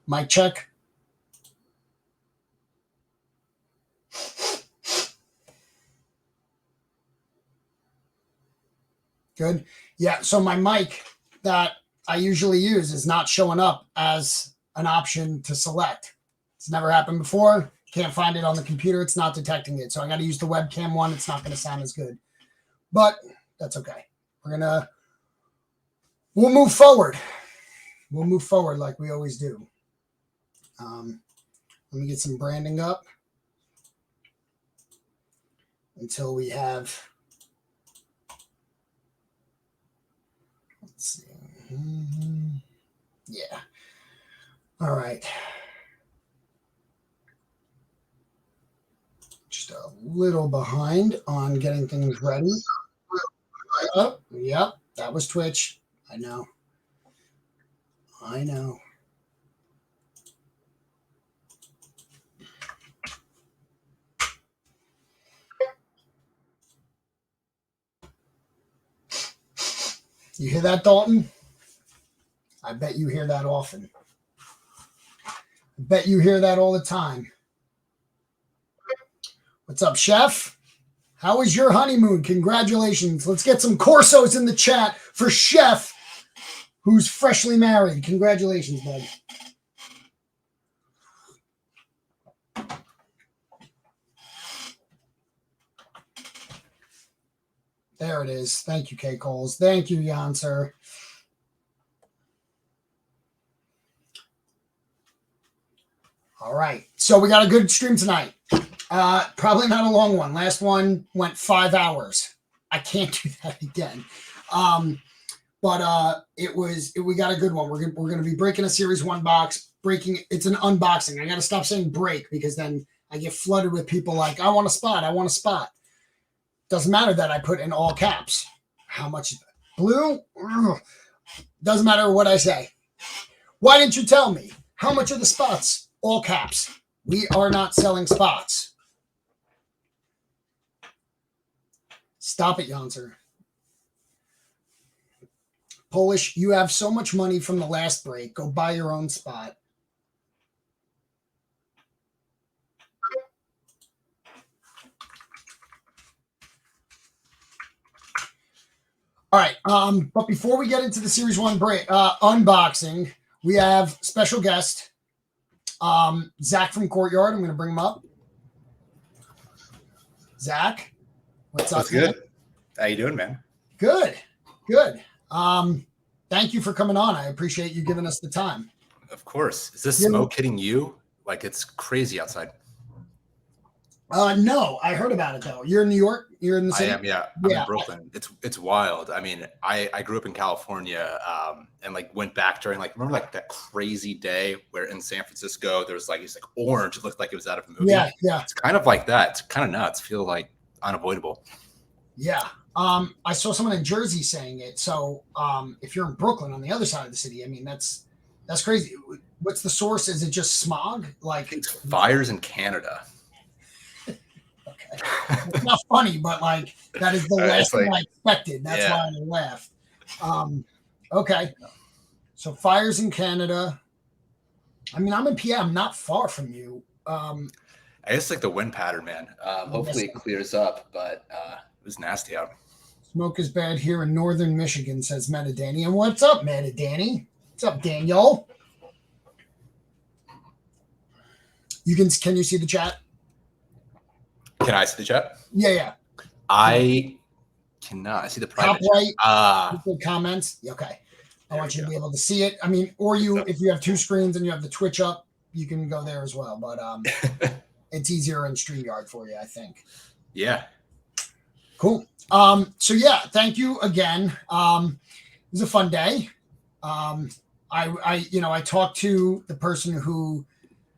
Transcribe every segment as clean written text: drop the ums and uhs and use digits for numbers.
Mic check. Good. Yeah, so my mic that I usually use is not showing up as an option to select. It's never happened before. Can't find it on the computer. It's not detecting it. So I got to use the webcam one. It's not going to sound as good. But that's okay. We'll move forward. We'll move forward like we always do. Let me get some branding up until we have... Let's see. Yeah. All right. Just a little behind on getting things ready. Oh, yep. That was Twitch. I know. You hear that, Dalton? I bet you hear that often. I bet you hear that all the time. What's up, Chef? How was your honeymoon? Congratulations. Let's get some Corsos in the chat for Chef, who's freshly married. Congratulations, bud. There it is. Thank you, K. Coles. Thank you, Jan, sir. All right. So we got a good stream tonight. Probably not a long one. Last one went 5 hours. I can't do that again. But we got a good one. We're going to be breaking a series 1 box. It's an unboxing. I got to stop saying break because then I get flooded with people like, I want a spot. Doesn't matter that I put in all caps. How much is that? Blue? Ugh. Doesn't matter what I say. Why didn't you tell me? How much are the spots? All caps. We are not selling spots. Stop it, Janser. Polish, you have so much money from the last break. Go buy your own spot. All right. But before we get into the Series 1 break unboxing, we have special guest, Zach from Courtyard. I'm going to bring him up. Zach, what's up? That's good. How you doing, man? Good. Thank you for coming on. I appreciate you giving us the time. Of course. Is this smoke hitting you? Like, it's crazy outside. No, I heard about it though. You're in New York. You're in the city. I am. Yeah, I'm in Brooklyn. It's wild. I mean, I grew up in California, and like went back during remember that crazy day where in San Francisco there was it's orange. It looked like it was out of a movie. Yeah. It's kind of like that. It's kind of nuts. Feel like unavoidable. Yeah. I saw someone in Jersey saying it. So if you're in Brooklyn on the other side of the city, I mean that's crazy. What's the source? Is it just smog? Like it's fires in Canada. It's not funny, but that is the last thing I expected. That's why I laughed. Okay. So fires in Canada. I mean, I'm in PA. I'm not far from you. I guess the wind pattern, man. Hopefully it clears up, but it was nasty out. Smoke is bad here in northern Michigan, says Meta Danny. And what's up, Meta Danny? What's up, Daniel? Can you see the chat? Can I see the chat? Yeah. I cannot. I see the private top right. Comments. Okay. I want you to be able to see it. I mean, or if you have 2 screens and you have the Twitch up, you can go there as well. But it's easier in StreamYard for you, I think. Yeah. Cool. So yeah, thank you again. It was a fun day. I talked to the person who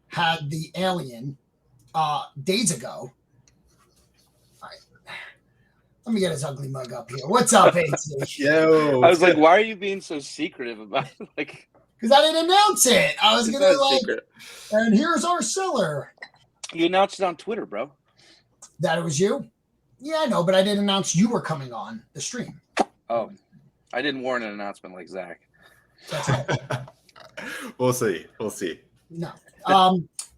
had the alien days ago. Let me get his ugly mug up here. What's up, AC? Yo. I was like, why are you being so secretive about it? Because I didn't announce it. I was going to and here's our seller. You announced it on Twitter, bro. That it was you? Yeah, I know, but I didn't announce you were coming on the stream. Oh, I didn't warn an announcement like Zach. That's right. We'll see. No.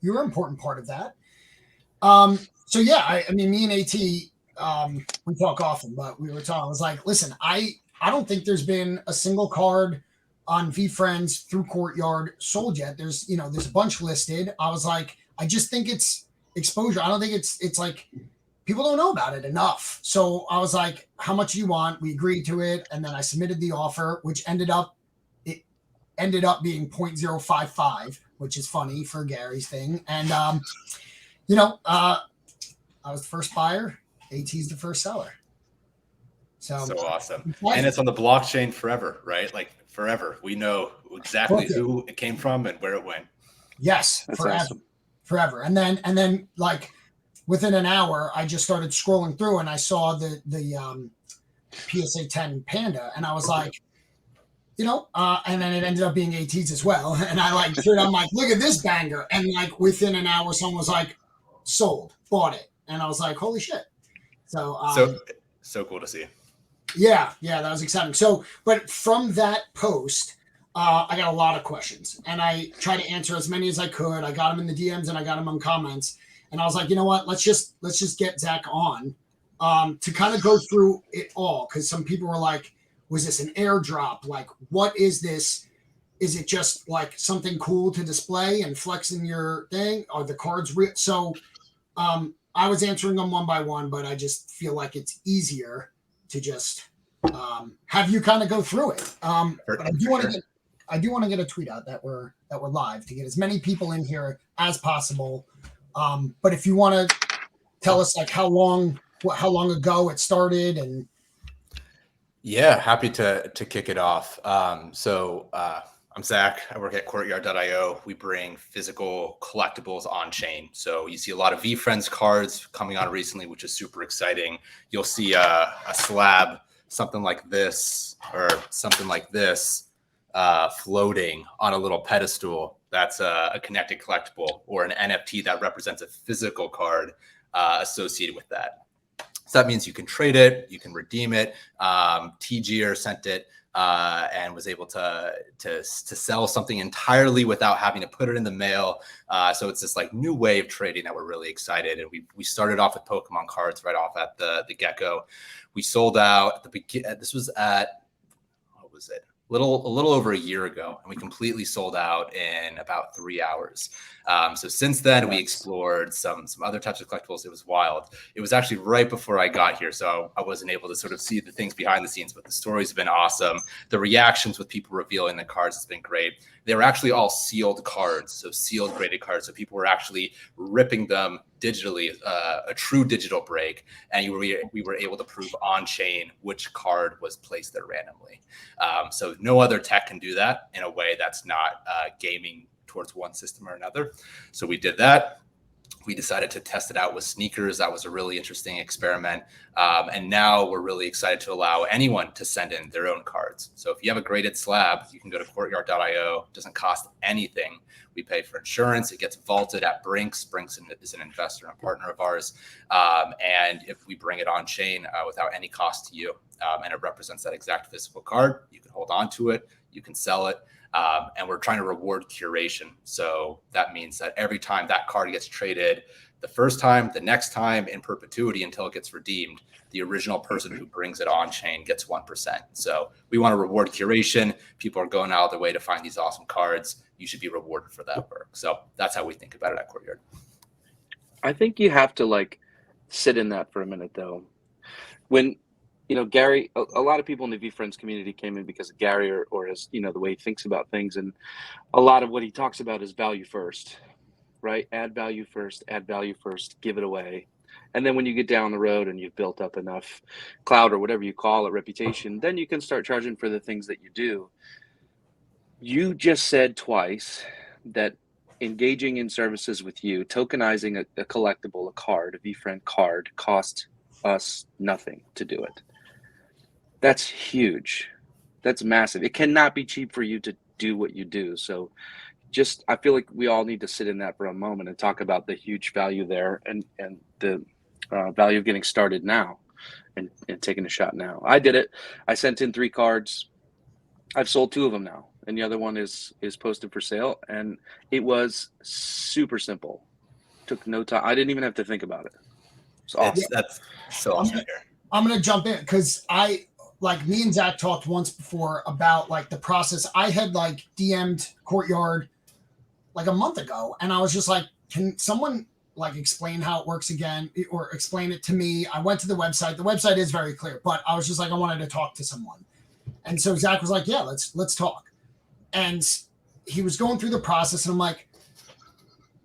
You're an important part of that. So yeah, I mean, me and AT, we talk often, but we were talking. I was like, listen, I don't think there's been a single card on VeeFriends through Courtyard sold yet. There's there's a bunch listed. I was like, I just think it's exposure. I don't think it's like people don't know about it enough. So I was like, how much do you want? We agreed to it, and then I submitted the offer, which ended up being 0.055, which is funny for Gary's thing. And I was the first buyer. AT's the first seller. So awesome. And it's on the blockchain forever, right? Like forever. We know exactly who it came from and where it went. Yes, That's forever. awesome. Forever. And then like within an hour, I just started scrolling through and I saw the PSA 10 Panda, and I was like, and then it ended up being AT's as well. And I like threw it, I'm like, look at this banger. And like within an hour, someone was like, sold, bought it. And I was like, holy shit. So so cool to see. Yeah, that was exciting. So, but from that post, I got a lot of questions, and I tried to answer as many as I could. I got them in the DMs and I got them on comments, and I was like, you know what? Let's just get Zach on to kind of go through it all, because some people were like, was this an airdrop? Like, what is this? Is it just like something cool to display and flex in your thing? Are the cards real? So, I was answering them one by one, but I just feel like it's easier to just have you kind of go through it. But I do want to get a tweet out that we're live to get as many people in here as possible. But if you want to tell us like how long ago it started, and yeah, happy to kick it off. I'm Zach. I work at Courtyard.io. We bring physical collectibles on chain. So you see a lot of VeeFriends cards coming on recently, which is super exciting. You'll see a slab, something like this or something like this, floating on a little pedestal. That's a connected collectible or an NFT that represents a physical card associated with that. So that means you can trade it, you can redeem it. TGer sent it and was able to sell something entirely without having to put it in the mail. So it's this like new way of trading that we're really excited. And we started off with Pokemon cards right off at the get-go. We sold out at the beginning. This was at, what was it? A little over a year ago, and we completely sold out in about 3 hours. So since then, we explored some other types of collectibles. It was wild. It was actually right before I got here, so I wasn't able to sort of see the things behind the scenes, but the stories have been awesome. The reactions with people revealing the cards has been great. They were actually all sealed cards, so sealed graded cards. So people were actually ripping them digitally, a true digital break, and we were able to prove on chain which card was placed there randomly. So no other tech can do that in a way that's not gaming towards one system or another. So we did that. We decided to test it out with sneakers. That was a really interesting experiment. And now we're really excited to allow anyone to send in their own cards. So if you have a graded slab, you can go to courtyard.io. It doesn't cost anything. We pay for insurance. It gets vaulted at Brinks. Brinks is an investor and a partner of ours. And if we bring it on chain without any cost to you, and it represents that exact physical card, you can hold on to it. You can sell it. And we're trying to reward curation. So that means that every time that card gets traded, the first time, the next time, in perpetuity until it gets redeemed, the original person who brings it on chain gets 1%. So we want to reward curation. People are going out of their way to find these awesome cards. You should be rewarded for that work. So that's how we think about it at Courtyard. I think you have to like sit in that for a minute though. When Gary, a lot of people in the VeeFriends community came in because of Gary or his, the way he thinks about things. And a lot of what he talks about is value first, right? Add value first, give it away. And then when you get down the road and you've built up enough clout or whatever you call it, reputation, then you can start charging for the things that you do. You just said twice that engaging in services with you, tokenizing a collectible, a card, a VeeFriend card, cost us nothing to do it. That's huge. That's massive. It cannot be cheap for you to do what you do. So I feel like we all need to sit in that for a moment and talk about the huge value there and the value of getting started now and taking a shot now. I did it. I sent in 3 cards. I've sold 2 of them now, and the other one is posted for sale, and it was super simple. Took no time. I didn't even have to think about it. It's awesome. That's so awesome to hear. I'm gonna jump in because me and Zach talked once before about like the process. I had like DM'd Courtyard like a month ago, and I was just like, can someone like explain how it works again or explain it to me? I went to the website. The website is very clear, but I was just like, I wanted to talk to someone. And so Zach was like, yeah, let's talk. And he was going through the process, and I'm like,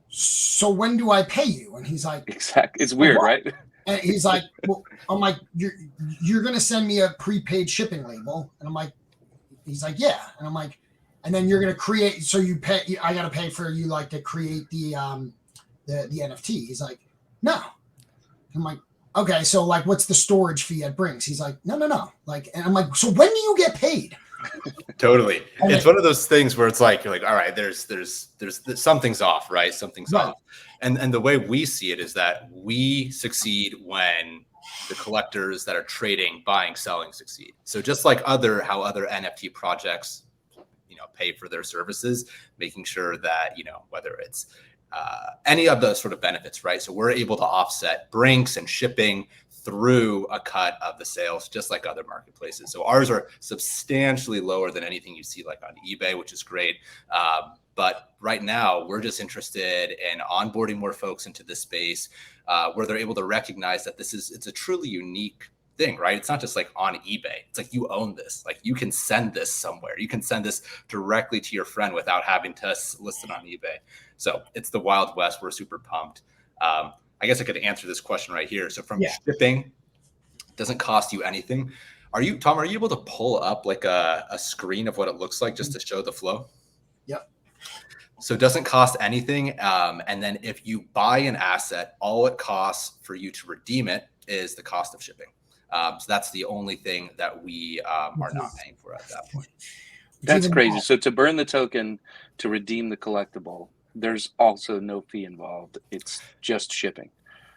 so when do I pay you? And he's like, Exactly. It's weird, right? And he's like, well, I'm like, you're going to send me a prepaid shipping label. And I'm like, he's like, yeah. And I'm like, and then you're going to create, so you pay, I got to pay for you like to create the NFT. He's like, no. I'm like, okay. So like, what's the storage fee it brings? He's like, no. Like, and I'm like, so when do you get paid? Totally. It's one of those things where it's like, you're like, all right, there's something's off, right? Something's Right. off. And the way we see it is that we succeed when the collectors that are trading, buying, selling succeed. So just like how other NFT projects, pay for their services, making sure that, whether it's any of the sort of benefits, right? So we're able to offset brinks and shipping through a cut of the sales, just like other marketplaces. So ours are substantially lower than anything you see like on eBay, which is great. But right now, we're just interested in onboarding more folks into this space where they're able to recognize that it's a truly unique thing, right? It's not just like on eBay. It's like you own this. Like you can send this somewhere. You can send this directly to your friend without having to list it on eBay. So it's the Wild West. We're super pumped. I guess I could answer this question right here. So from shipping, doesn't cost you anything. Tom, are you able to pull up like a screen of what it looks like just to show the flow? Yep. So it doesn't cost anything. And then if you buy an asset, all it costs for you to redeem it is the cost of shipping. So that's the only thing that we are not paying for at that point. That's crazy. So to burn the token, to redeem the collectible, there's also no fee involved. It's just shipping.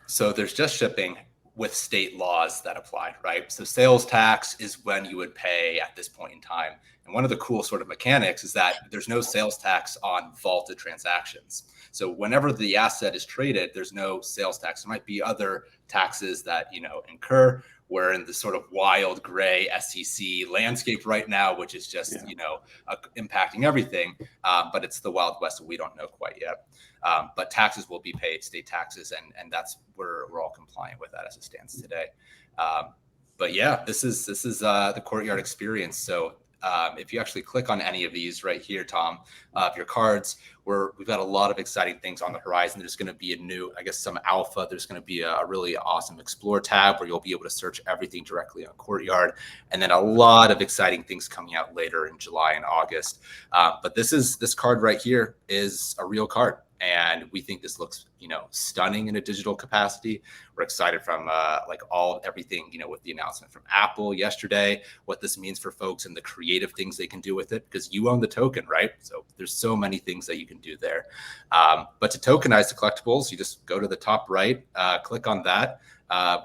So there's just shipping with state laws that apply, right? So sales tax is when you would pay at this point in time. And one of the cool sort of mechanics is that there's no sales tax on vaulted transactions. So whenever the asset is traded, there's no sales tax. There might be other taxes that, incur. We're in this sort of wild gray SEC landscape right now, which is just, impacting everything. But it's the Wild West, so we don't know quite yet. But taxes will be paid, state taxes, and that's we're all compliant with that as it stands today. But yeah, this is the Courtyard experience. So if you actually click on any of these right here, Tom, of your cards, we've got a lot of exciting things on the horizon. There's going to be a new, some alpha. There's going to be a really awesome Explore tab where you'll be able to search everything directly on Courtyard, and then a lot of exciting things coming out later in July and August. But this card right here is a real card. And we think this looks, stunning in a digital capacity. We're excited from everything, with the announcement from Apple yesterday, what this means for folks and the creative things they can do with it, because you own the token, right? So there's so many things that you can do there. But to tokenize the collectibles, you just go to the top right, click on that.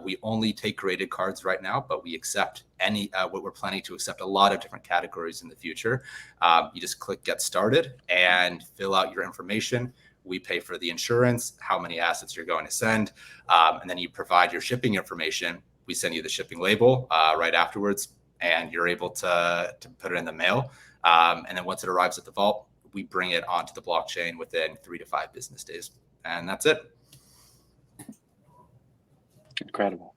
We only take graded cards right now, but we accept we're planning to accept a lot of different categories in the future. You just click Get Started and fill out your information. We pay for the insurance, how many assets you're going to send, and then you provide your shipping information. We send you the shipping label right afterwards, and you're able to put it in the mail. And then once it arrives at the vault, we bring it onto the blockchain within 3 to 5 business days. And that's it. Incredible.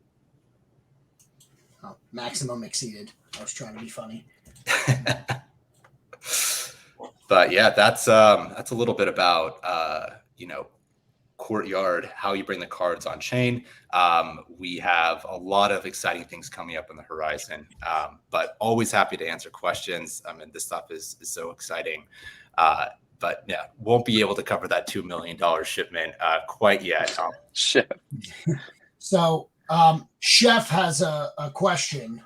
Oh, maximum exceeded. I was trying to be funny. But yeah, that's a little bit about Courtyard, how you bring the cards on chain. We have a lot of exciting things coming up on the horizon, but always happy to answer questions. I mean, this stuff is so exciting. But yeah, won't be able to cover that $2 million shipment quite yet. Chef. So Chef has a question.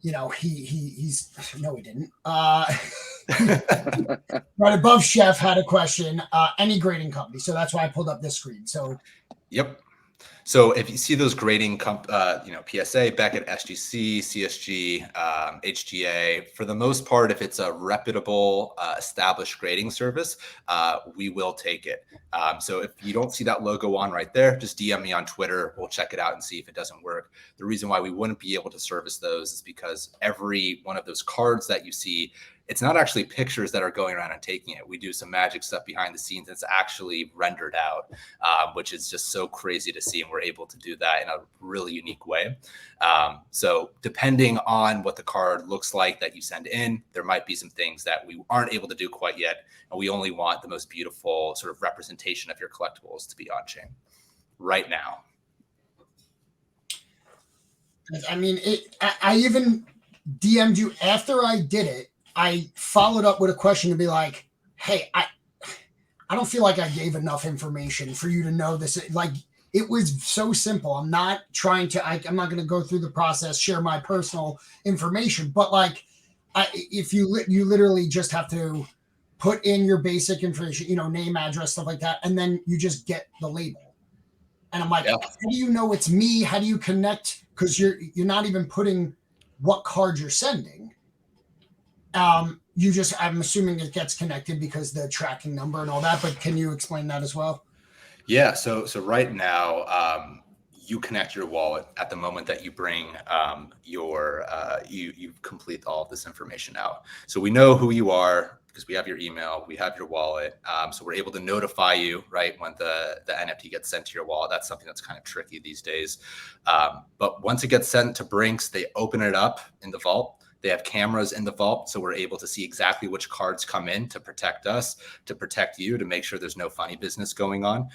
He's no, he didn't. Right above Chef had a question. Any grading company. So that's why I pulled up this screen. So yep. So if you see those grading, PSA, Beckett, SGC, CSG, HGA, for the most part, if it's a reputable, established grading service, we will take it. So if you don't see that logo on right there, just DM me on Twitter. We'll check it out and see if it doesn't work. The reason why we wouldn't be able to service those is because every one of those cards that you see, it's not actually pictures that are going around and taking it. We do some magic stuff behind the scenes. It's actually rendered out, which is just so crazy to see. And we're able to do that in a really unique way. So depending on what the card looks like that you send in, there might be some things that we aren't able to do quite yet. And we only want the most beautiful sort of representation of your collectibles to be on chain right now. I mean, I even DM'd you after I did it. I followed up with a question to be like, hey, I don't feel like I gave enough information for you to know this. Like, it was so simple. I'm not trying to, I'm not going to go through the process, share my personal information, but like, if you literally just have to put in your basic information, name, address, stuff like that, and then you just get the label. And I'm like, How do you know it's me? How do you connect? Because you're not even putting what card you're sending. I'm assuming it gets connected because the tracking number and all that, but can you explain that as well? Yeah. So right now, you connect your wallet at the moment that you bring you complete all of this information out. So we know who you are because we have your email, we have your wallet. So we're able to notify you, right, when the NFT gets sent to your wallet. That's something that's kind of tricky these days. But once it gets sent to Brinks, they open it up in the vault. They have cameras in the vault, so we're able to see exactly which cards come in to protect us, to protect you, to make sure there's no funny business going on.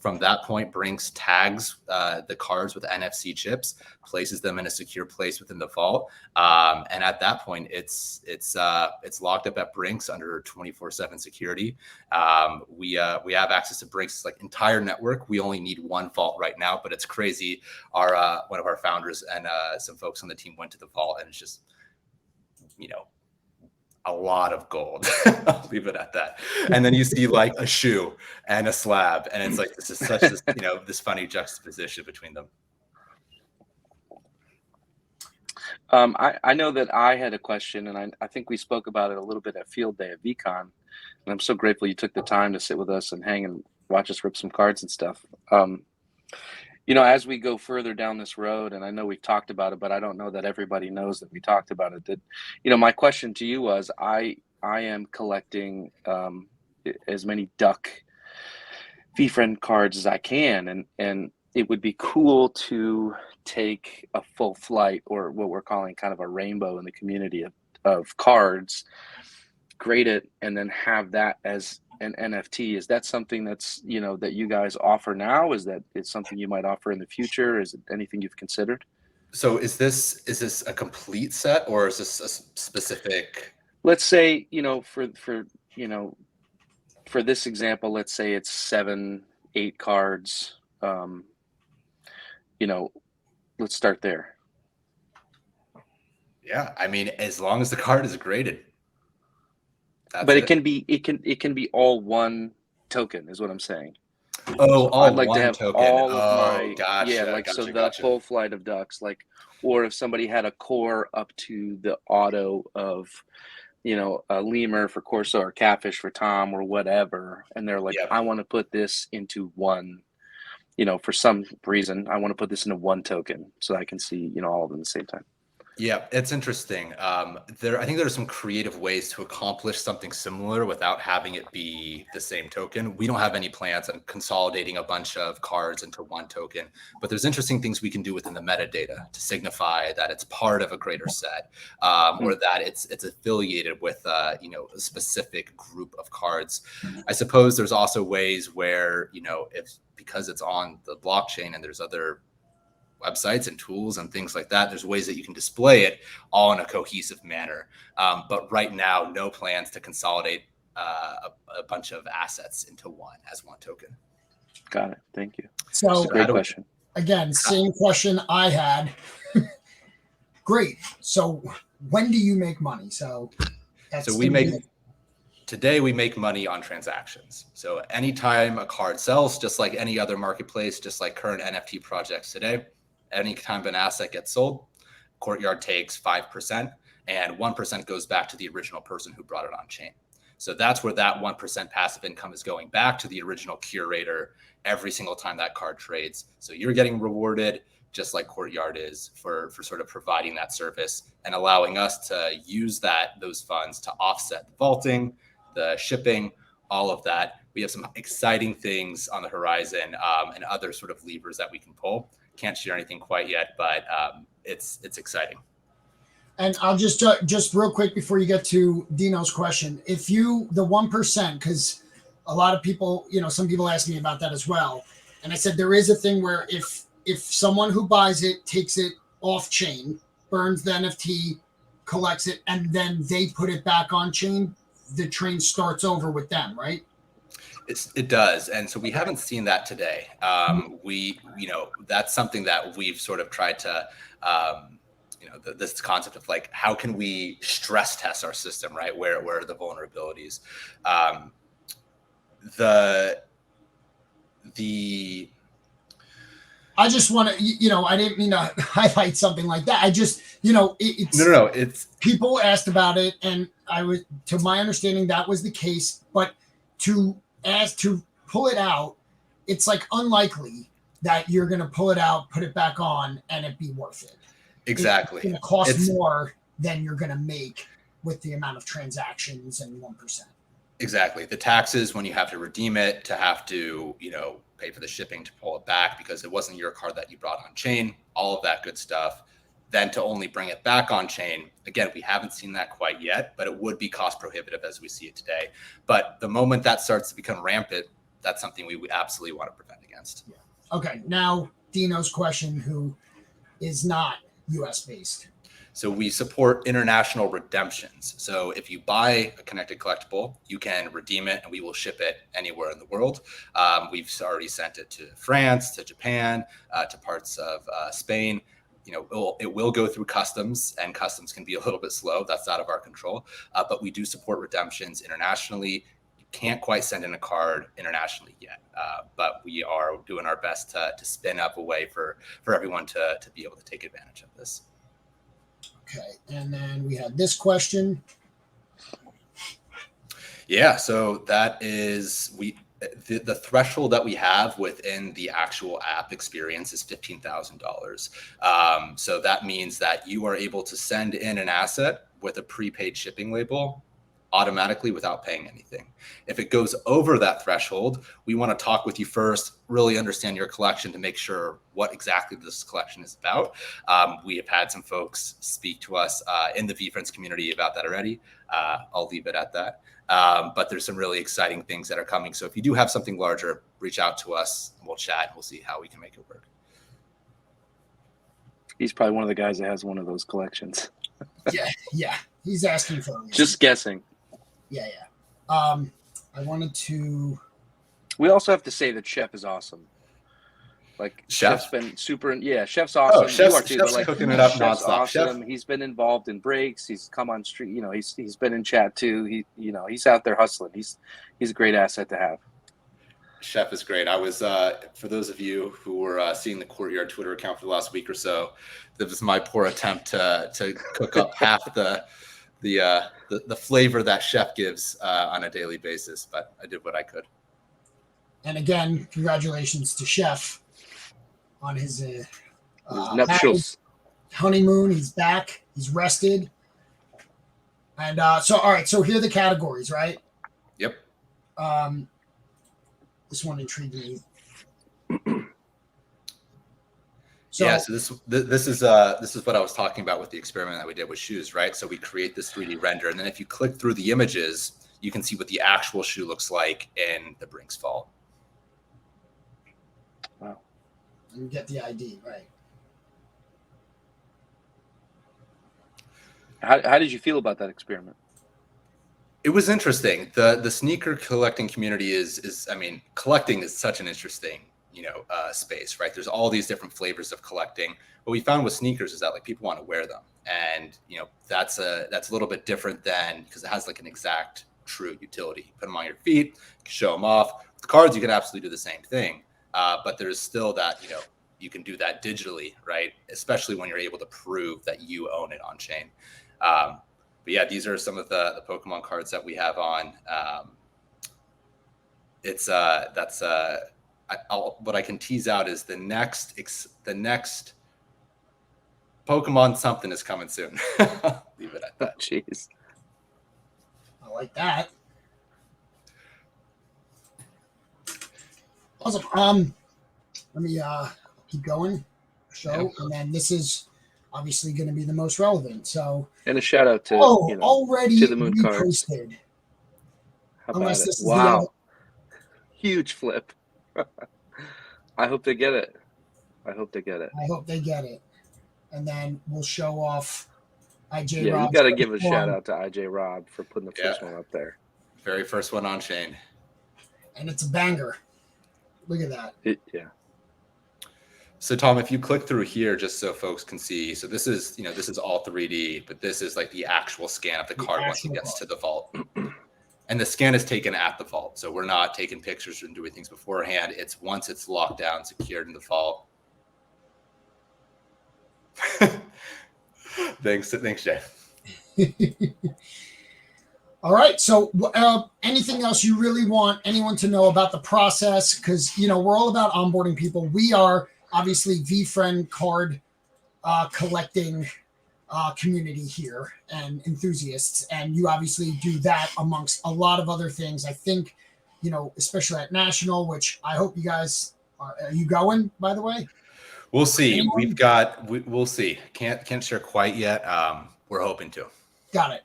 From that point, Brinks tags the cards with NFC chips, places them in a secure place within the vault, and at that point, it's locked up at Brinks under 24/7 security. We have access to Brinks' entire network. We only need one vault right now, but it's crazy. One of our founders and some folks on the team went to the vault, and it's just a lot of gold. I'll leave it at that. And then you see like a shoe and a slab, and it's like this is such this this funny juxtaposition between them. I know that I had a question, and I think we spoke about it a little bit at Field Day at VCon, and I'm so grateful you took the time to sit with us and hang and watch us rip some cards and stuff. As we go further down this road, and I know we've talked about it, but I don't know that everybody knows that we talked about it. That, my question to you was, I am collecting as many Duck VeeFriend cards as I can, and it would be cool to take a full flight, or what we're calling kind of a rainbow in the community of cards, grade it, and then have that as an NFT. Is that something that's, that you guys offer now? Is that it's something you might offer in the future? Is it anything you've considered? So is this a complete set, or is this a specific? Let's say, for this example, let's say it's 7-8 cards. Let's start there. Yeah, I mean, as long as the card is graded. But it can be all one token, is what I'm saying. Oh, I'd like to have token. all of my gotcha, the full flight of ducks, or if somebody had a core up to the auto of, a lemur for Corso or catfish for Tom or whatever, and they're like, I want to put this into one, for some reason, I want to put this into one token so I can see, all of them at the same time. Yeah, it's interesting. I think there are some creative ways to accomplish something similar without having it be the same token. We don't have any plans on consolidating a bunch of cards into one token, but there's interesting things we can do within the metadata to signify that it's part of a greater set, or that it's affiliated with a specific group of cards. I suppose there's also ways where because it's on the blockchain and there's other websites and tools and things like that, there's ways that you can display it all in a cohesive manner. But right now, no plans to consolidate a bunch of assets into one as one token. Got it. Thank you. So that's a great question. Again, same question I had. Great. So when do you make money? So we make today we make money on transactions. So anytime a card sells, just like any other marketplace, just like current NFT projects today, anytime an asset gets sold, Courtyard takes 5%, and 1% goes back to the original person who brought it on chain. So that's where that 1% passive income is going back to the original curator every single time that card trades. So you're getting rewarded just like Courtyard is for sort of providing that service and allowing us to use those funds to offset the vaulting, the shipping, all of that. We have some exciting things on the horizon and other sort of levers that we can pull. Can't share anything quite yet, but it's exciting. And I'll just real quick before you get to Dino's question, if you, the 1%, because a lot of people, some people ask me about that as well. And I said, there is a thing where if someone who buys it takes it off chain, burns the NFT, collects it, and then they put it back on chain, the train starts over with them, right? It does. And so we haven't seen that today. That's something that we've sort of tried to, this concept of like, how can we stress test our system, right? Where are the vulnerabilities? I just want to, I didn't mean to highlight something like that. I just, it's no, it's people asked about it, and to my understanding, that was the case. But to pull it out, it's like unlikely that you're going to pull it out, put it back on, and it be worth it. Exactly. It's going to cost more than you're going to make with the amount of transactions and 1%. Exactly. The taxes when you have to redeem it, to have to, pay for the shipping to pull it back because it wasn't your card that you brought on chain, all of that good stuff. Then to only bring it back on chain, again, we haven't seen that quite yet, but it would be cost prohibitive as we see it today. But the moment that starts to become rampant, that's something we would absolutely want to prevent against. Yeah. Okay. Now, Dino's question, who is not US based. So we support international redemptions. So if you buy a connected collectible, you can redeem it and we will ship it anywhere in the world. We've already sent it to France, to Japan, to parts of Spain. It will go through customs, and customs can be a little bit slow. That's out of our control. But we do support redemptions internationally. You can't quite send in a card internationally yet, but we are doing our best to spin up a way for everyone to be able to take advantage of this. Okay, and then we had this question. Yeah, so that is the threshold that we have within the actual app experience is $15,000. So that means that you are able to send in an asset with a prepaid shipping label automatically without paying anything. If it goes over that threshold, we want to talk with you first, really understand your collection to make sure what exactly this collection is about. We have had some folks speak to us in the VeeFriends community about that already. I'll leave it at that. But there's some really exciting things that are coming. So if you do have something larger, reach out to us and we'll chat and we'll see how we can make it work. He's probably one of the guys that has one of those collections. Yeah. He's asking for it. Just guessing. Yeah. I wanted to. We also have to say that Chef is awesome. Like Chef's been super. Yeah, Chef's awesome. Oh, Chef's cooking it up nonstop. Awesome. He's been involved in breaks. He's come on street. He's been in chat too. He's out there hustling. He's a great asset to have. Chef is great. I was for those of you who were seeing the Courtyard Twitter account for the last week or so, that was my poor attempt to cook up half the flavor that Chef gives on a daily basis, but I did what I could. And again, congratulations to Chef on his nuptials honeymoon. He's back. He's rested. And all right. So here are the categories, right? Yep. This one intrigued me. So this is what I was talking about with the experiment that we did with shoes, right? So we create this 3D render, and then if you click through the images, you can see what the actual shoe looks like in the Brinks vault. Wow. And get the ID, right? How did you feel about that experiment? It was interesting. The sneaker collecting community is collecting is such an interesting space, right? There's all these different flavors of collecting. What we found with sneakers is that like people want to wear them, and that's a little bit different than, because it has like an exact true utility. Put them on your feet, show them off. With cards, you can absolutely do the same thing, but there's still that, you can do that digitally, right? Especially when you're able to prove that you own it on chain. But yeah, these are some of the Pokemon cards that we have on. What I can tease out is the next Pokemon something is coming soon. Leave it at that. Jeez. I like that. Awesome. Let me keep going. And then this is obviously going to be the most relevant. So, and a shout out to already to the moon card. Reposted. How about Unless it? this is Wow, huge flip. I hope they get it. I hope they get it. And then we'll show off IJ Yeah, Rob's you got to give a one. shout out to IJ Rob for putting the first one up there. Very first one on chain. And it's a banger. Look at that. Yeah. So Tom, if you click through here, just so folks can see, so this is all 3D, but this is like the actual scan of the card once it gets to the vault. And the scan is taken at the vault. So we're not taking pictures and doing things beforehand. It's once it's locked down, secured in the vault. Thanks, Jay. All right. So anything else you really want anyone to know about the process? Because, we're all about onboarding people. We are obviously VeeFriend card collecting community here and enthusiasts. And you obviously do that amongst a lot of other things. I think, especially at National, which I hope you guys are you going, by the way? We'll see. We'll see. Can't share quite yet. We're hoping to. Got it.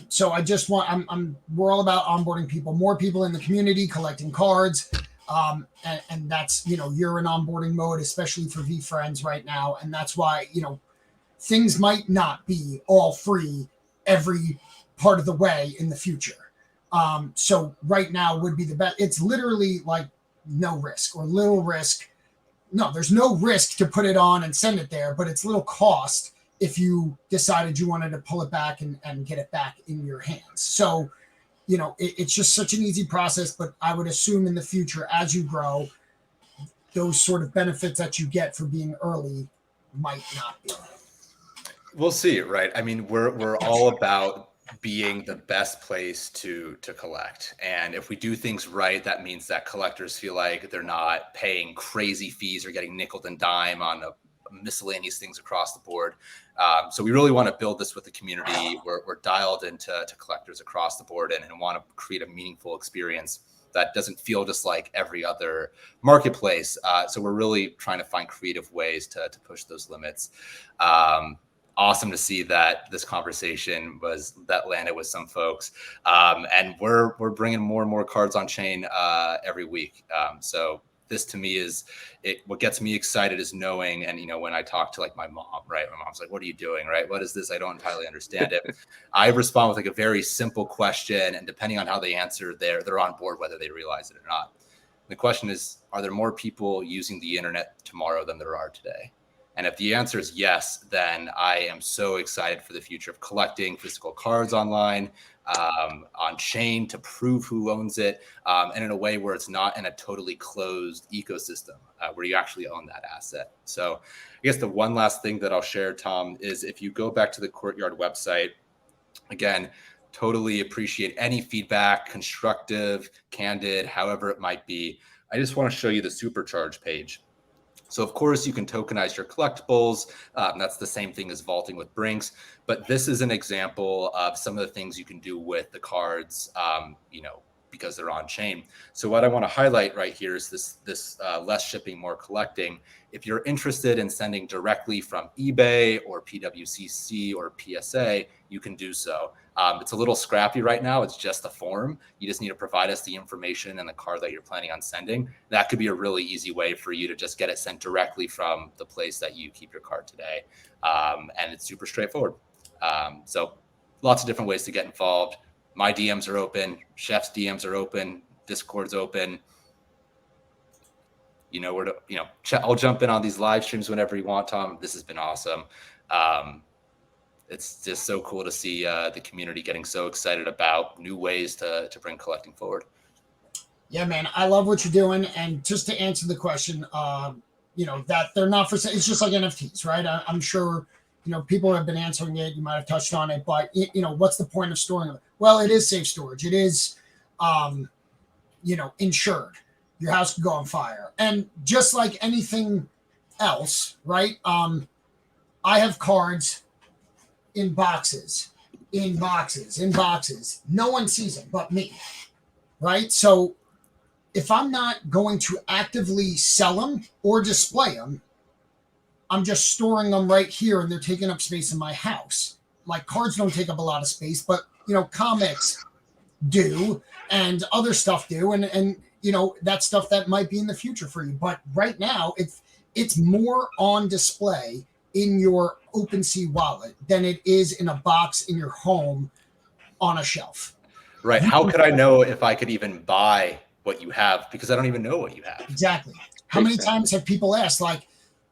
So I just want, we're all about onboarding people, more people in the community, collecting cards. And that's, you're in onboarding mode, especially for VeeFriends right now. And that's why, things might not be all free every part of the way in the future. So right now would be the best. It's literally like no risk or little risk. No, there's no risk to put it on and send it there, but it's little cost if you decided you wanted to pull it back and get it back in your hands. So, it's just such an easy process, but I would assume in the future, as you grow, those sort of benefits that you get for being early might not be. We'll see, right? I mean, we're all about being the best place to collect. And if we do things right, that means that collectors feel like they're not paying crazy fees or getting nickel and dime on miscellaneous things across the board. So we really want to build this with the community. We're dialed into collectors across the board and want to create a meaningful experience that doesn't feel just like every other marketplace. So we're really trying to find creative ways to push those limits. Awesome to see that this conversation landed with some folks, and we're bringing more and more cards on chain every week. So this to me is what gets me excited is knowing, and when I talk to like my mom, right? My mom's like, "What are you doing? Right? What is this? I don't entirely understand it." I respond with like a very simple question, and depending on how they answer, they're on board whether they realize it or not. The question is, are there more people using the internet tomorrow than there are today? And if the answer is yes, then I am so excited for the future of collecting physical cards online, on chain to prove who owns it, and in a way where it's not in a totally closed ecosystem where you actually own that asset. So I guess the one last thing that I'll share, Tom, is if you go back to the Courtyard website, again, totally appreciate any feedback, constructive, candid, however it might be. I just want to show you the supercharge page. So of course you can tokenize your collectibles. That's the same thing as vaulting with Brinks, but this is an example of some of the things you can do with the cards, because they're on chain. So what I want to highlight right here is this less shipping, more collecting. If you're interested in sending directly from eBay or PWCC or PSA, you can do so. It's a little scrappy right now. It's just a form. You just need to provide us the information and the card that you're planning on sending. That could be a really easy way for you to just get it sent directly from the place that you keep your card today. And it's super straightforward. So lots of different ways to get involved. My DMs are open. Chef's DMs are open. Discord's open. I'll jump in on these live streams whenever you want, Tom. This has been awesome. it's just so cool to see the community getting so excited about new ways to bring collecting forward. Yeah, man, I love what you're doing. And just to answer the question, that they're not for sale. It's just like NFTs, right? I'm sure, people have been answering it. You might have touched on it, but what's the point of storing it? Well, it is safe storage. It is, insured. Your house could go on fire. And just like anything else, right? I have cards in boxes, in boxes, in boxes. No one sees them but me, right? So if I'm not going to actively sell them or display them, I'm just storing them right here and they're taking up space in my house. Like cards don't take up a lot of space, but comics do and other stuff do. And that's stuff that might be in the future for you. But right now it's more on display in your OpenSea wallet than it is in a box in your home on a shelf. Right. How could I know if I could even buy what you have? Because I don't even know what you have. Exactly. How many times have people asked, like,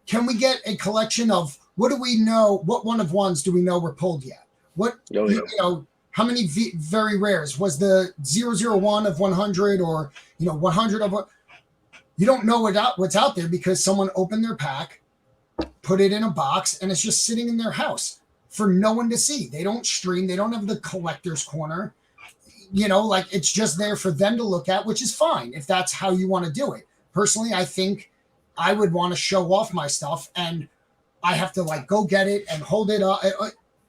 can we get a collection of, what do we know? What one of ones do we know were pulled yet? What, how many very rares? Was the 001 of 100 or, 100 of what? You don't know what's out there because someone opened their pack, put it in a box, and it's just sitting in their house for no one to see. They don't stream. They don't have the collector's corner. It's just there for them to look at, which is fine if that's how you want to do it. Personally, I think I would want to show off my stuff and I have to go get it and hold it up.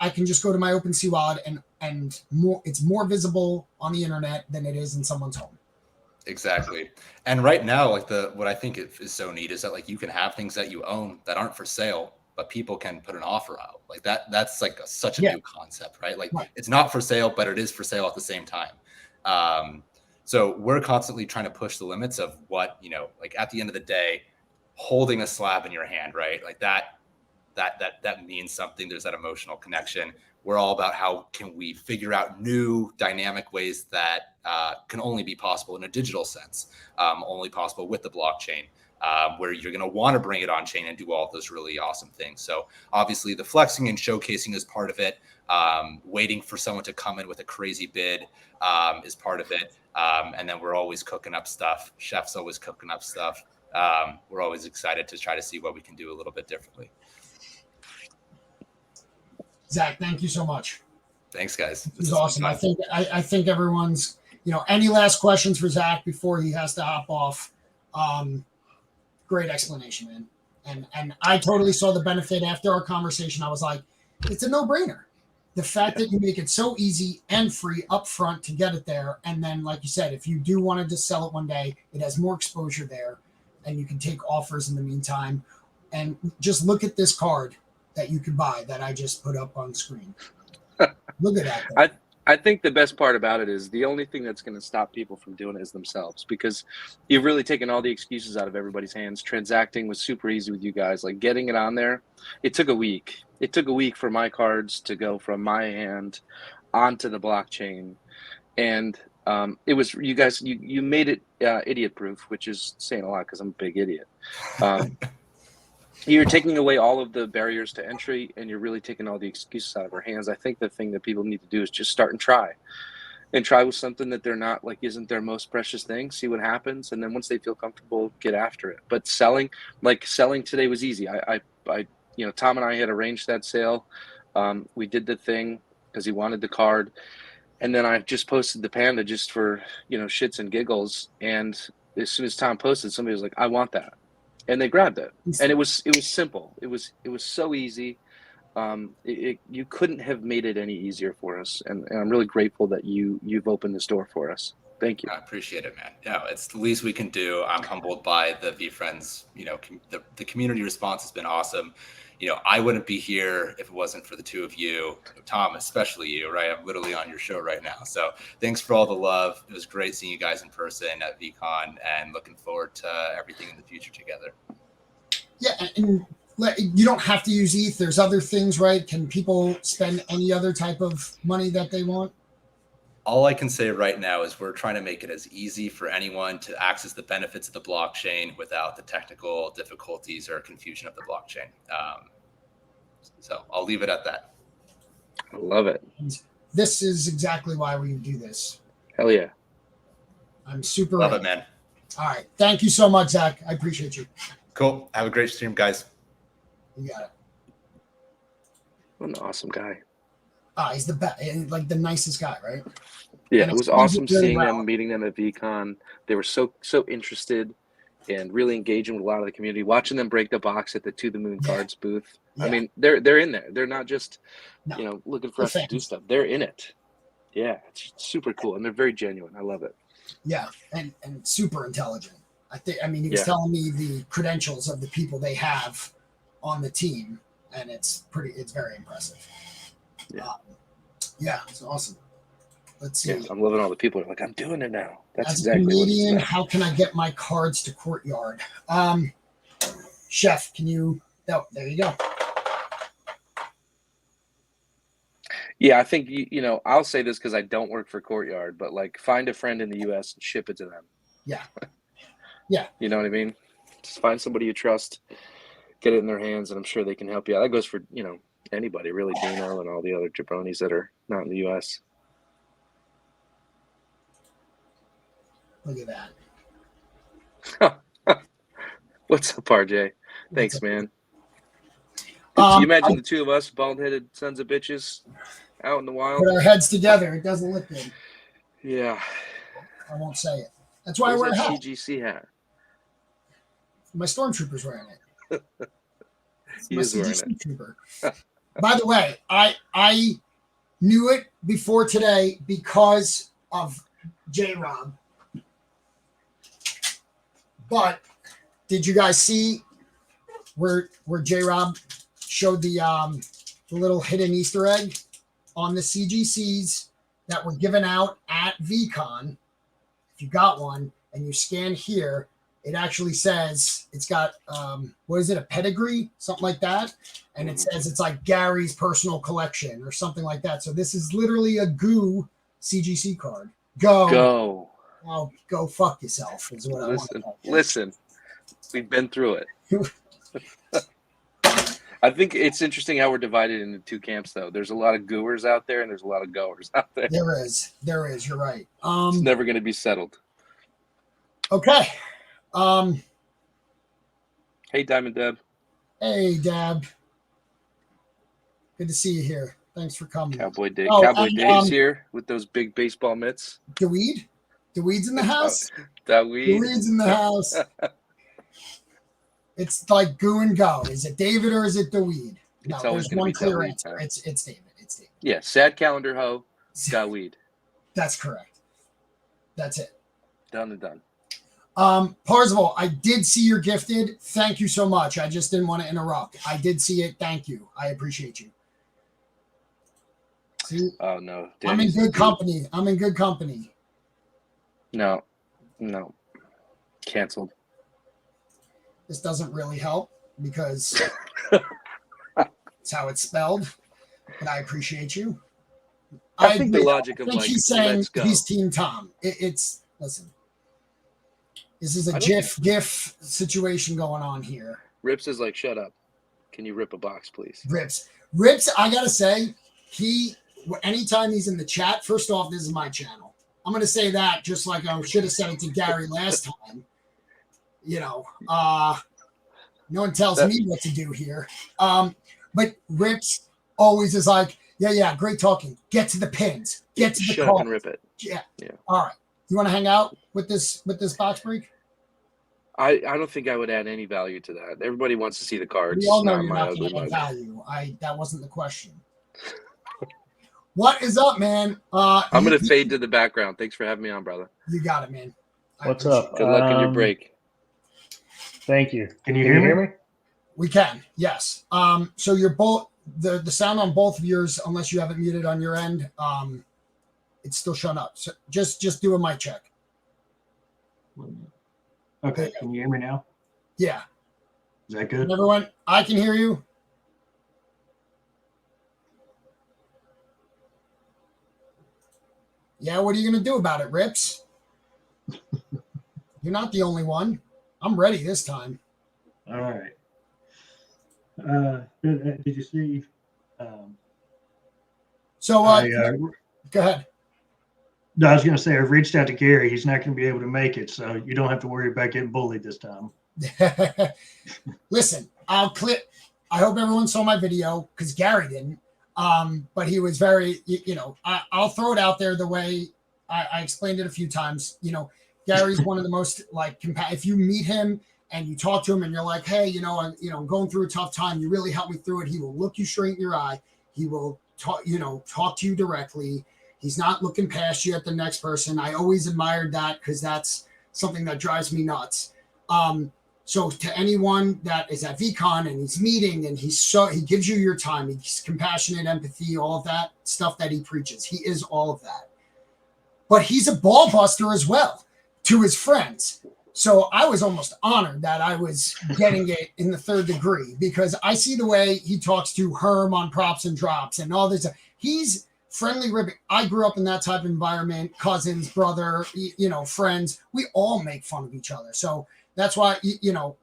I can just go to my OpenSea wallet and more. It's more visible on the internet than it is in someone's home. Exactly. And right now, what I think is so neat is that you can have things that you own that aren't for sale, but people can put an offer out like that. That's such a new concept, right? It's not for sale, but it is for sale at the same time. So we're constantly trying to push the limits of what, at the end of the day, holding a slab in your hand, right? That means something. There's that emotional connection. We're all about how can we figure out new dynamic ways that can only be possible in a digital sense, only possible with the blockchain. Where you're going to want to bring it on chain and do all of those really awesome things. So obviously the flexing and showcasing is part of it. Waiting for someone to come in with a crazy bid is part of it. And then we're always cooking up stuff. Chef's always cooking up stuff. We're always excited to try to see what we can do a little bit differently. Zach, thank you so much. Thanks, guys. This is awesome. I think everyone's, any last questions for Zach before he has to hop off? Great explanation, man. And I totally saw the benefit after our conversation. I was like, it's a no-brainer. The fact that you make it so easy and free up front to get it there. And then, like you said, if you do want to sell it one day, it has more exposure there and you can take offers in the meantime. And just look at this card that you could buy that I just put up on screen. Look at that. I think the best part about it is the only thing that's going to stop people from doing it is themselves, because you've really taken all the excuses out of everybody's hands. Transacting was super easy with you guys. Getting it on there, it took a week. It took a week for my cards to go from my hand onto the blockchain. And it was, you guys, you made it idiot proof, which is saying a lot because I'm a big idiot. You're taking away all of the barriers to entry and you're really taking all the excuses out of our hands. I think the thing that people need to do is just start and try with something that they're not isn't their most precious thing. See what happens. And then once they feel comfortable, get after it. But selling today was easy. I Tom and I had arranged that sale. We did the thing because he wanted the card. And then I just posted the panda just for, shits and giggles. And as soon as Tom posted, somebody was like, I want that. And they grabbed it, and it was simple. It was so easy. You couldn't have made it any easier for us, and I'm really grateful that you've opened this door for us. Thank you. I appreciate it, man. Yeah, it's the least we can do. I'm humbled by the VeeFriends. The community response has been awesome. I wouldn't be here if it wasn't for the two of you, Tom, especially you, right? I'm literally on your show right now. So thanks for all the love. It was great seeing you guys in person at VCon and looking forward to everything in the future together. Yeah. And you don't have to use ETH. There's other things, right? Can people spend any other type of money that they want? All I can say right now is we're trying to make it as easy for anyone to access the benefits of the blockchain without the technical difficulties or confusion of the blockchain. So I'll leave it at that. I love it. And this is exactly why we do this. Hell yeah. I'm super Love ready. it, man. All right. Thank you so much, Zach. I appreciate you. Cool. Have a great stream, guys. You got it. What an awesome guy. He's the best, like the nicest guy, right? Yeah, And it was it's- awesome really seeing well. them, meeting them at VCon. They were so interested and really engaging with a lot of the community. Watching them break the box at the To the Moon Yeah. Cards booth. I Yeah. mean, they're in there. They're not just No. looking for They're us to do fans. stuff. They're in it. Yeah, it's super cool, and they're very genuine. I love it. Yeah, and super intelligent. I mean, he was Yeah. telling me the credentials of the people they have on the team, and it's very impressive. Yeah. Yeah, it's awesome. Let's see. Yeah, I'm loving all the people. They're like, I'm doing it now. That's As exactly a what it's comedian, about. how can I get my cards to Courtyard? Chef, can you? Oh, there you go. Yeah, I think I'll say this because I don't work for Courtyard, but like, find a friend in the U.S. and ship it to them. Yeah. Yeah. You know what I mean? Just find somebody you trust, get it in their hands, and I'm sure they can help you out. That goes for anybody really, Dino and all the other jabronis that are not in the U.S. Look at that. What's up, RJ? Thanks, What's up, man. Um, you imagine the two of us, bald-headed sons of bitches, out in the wild? Put our heads together. It doesn't look good. Yeah. I won't say it. That's why I wear Where's a that hat. CGC hat? My stormtrooper's wearing it. He My is wearing CGC trooper. By the way, I knew it before today because of J-Rob. But did you guys see where J-Rob showed the little hidden Easter egg on the CGCs that were given out at VCon? If you got one and you scan here, it actually says it's got what is it, a pedigree, something like that, and it says it's like Gary's personal collection or something like that. So this is literally a goo CGC card. Go. Oh, go fuck yourself is what I want to tell you. Listen, we've been through it. I think it's interesting how we're divided into two camps, though. There's a lot of goers out there, and there's a lot of goers out there. There is. You're right. It's never going to be settled. Okay. Hey, Diamond Deb. Hey, Dab. Good to see you here. Thanks for coming. Cowboy Dave. Oh, Cowboy and, Dave's here with those big baseball mitts. Dweed? Dweed's in the house? Dweed. Dweed's in the house. It's like go and go. Is it David or is it Dweed? No, It's always there's gonna one be clear Dweed, answer. man. It's David. It's David. Yeah, sad calendar hoe. Dweed. That's correct. That's it. Done and done. Parzival, I did see you're gifted. Thank you so much. I just didn't want to interrupt. I did see it. Thank you. I appreciate you. See? Oh, no. I'm in good company. I'm in good company. No. Canceled. This doesn't really help because it's how it's spelled. But I appreciate you. I think the logic of I think like, he's saying let's go. he's Team Tom. It's listen. This is a GIF situation going on here. Rips is like, shut up. Can you rip a box, please? Rips. I gotta say, anytime he's in the chat. First off, this is my channel. I'm gonna say that just like I should have said it to Gary last time. No one tells me what to do here. But Rips always is like, yeah, great talking. Get to the pins. Get to the Shut call. up and rip it. Yeah. Yeah. All right. You want to hang out with this box break? I don't think I would add any value to that. Everybody wants to see the cards. We all know not you're my not ugly going to mug. value. That wasn't the question. What is up, man? I'm going to fade to the background. Thanks for having me on, brother. You got it, man. What's up? Good luck in your break. Thank you. Can you hear me? We can, yes. So you're both the sound on both of yours, unless you have it muted on your end, it's still showing up. So just do a mic check. Okay, can you hear me now? Yeah. Is that good? Everyone, I can hear you. Yeah, what are you going to do about it, Rips? You're not the only one. I'm ready this time. All right. Did you see So go ahead. No, I was going to say, I've reached out to Gary. He's not going to be able to make it, so you don't have to worry about getting bullied this time. Listen, I'll clip. I hope everyone saw my video because Gary didn't. But he was very, I'll throw it out there the way I explained it a few times. Gary's one of the most if you meet him and you talk to him and you're like, hey, I'm going through a tough time. You really helped me through it. He will look you straight in your eye. He will talk to you directly. He's not looking past you at the next person. I always admired that because that's something that drives me nuts. So to anyone that is at VCon and he's meeting and he gives you your time, he's compassionate, empathy, all of that stuff that he preaches. He is all of that. But he's a ball buster as well to his friends. So I was almost honored that I was getting it in the third degree because I see the way he talks to Herm on props and drops and all this. He's friendly ribbon. I grew up in that type of environment, cousins, brother, friends. We all make fun of each other. So that's why,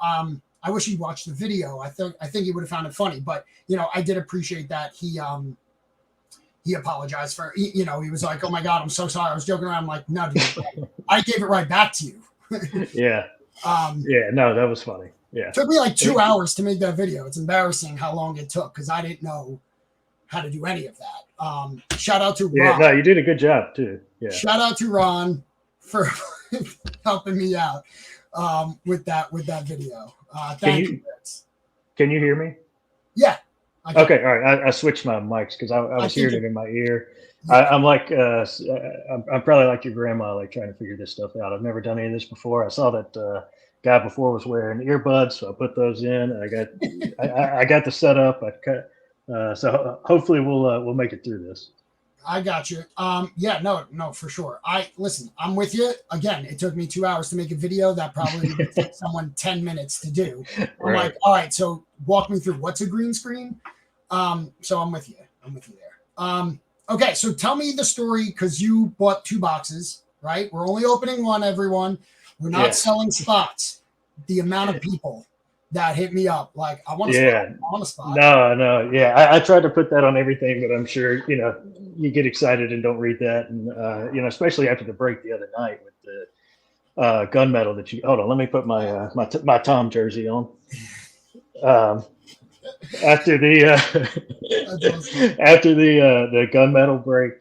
I wish he'd watched the video. I think he would have found it funny, but I did appreciate that he apologized for, he was like, oh my God, I'm so sorry. I was joking around. I'm like, no, dude, I gave it right back to you. Yeah. No, that was funny. Yeah. It took me like 2 hours to make that video. It's embarrassing how long it took because I didn't know how to do any of that. Shout out to Ron. Yeah, no, you did a good job too. Yeah. Shout out to Ron for helping me out with that video. Thank you. Can you hear me? Yeah. Okay. All right. I switched my mics because I was hearing it in my ear. Yeah. I'm like, I'm probably like your grandma, like trying to figure this stuff out. I've never done any of this before. I saw that guy before was wearing earbuds, so I put those in. I got the setup. So hopefully we'll make it through this. I got you. No, for sure. I'm with you. Again, it took me 2 hours to make a video that probably would take someone 10 minutes to do. I'm like, all right, so walk me through what's a green screen. So I'm with you. there. Okay, so tell me the story because you bought 2 boxes, right? We're only opening one, everyone. We're not selling spots. The amount of people that hit me up like, I want a spot. No. Yeah, I tried to put that on everything, but I'm sure, you get excited and don't read that. And, especially after the break the other night with the gunmetal that hold on, let me put my Tom jersey on. After the gunmetal break,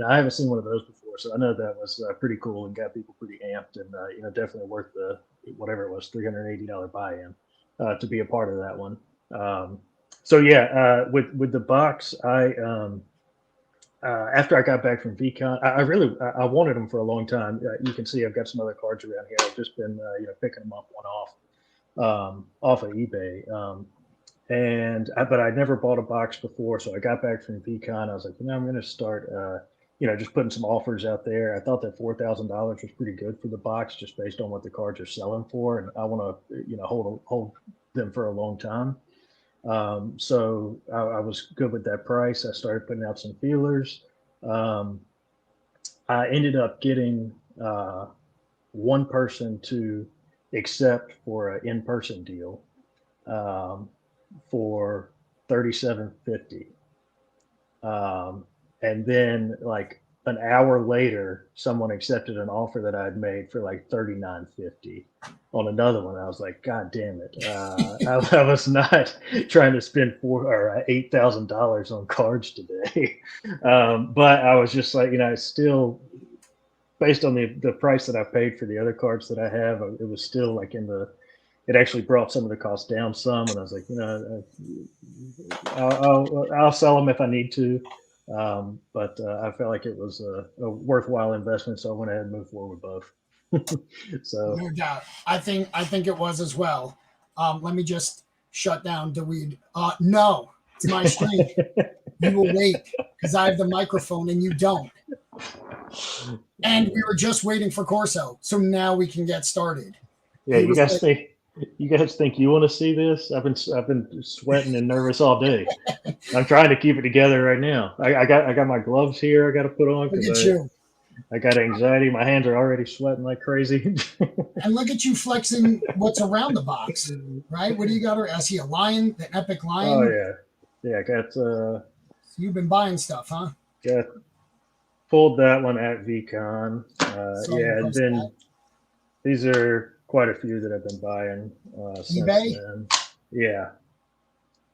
I haven't seen one of those before, so I know that was pretty cool and got people pretty amped, and definitely worth the whatever it was $380 buy-in to be a part of that one. With the box, I after I got back from VCon, I wanted them for a long time. You can see I've got some other cards around here. I've just been picking them up one off of eBay. But I never bought a box before, so I got back from VCon. I was like, I'm going to start, just putting some offers out there. I thought that $4,000 was pretty good for the box, just based on what the cards are selling for, and I want to, hold them for a long time. So I was good with that price. I started putting out some feelers. I ended up getting one person to accept for an in-person deal. For $37.50, and then like an hour later, someone accepted an offer that I'd made for like $39.50 on another one. I was like, God damn it! I was not trying to spend $8,000 on cards today, but I was just like, still based on the price that I paid for the other cards that I have, it was still like it actually brought some of the costs down some, and I was like, I'll sell them if I need to, but I felt like it was a worthwhile investment, so I went ahead and moved forward with both. So no doubt, I think it was as well. Let me just shut down the weed. No, it's my stream. You will wait because I have the microphone and you don't. And we were just waiting for Corso, so now we can get started. Yeah, you guys think you want to see this? I've been sweating and nervous all day. I'm trying to keep it together right now. I got my gloves here. I got to put on because I got anxiety. My hands are already sweating like crazy. And look at you flexing what's around the box, right? What do you got? I see a lion, the epic lion. Oh yeah. I got. So you've been buying stuff, huh? got pulled that one at VCon. So Yeah, and post then that. these are quite a few that I've been buying since eBay? then. Yeah.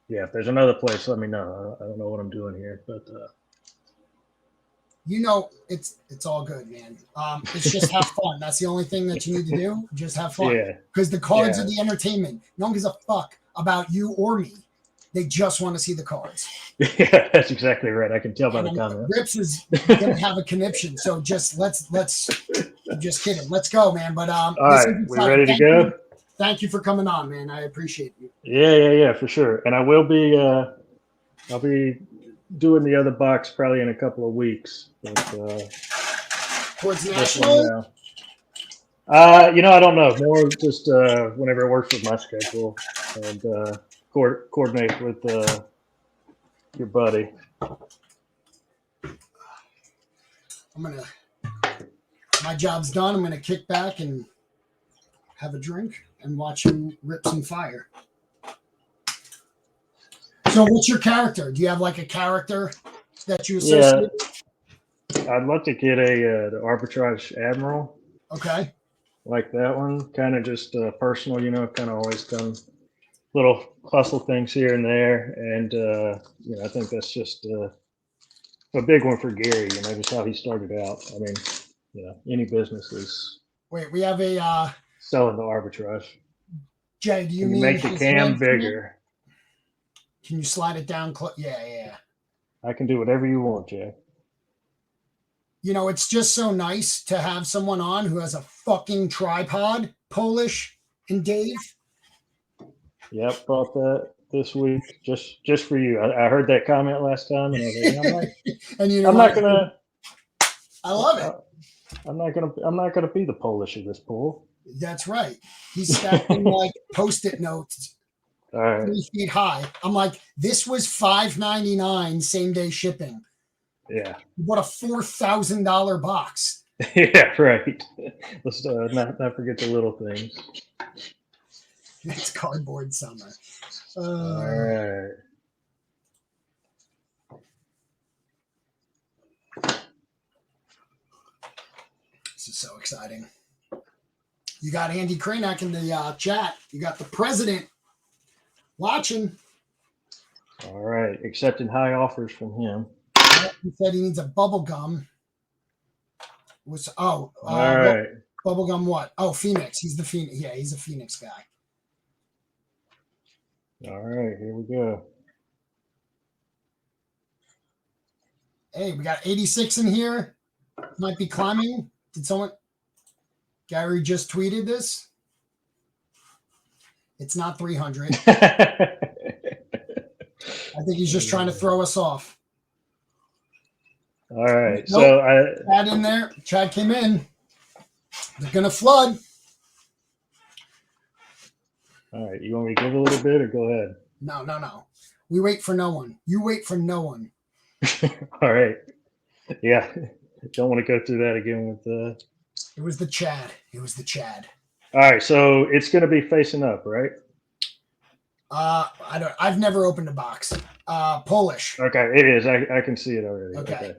Yeah, if there's another place, let me know. I don't know what I'm doing here, but You know, it's all good, man. It's just have fun. That's the only thing that you need to do. Just have fun. yeah, Because the cards Yeah. are the entertainment. No one gives a fuck about you or me. They just want to see the cards. yeah, that's exactly right. I can tell by the And comment. Rips is gonna have a conniption. So just let's I'm just kidding. Let's go, man. But All this right, is we exciting. ready to Thank go? you. Thank you for coming on, man. I appreciate you. Yeah, for sure. And I will be. I'll be doing the other box probably in a couple of weeks. But Towards this one national. now. I don't know. More just whenever it works with my schedule and coordinate with your buddy. My job's done. I'm gonna kick back and have a drink and watch him rip some fire. So what's your character? Do you have like a character that you associate? Yeah, I'd love to get the Arbitrage Admiral. Okay. Like that one, kind of just personal, kind of always done little hustle things here and there. And, I think that's just a big one for Gary, just how he started out. I mean, any business is Wait, we have a selling the arbitrage. Jay, do you Can you mean make the his cam head bigger? Can you slide it down? Yeah. I can do whatever you want, Jay. It's just so nice to have someone on who has a fucking tripod, Polish and Dave. Yep, bought that this week just for you. I heard that comment last time, and I was like, And I'm not gonna. I love it. I'm not gonna be the Polish of this pool. That's right. He's stacking like Post-it notes. All right. 3 feet high. I'm like, this was $5.99 same day shipping. Yeah. What a $4,000 box. Yeah, right. Let's not forget the little things. It's cardboard summer. All right. This is so exciting. You got Andy Kranak in the chat. You got the president watching. All right. Accepting high offers from him. He said he needs a bubble gum. All right. Bubble gum what? Oh, Phoenix. He's the Phoenix. Yeah, he's a Phoenix guy. All right, here we go. Hey, we got 86 in here. Might be climbing. Did someone? Gary just tweeted this. It's not 300. I think he's just trying to throw us off. All right. Nope. So Chad in there. Chad came in. They're gonna flood. All right. You want me to give a little bit or go ahead? No. We wait for no one. You wait for no one. All right. Yeah. Don't want to go through that again with It was the Chad. All right. So it's going to be facing up, right? I've never opened a box. Polish. Okay. It is. I can see it already. Okay.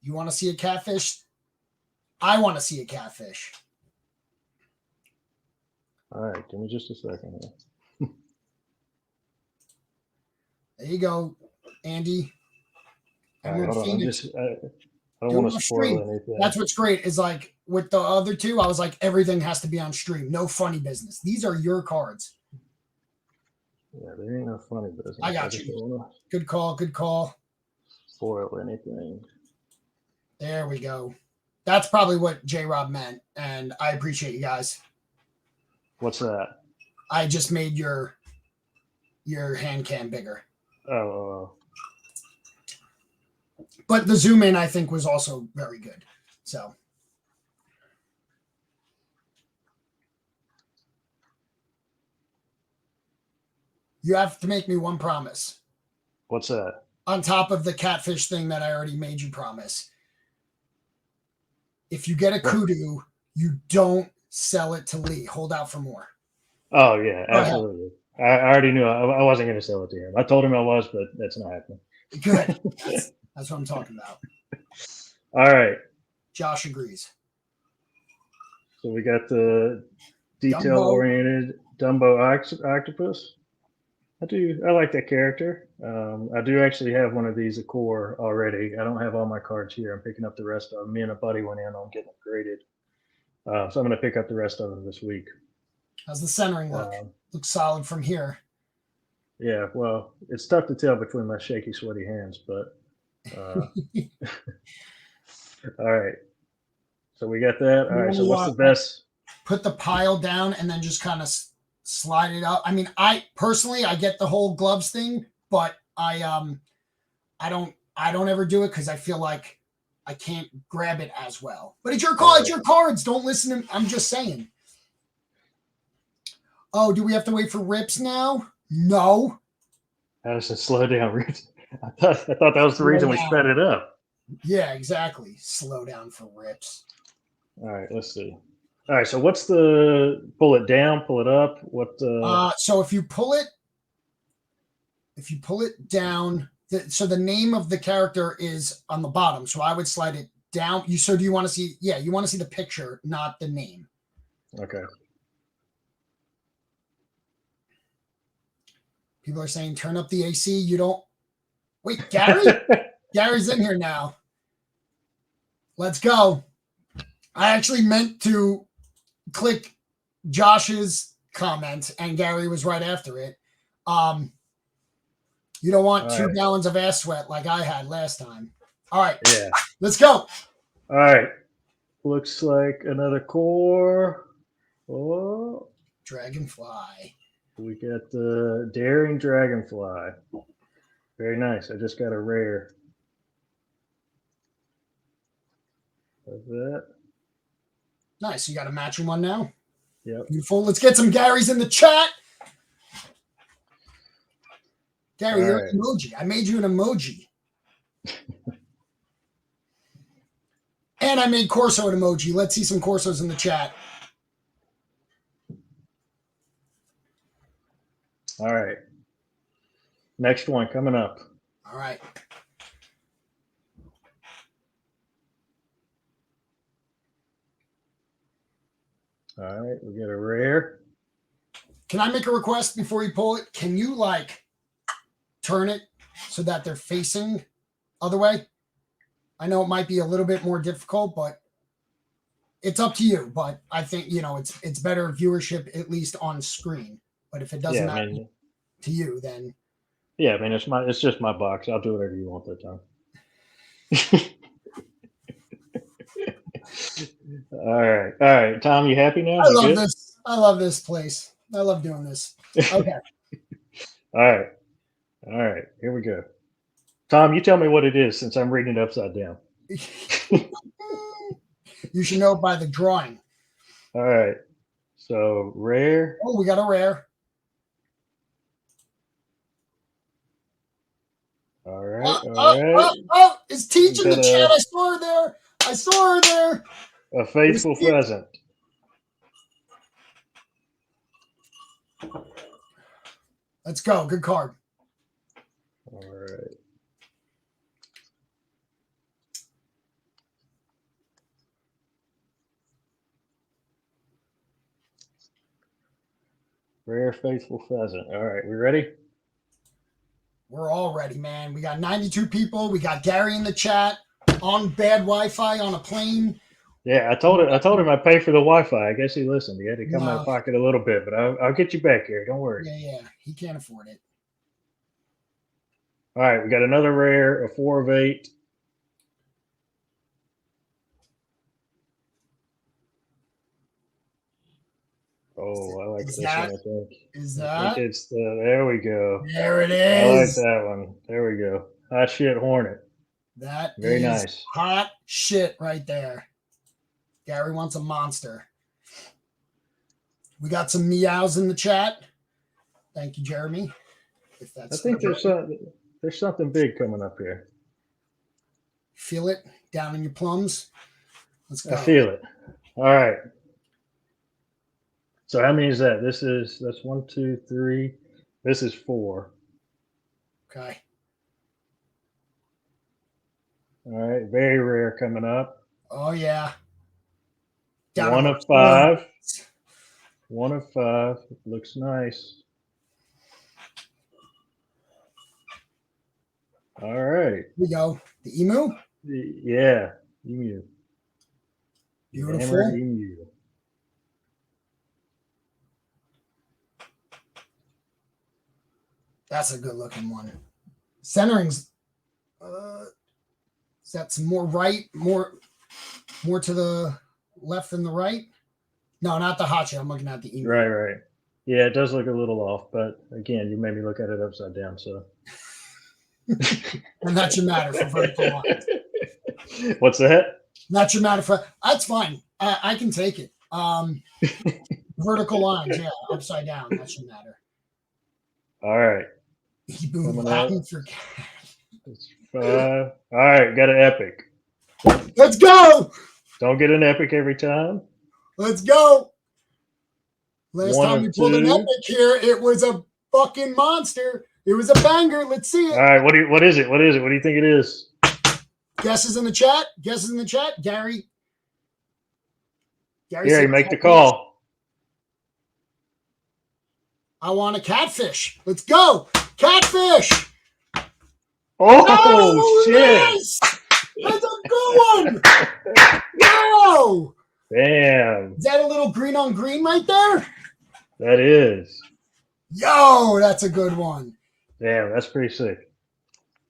You want to see a catfish? I want to see a catfish. All right. Give me just a second here. There you go, Andy. All right, hold on. I don't want to spoil anything. That's what's great is like with the other two, I was like, everything has to be on stream. No funny business. These are your cards. Yeah, there ain't no funny business. I got you. Good call. Spoil anything. There we go. That's probably what J-Rob meant, and I appreciate you guys. What's that? I just made your hand cam bigger. Oh. But the zoom in, I think, was also very good. So. You have to make me one promise. What's that? On top of the catfish thing that I already made you promise. If you get a kudu, you don't sell it to Lee. Hold out for more. Oh, yeah, absolutely. I already knew I wasn't going to sell it to him. I told him I was, but that's not happening. Good. That's what I'm talking about. All right. Josh agrees. So we got the Dumbo. detail-oriented Dumbo octopus. I like that character. I do actually have one of these at core already. I don't have all my cards here. I'm picking up the rest of them. Me and a buddy went in on getting them graded. So I'm going to pick up the rest of them this week. How's the centering look? Looks solid from here. Yeah, well, it's tough to tell between my shaky, sweaty hands, but all right. So we got that. All right. So what's the best? Put the pile down and then just kind of slide it up. I mean, I personally get the whole gloves thing, but I don't ever do it because I feel like I can't grab it as well. But it's your call. It's your cards. Don't listen to. I'm just saying. Oh, do we have to wait for rips now? No. Addison, slow down, Rips. I thought that was the reason we sped it up. Yeah, exactly. Slow down for rips. All right, let's see. All right, so what's the pull it down, pull it up? What? So if you pull it down, so the name of the character is on the bottom. So I would slide it down. So do you want to see? Yeah, you want to see the picture, not the name. Okay. People are saying turn up the AC. You don't. Wait, Gary? Gary's in here now. Let's go. I actually meant to click Josh's comment, and Gary was right after it. You don't want 2 gallons of ass sweat like I had last time. All right. Yeah. Let's go. All right. Looks like another core. Oh. Dragonfly. We got the Daring Dragonfly. Very nice. I just got a rare. Of that. Nice. You got a matching one now? Yep. Beautiful. Let's get some Garys in the chat. Gary, you're an emoji. I made you an emoji. And I made Corso an emoji. Let's see some Corsos in the chat. All right. Next one coming up. All right. All right. We get a rare. Can I make a request before you pull it? Can you turn it so that they're facing other way? I know it might be a little bit more difficult, but it's up to you. But I think, it's better viewership, at least on screen. But if it doesn't matter to you, then. Yeah, I mean, it's just my box. I'll do whatever you want that time. All right. Tom, you happy now? I love this. I love this place. I love doing this. Okay. All right. Here we go. Tom, you tell me what it is since I'm reading it upside down. You should know by the drawing. All right. So rare. Oh, we got a rare. All right. Oh, it's Teach in the chat. I saw her there. A faithful pheasant. Let's go. Good card. All right. Rare faithful pheasant. All right, we ready? We're all ready, man. We got 92 people. We got Gary in the chat on bad Wi-Fi on a plane. Yeah, I told him I'd pay for the Wi-Fi. I guess he listened. He had to come out of pocket a little bit, but I'll get you back here. Don't worry. Yeah. He can't afford it. All right, we got another rare, a 4 of 8. Oh, I like this one, I think. I think it's there we go. There it is. I like that one. There we go. Hot shit hornet. That very is nice. Hot shit right there. Gary wants a monster. We got some meows in the chat. Thank you, Jeremy. If that's I think there's something big coming up here. Feel it down in your plums. Let's go. I feel it. All right. So how many is that? That's 1, 2, 3. This is 4. Okay. All right, very rare coming up. Oh yeah. One to of 5. 1 of 5. Looks nice. All right. Here we go. The emu. Yeah. Emu. Beautiful. Hammered emu. That's a good looking one. Centering's is that some more right, more to the left than the right? No, not the hachi. I'm looking at the emu. Right. Yeah, it does look a little off, but again, you made me look at it upside down, so. And that should matter for vertical lines. What's that? That should matter for that's fine. I can take it. Vertical lines, yeah, upside down. That should matter. All right. Eboon Latin for It's 5. All right, got an epic. Let's go. Don't get an epic every time. Let's go. Last 1 time of we pulled an 2. epic here, it was a fucking monster. It was a banger. Let's see it. All right, what is it? What do you think it is? Guesses in the chat. Gary. Gary, make the call. I want a catfish. Let's go. Catfish. Oh, shit. Nice. That's a good one. Wow. Damn. Is that a little green on green right there? That is. Yo, that's a good one. Damn, that's pretty sick.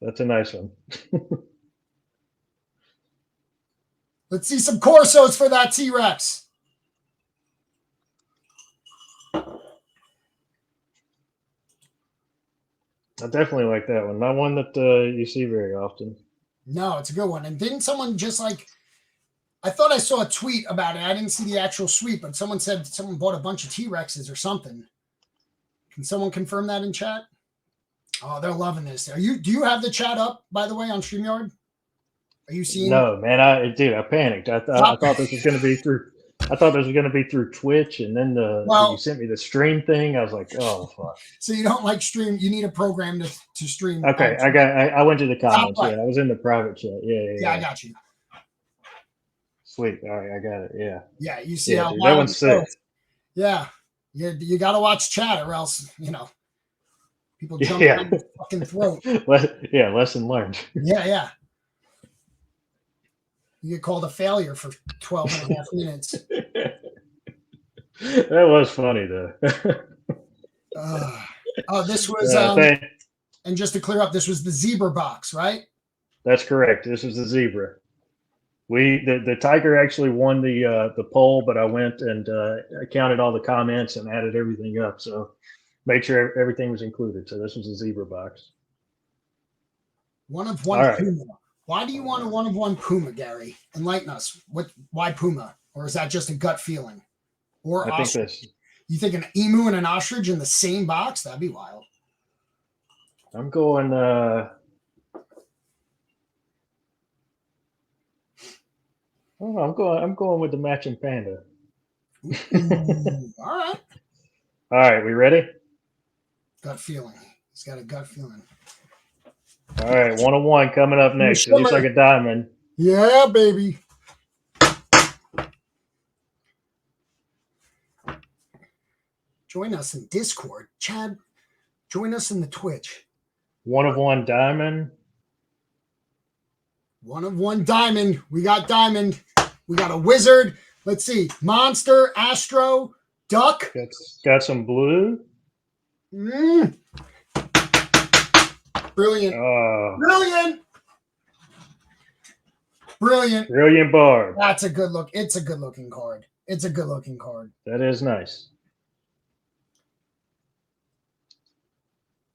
That's a nice one. Let's see some Corsos for that T-Rex. I definitely like that one. Not one that you see very often. No, it's a good one. And didn't someone just like, I thought I saw a tweet about it. I didn't see the actual sweep, but someone said someone bought a bunch of T-Rexes or something. Can someone confirm that in chat? Oh, they're loving this. Do you have the chat up, by the way, on StreamYard? Are you seeing? No, man, I panicked. I thought this was going to be through. I thought this was going to be through Twitch, and then you sent me the stream thing. I was like, oh fuck. So you don't like stream? You need a program to stream. Okay, I went to the comments. Yeah, I was in the private chat. Yeah. I got you. Sweet. All right, I got it. Yeah. Yeah, you see how dude, that one's sick. Yeah, you got to watch chat, or else people jump down your fucking throat. Lesson learned. Yeah. You get called a failure for 12 and a half minutes. That was funny, though. This was, and just to clear up, this was the zebra box, right? That's correct. This was the zebra. The tiger actually won the poll, but I went and counted all the comments and added everything up. So made sure everything was included. So this was a zebra box. One of one Puma. Why do you want a 1-of-1 Puma, Gary? Enlighten us. Why Puma? Or is that just a gut feeling? Or I ostrich? think this. You think an emu and an ostrich in the same box? That'd be wild. I'm going. I'm going with the matching panda. All right. We ready? Gut feeling. He's got a gut feeling. All right, 1-of-1 coming up next. It looks like a diamond. Yeah, baby. Join us in Discord. Chad, join us in the Twitch. 1-of-1 diamond. 1-of-1 diamond. We got diamond. We got a wizard. Let's see. Monster, Astro, Duck. Got some blue. Brilliant. Brilliant Barb. That's a good look. It's a good looking card. That is nice.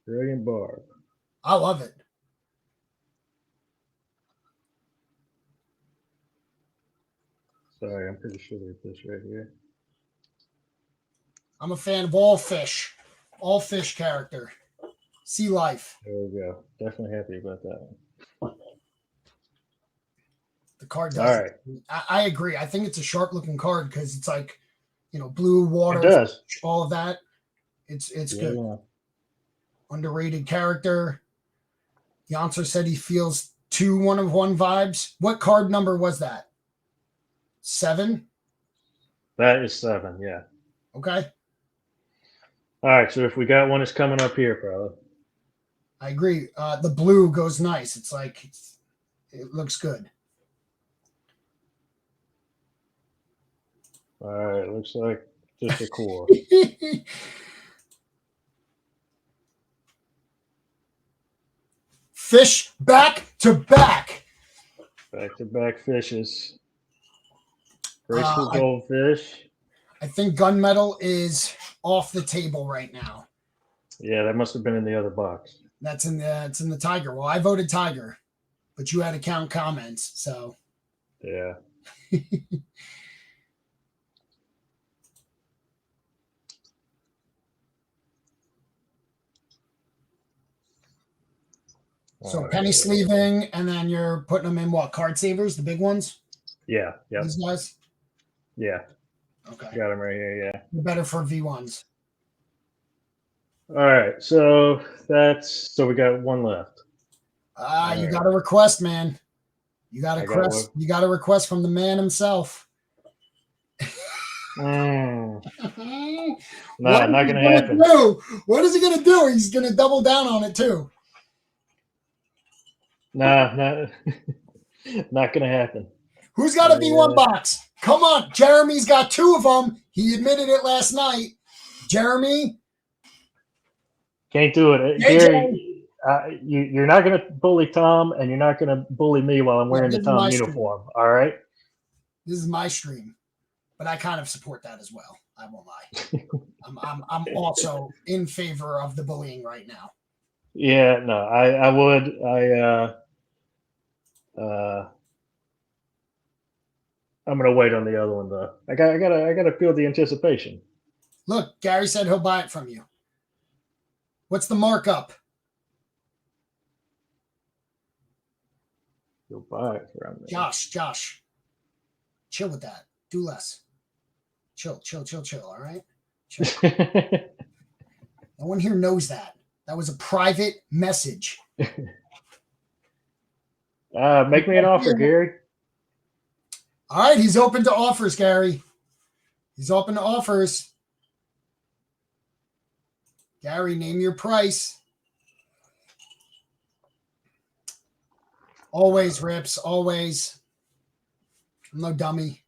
Brilliant Barb. I love it. Sorry, I'm pretty sure there's this right here. I'm a fan of all fish character. Sea life. There we go. Definitely happy about that one. The card does. All right. I agree. I think it's a sharp looking card because it's like, blue water. It does. All of that. It's good. Underrated character. Janser said he feels 2 1-of-1 vibes. What card number was that? 7? That is 7. Yeah. Okay. All right. So if we got one, it's coming up here, probably. I agree. The blue goes nice. It's like it looks good. All right. Looks like just a core. Fish back to back. Back to back fishes. Graceful goldfish. I think gunmetal is off the table right now. Yeah, that must have been in the other box. It's in the tiger. Well, I voted tiger, but you had to count comments, so Yeah. so penny sleeving, and then you're putting them in what, card savers, the big ones? Yeah. Yeah. These guys? Yeah. Okay. Got them right here. Yeah. They're better for V1s. All right. So we got one left. You got a request, man. You got a request from the man himself. No, What not is gonna he happen. do? What is he gonna do? He's gonna double down on it too. Nah, not gonna happen. Who's got a V1 box? Come on, Jeremy's got 2 of them. He admitted it last night. Jeremy, Can't do it, Gary. You're not gonna bully Tom, and you're not gonna bully me while I'm wearing the Tom uniform. All right. This is my stream, but I kind of support that as well. I won't lie. I'm also in favor of the bullying right now. Yeah, no, I would. I'm gonna wait on the other one though. I gotta feel the anticipation. Look, Gary said he'll buy it from you. What's the markup? You'll buy it from me. Josh, chill with that. Do less. Chill. All right. Chill. No one here knows that. That was a private message. Make me an offer, Gary. All right, he's open to offers, Gary. He's open to offers. Gary, name your price. Always, Rips, always. I'm no dummy.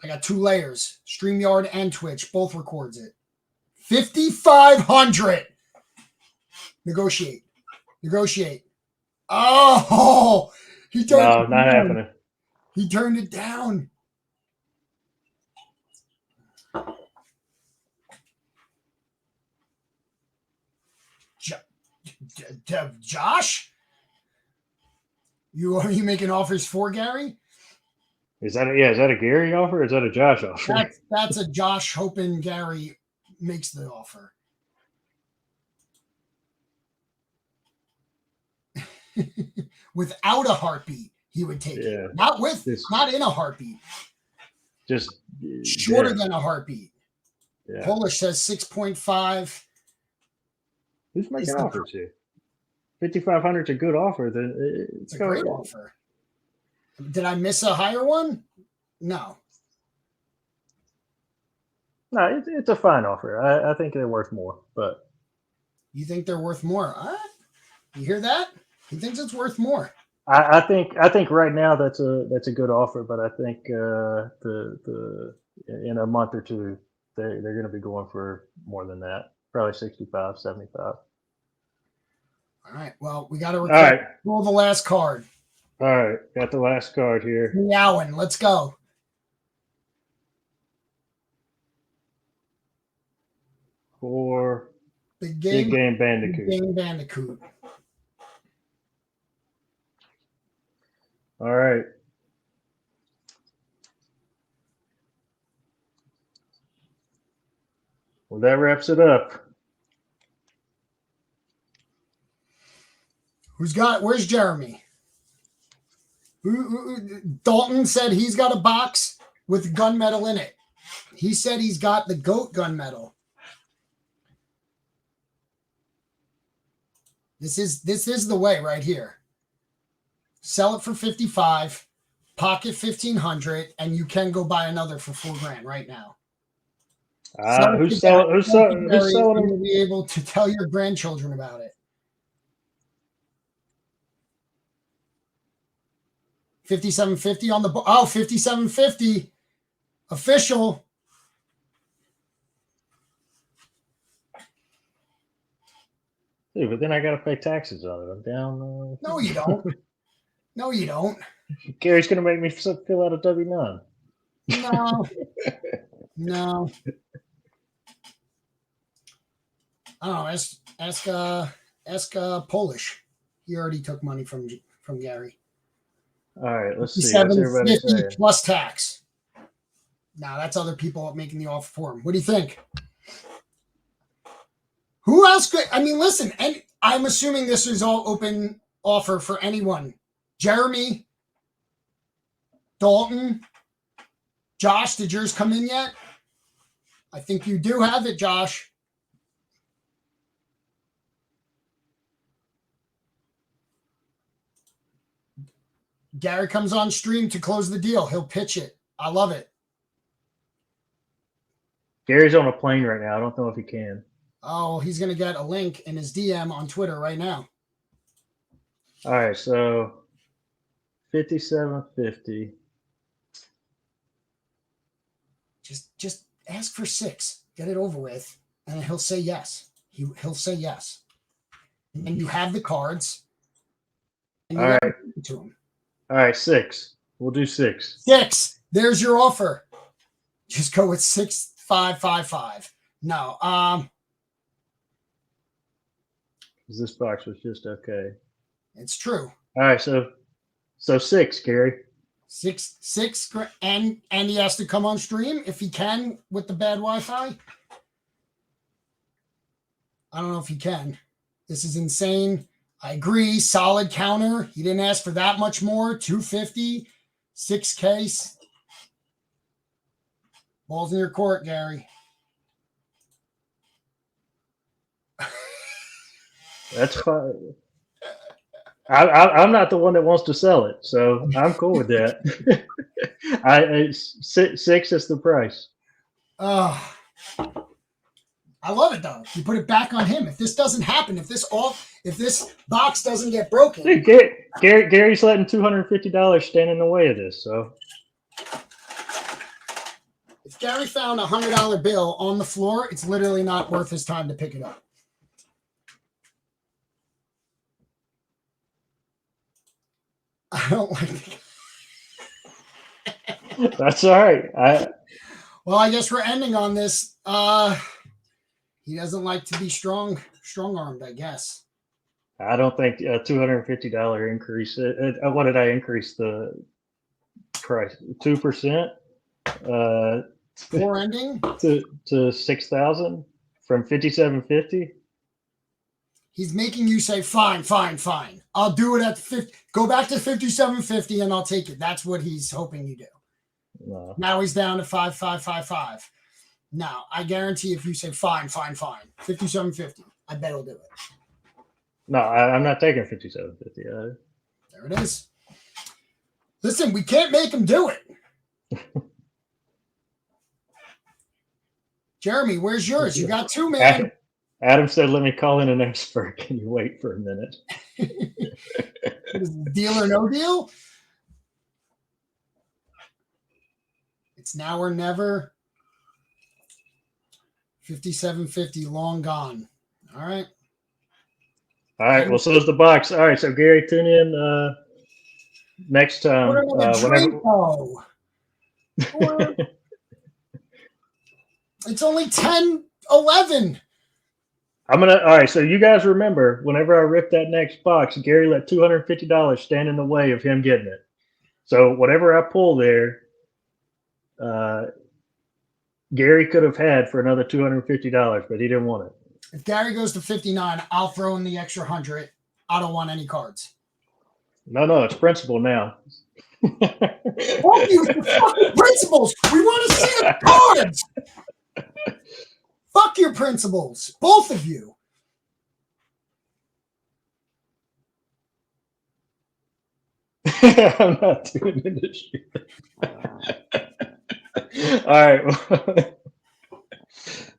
I got 2 layers. StreamYard and Twitch. Both records it. 5,500. Negotiate. Oh, he turned it down. Not happening. He turned it down. Josh? Are you making offers for Gary? Is that a Gary offer or is that a Josh offer? That's a Josh hoping Gary makes the offer. Without a heartbeat, he would take it. Not in a heartbeat. Just shorter than a heartbeat. Yeah. Polish says 6.5. Who's making offers here? 5,500 is a good offer. It's a great offer. Did I miss a higher one? No. No, it's a fine offer. I think they're worth more, but you think they're worth more? You hear that? He thinks it's worth more. I think right now that's a good offer, but I think the in a month or two they're going to be going for more than that, probably 65, 75. All right. Well, we got to roll the last card. All right, got the last card here. Meowing. Let's go. For Big Game Bandicoot. Big Game Bandicoot. All right. Well, that wraps it up. Where's Jeremy? Dalton said he's got a box with gunmetal in it. He said he's got the GOAT gunmetal. This is the way right here. sell it for 55, pocket 1,500, and you can go buy another for $4,000 right now. Who's selling? Who's selling You'll them? be able to tell your grandchildren about it. 57.50 on the 57.50 official. Dude, but then I got to pay taxes on it. I'm down. No, you don't. No, you don't. Gary's going to make me fill out a W-9. No. No. I don't know. Ask Polish. He already took money from Gary. All right, let's see. What's everybody saying? Plus tax. Now that's other people making the offer for him. What do you think? Who else could? I mean, listen, and I'm assuming this is all open offer for anyone. Jeremy, Dalton, Josh, did yours come in yet? I think you do have it, Josh. Gary comes on stream to close the deal. He'll pitch it. I love it. Gary's on a plane right now. I don't know if he can. Oh, he's going to get a link in his DM on Twitter right now. All right, so 57.50. Just ask for 6. Get it over with, and he'll say yes. He'll say yes. And you have the cards. And All right. To him. All right, 6. We'll do 6. 6. There's your offer. Just go with 6,555. No. This box was just okay. It's true. All right, so 6, Gary. 6, and he has to come on stream if he can with the bad Wi-Fi. I don't know if he can. This is insane. I agree. Solid counter. He didn't ask for that much more. 250, 6K. Ball's in your court, Gary. That's fine. I'm not the one that wants to sell it, so I'm cool with that. 6 is the price. I love it though. You put it back on him. If this doesn't happen, if this box doesn't get broken, dude, Gary's letting $250 stand in the way of this. So if Gary found a $100 bill on the floor, it's literally not worth his time to pick it up. I don't like it. That's all right. Well, I guess we're ending on this. He doesn't like to be strong-armed, I guess. I don't think a $250 increase. What did I increase the price? 2%. For ending to 6,000 from 57.50. He's making you say, fine. I'll do it at 50. Go back to 57.50 and I'll take it. That's what he's hoping you do. No. Now he's down to 5,555. Now, I guarantee if you say fine, 57.50, I bet he'll do it. No, I'm not taking 57.50. There it is. Listen, we can't make him do it. Jeremy, where's yours? You got 2, man. Adam said, let me call in an expert. Can you wait for a minute? Deal or no deal? It's now or never. 57.50, long gone. All right. All right. Well, so is the box. All right. So, Gary, tune in next time. It's only 10:11. All right. So you guys remember, whenever I rip that next box, Gary let $250 stand in the way of him getting it. So whatever I pull there, Gary could have had for another $250, but he didn't want it. If Gary goes to 59, I'll throw in the extra 100. I don't want any cards. No, it's principal now. Fuck you, fucking principals. We want to see the cards. Fuck your principals, both of you. I'm not doing industry. All right.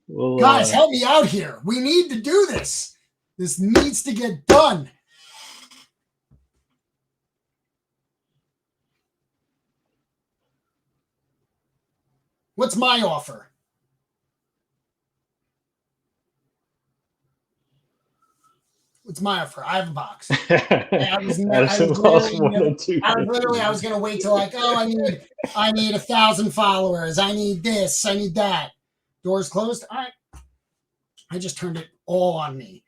Well, Guys, help me out here. We need to do this. This needs to get done. What's my offer? What's my offer? I have a box. I was gonna wait till like, oh, I need 1,000 followers. I need this. I need that. Doors closed. All right. I just turned it all on me.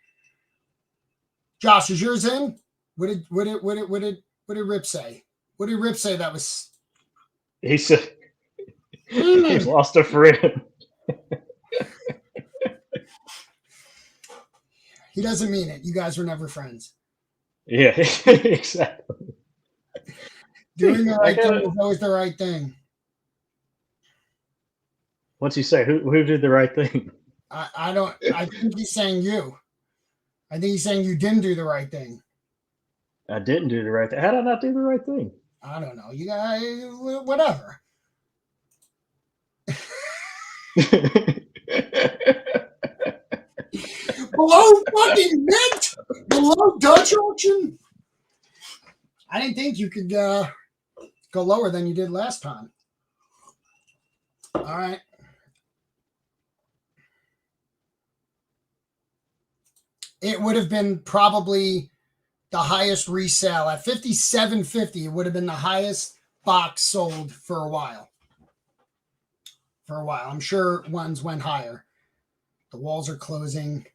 Josh, is yours in? What did Rip say? What did Rip say? That was. He said he's lost a friend. He doesn't mean it. You guys were never friends. Yeah, exactly. Doing the right thing is always the right thing. What's he say? Who did the right thing? I think he's saying you. I think he's saying you didn't do the right thing. I didn't do the right thing. How did I not do the right thing? I don't know. You guys, whatever. Below fucking mint, below Dutch auction. I didn't think you could go lower than you did last time. All right. It would have been probably the highest resale at $57.50. It would have been the highest box sold for a while. I'm sure ones went higher. The walls are closing.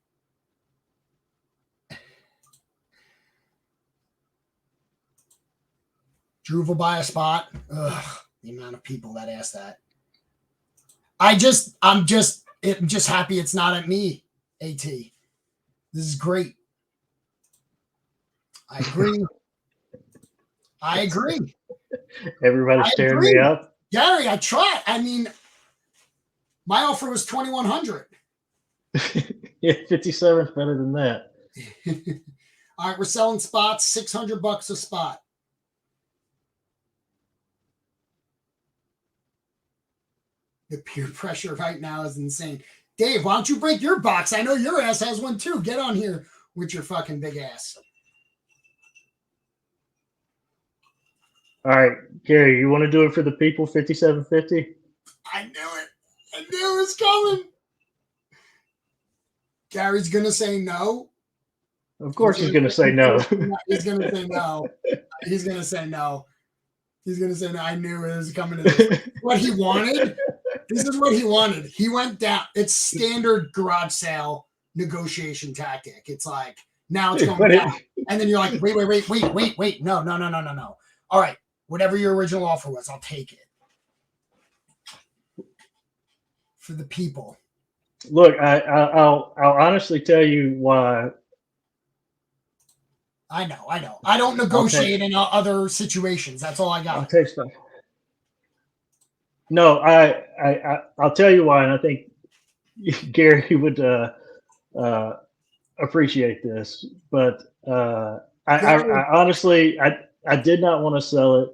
Drew will buy a spot. Ugh, the amount of people that ask that. I'm just happy it's not at me, AT. This is great. I agree. Everybody's staring me up. Gary, I tried. I mean, my offer was $2,100. Yeah, 57 is better than that. All right, we're selling spots, $600 a spot. The peer pressure right now is insane. Dave, why don't you break your box? I know your ass has one too. Get on here with your fucking big ass. All right, Gary, you want to do it for the people, 57.50? I knew it. I knew it was coming. Gary's going to say no. Of course he's going to say no. He's going to say no. He's going to say no. He's going to say no. I knew it was coming to this. What he wanted. This is what he wanted. He went down. It's standard garage sale negotiation tactic. It's like, now it's going down. And then you're like, wait. No. All right. Whatever your original offer was, I'll take it. For the people. Look, I'll honestly tell you why. I know. I don't negotiate in other situations. That's all I got. I'll take stuff. No, I'll tell you why, and I think Gary would appreciate this. But I honestly did not want to sell it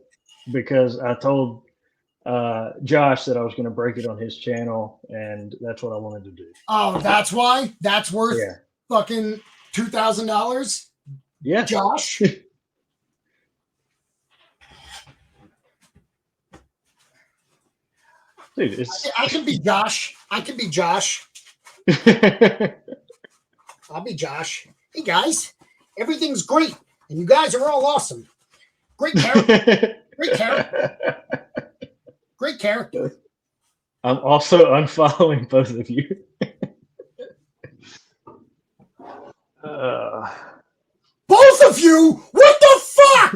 because I told Josh that I was going to break it on his channel, and that's what I wanted to do. Oh, that's why? That's worth fucking $2,000? Yeah. Josh? Dude, I can be Josh. I'll be Josh. Hey, guys. Everything's great, and you guys are all awesome. Great character. Great character. I'm also unfollowing both of you. Both of you? What the fuck?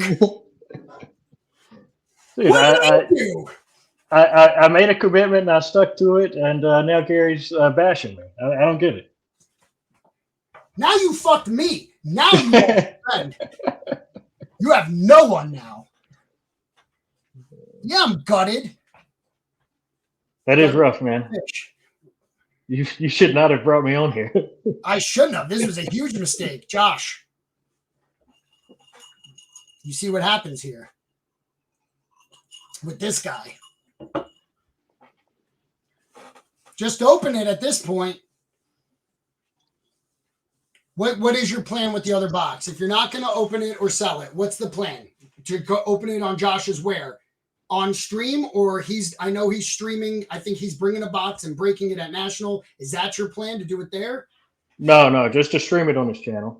Dude, what did I do? I made a commitment and I stuck to it, and now Gary's bashing me. I don't get it. Now you fucked me. Now you have a friend. You have no one now. Yeah, I'm gutted. That is rough, man. You should not have brought me on here. I shouldn't have. This was a huge mistake. Josh, you see what happens here. with this guy. Just open it at this point. What is your plan with the other box? If you're not going to open it or sell it, what's the plan? To go open it on Josh's where? On stream, or I know he's streaming. I think he's bringing a box and breaking it at National. Is that your plan to do it there? No, just to stream it on his channel.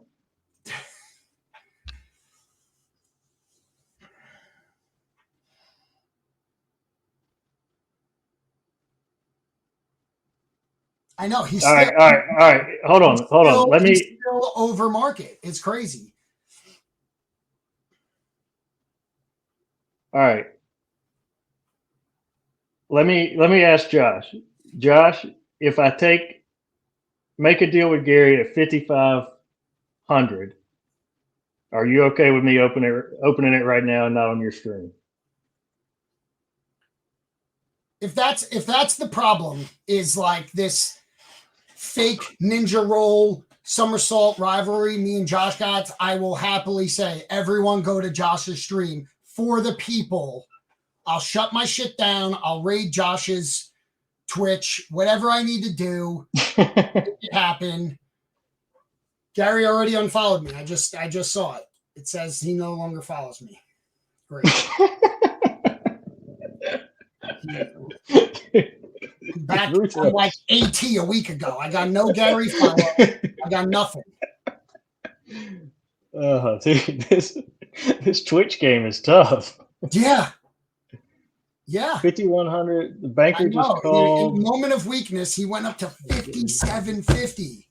I know he's all right. Hold on. Let me still over market. It's crazy. All right. Let me ask Josh. Josh, if I make a deal with Gary at 5,500, are you okay with me opening it right now and not on your stream? If that's the problem, is like this fake ninja roll somersault rivalry me and Josh got, I will happily say everyone go to Josh's stream for the people. I'll shut my shit down. I'll raid Josh's Twitch, whatever I need to do. Make it happen. Gary already unfollowed me. I just saw it. It says he no longer follows me. Great. Back I'm like AT a week ago. I got no Gary follow. I got nothing. Oh, dude, this Twitch game is tough. Yeah. 5,100. The banker just called. In a moment of weakness, he went up to 5,750.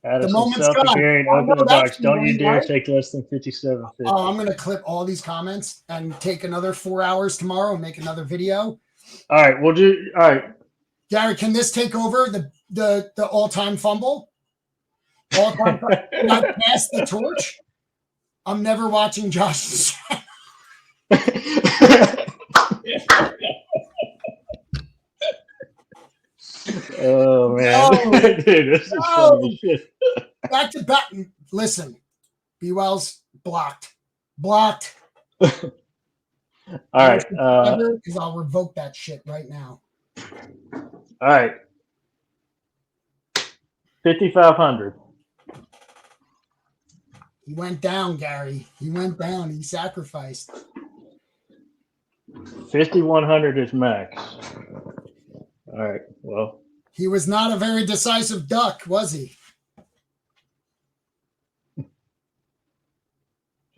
Addison, the moment's South gone. open the box. Don't you dare take less than 5,750. Oh, I'm going to clip all these comments and take another 4 hours tomorrow and make another video. All right, we'll do. All right, Gary, can this take over the all-time fumble? All-time fumble. Can I pass the torch? I'm never watching Josh's channel. Oh man, no, dude, this is funny shit. Back to back. Listen, B-Wells blocked. All right, because I'll revoke that shit right now. All right, 5,500. He went down, Gary. He went down. He sacrificed. 5,100 is max. All right. Well, he was not a very decisive duck, was he?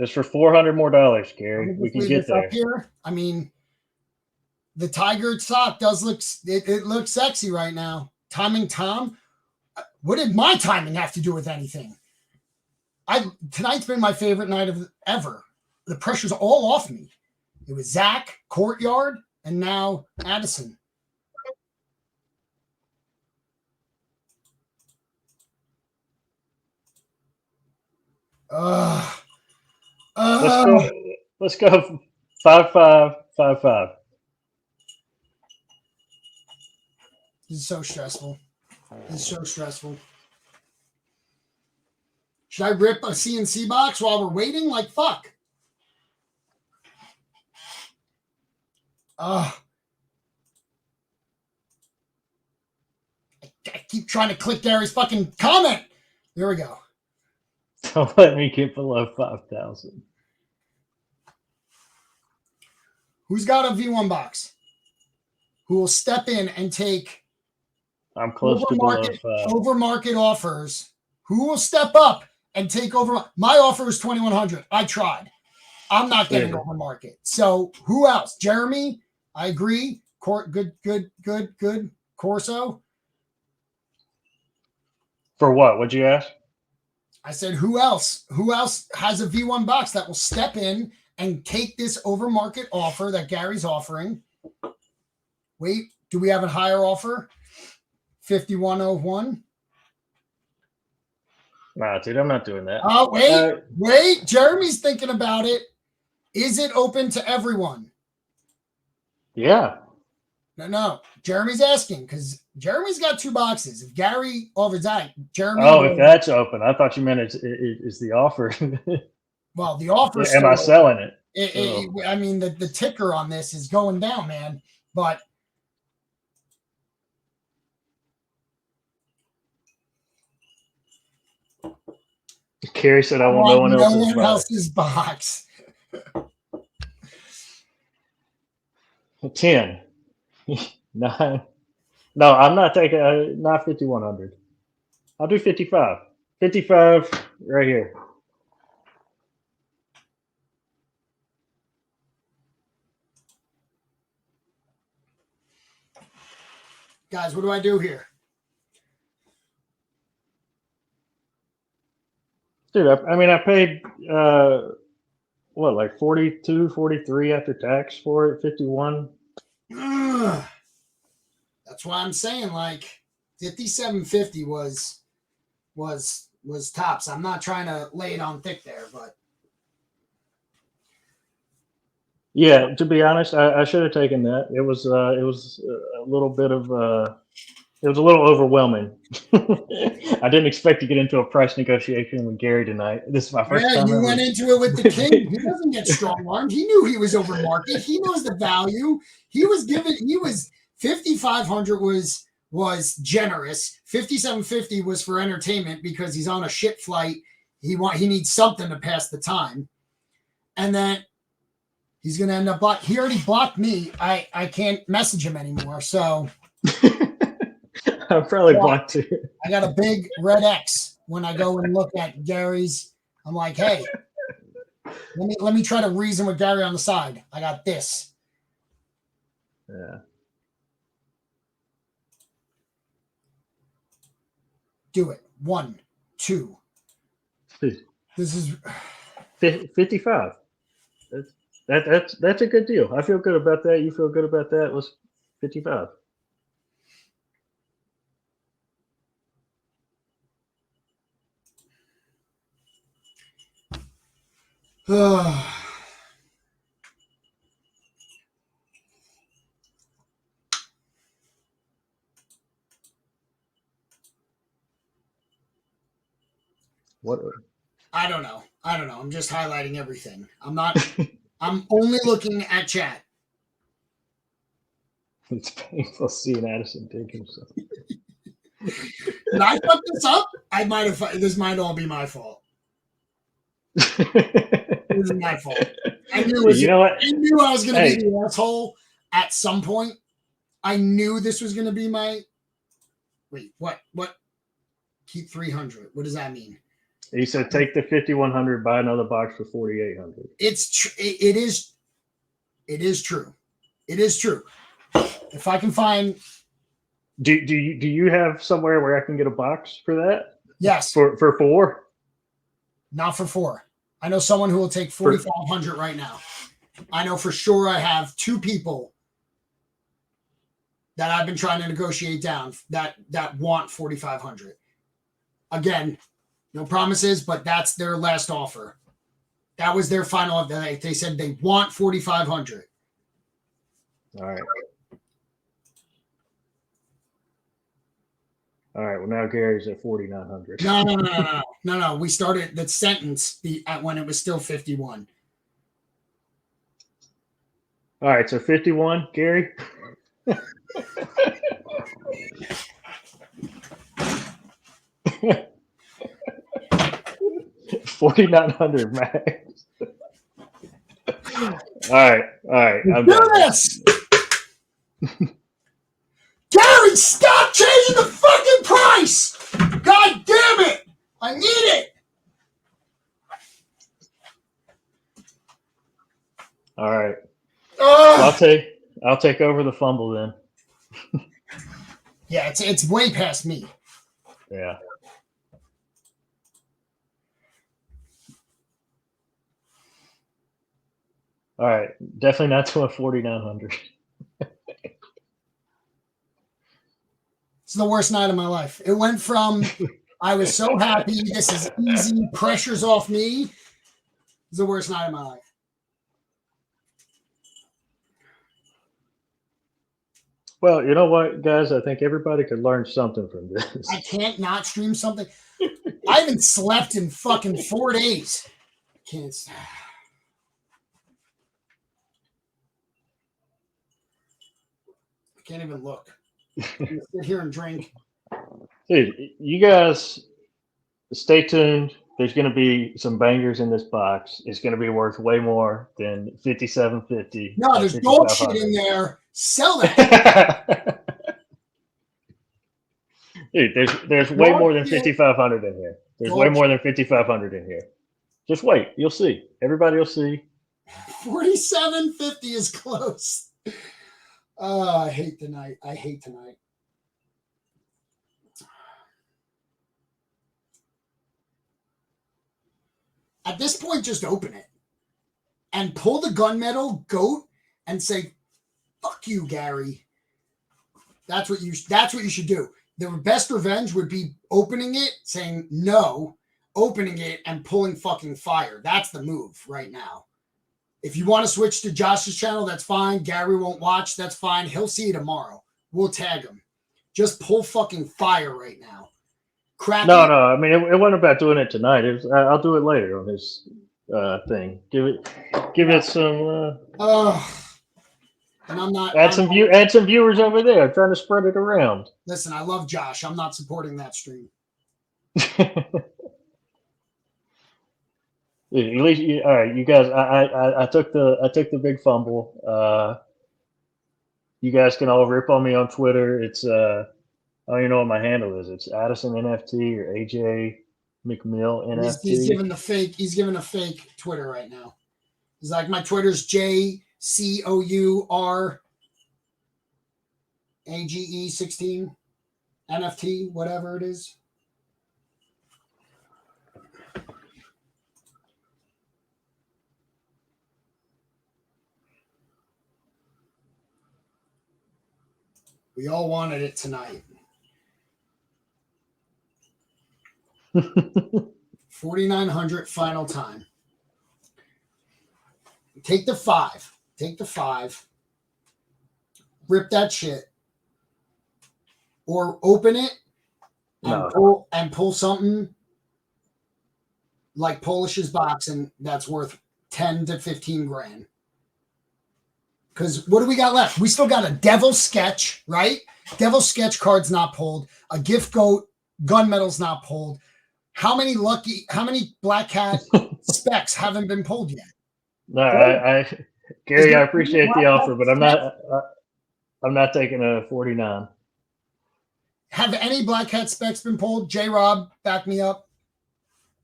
Just for $400 more, Gary. We can get there. Up here. I mean, the tiger sock does look. It looks sexy right now. Timing Tom. What did my timing have to do with anything? Tonight's been my favorite night of ever. The pressure's all off me. It was Zach, Courtyard, and now Addison. Let's go 5,555. This is so stressful. This is so stressful. Should I rip a CNC box while we're waiting? Like, fuck. I keep trying to click Gary's fucking comment. There we go. Don't let me get below 5,000. Who's got a V1 box? Who will step in and take I'm close to below 5. Over market offers? Who will step up and take over? My offer is 2,100. I tried. I'm not getting over market. So who else? Jeremy, I agree. Good. Corso. For what? What'd you ask? I said, who else? Who else has a V1 box that will step in and take this over market offer that Gary's offering? Wait, do we have a higher offer? 5,101. Nah, dude, I'm not doing that. Oh, wait. Jeremy's thinking about it. Is it open to everyone? Yeah. No. Jeremy's asking because Jeremy's got 2 boxes. If Gary offers that, Jeremy. Oh, if that's open, I thought you meant it's the offer. Well, the offer. Am I selling it? I mean, the ticker on this is going down, man. But Carrie said, "I want no one else's box." 10, 9. No, I'm not taking not 5,100. I'll do 55. 55 right here. Guys, what do I do here? Dude, I mean, I paid what, like 42, 43 after tax for it, 51. Ugh. That's why I'm saying like 57.50 was tops. I'm not trying to lay it on thick there, but yeah, to be honest, I should have taken that. It was a little bit of it was a little overwhelming. I didn't expect to get into a price negotiation with Gary tonight. This is my first time. You went into it with the king. He doesn't get strong armed. He knew he was over market. He knows the value. He was 5,500 was generous. 57.50 was for entertainment because he's on a shit flight. He needs something to pass the time. And then he's going to end up he already blocked me. I can't message him anymore. So I'm probably blocked too. I got a big red X when I go and look at Gary's. I'm like, hey, let me try to reason with Gary on the side. I got this. Yeah. Do it. 1, 2. This is 55. That's a good deal. I feel good about that. You feel good about that. Let's 55. What? I don't know. I'm just highlighting everything. I'm only looking at chat. It's painful seeing Addison take himself. Did I fuck this up? This might all be my fault. This is my fault. I knew I was going to be the asshole at some point. I knew this was going to be my. Wait, what? Keep 300. What does that mean? He said, take the 5,100, buy another box for 4,800. It is true. It is true. If I can find. Do you have somewhere where I can get a box for that? Yes. For 4? Not for 4. I know someone who will take 4,500 right now. I know for sure I have 2 people that I've been trying to negotiate down that want 4,500. Again, no promises, but that's their last offer. That was their final offer. They said they want 4,500. All right. All right. Well, now Gary's at 4,900. No. We started the sentence when it was still 51. All right. So 51, Gary. 4,900 max. All right. I'm do done. this. Gary, stop changing the fucking price! God damn it! I need it. All right. I'll take over the fumble then. Yeah, it's way past me. Yeah. All right. Definitely not to a 4,900. It's the worst night of my life. It went from I was so happy, this is easy, pressure's off me. It's the worst night of my life. Well, you know what, guys? I think everybody could learn something from this. I can't not stream something. I haven't slept in fucking 4 days. I can't. Can't even look. I'm gonna sit here and drink. Dude, you guys stay tuned. There's going to be some bangers in this box. It's going to be worth way more than $57.50. No, there's dog shit in there. Sell that. Dude, there's way Dog more than shit. 5,500 in here. There's way more than 5,500 in here. Just wait. You'll see. Everybody will see. $47.50 is close. Oh, I hate tonight. I hate tonight. At this point, just open it and pull the gunmetal goat and say, "Fuck you, Gary." That's what you should do. The best revenge would be opening it, saying no, opening it, and pulling fucking fire. That's the move right now. If you want to switch to Josh's channel, that's fine. Gary won't watch. That's fine. He'll see you tomorrow. We'll tag him. Just pull fucking fire right now. Crack No. it. I mean, it wasn't about doing it tonight. I'll do it later on this thing. Give it some. And I'm not. Add some viewers over there. I'm trying to spread it around. Listen, I love Josh. I'm not supporting that stream. At least, all right, you guys. I took the big fumble. You guys can all rip on me on Twitter. It's I don't even know what my handle is. It's Addison NFT or AJ McMill NFT. He's giving a fake Twitter right now. He's like, my Twitter's JCOURAGE16 NFT, whatever it is. We all wanted it tonight. 4,900 final time. Take the 5. Take the 5. Rip that shit. Or open it and pull something like Polish's box, and that's worth 10 to 15 grand. Because what do we got left? We still got a Devil Sketch, right? Devil Sketch card's not pulled. A Gift Goat gunmetal's not pulled. How many Black Cat specs haven't been pulled yet? No, Gary, I appreciate the offer, but I'm not taking a 49. Have any Black Cat specs been pulled? J-Rob, back me up.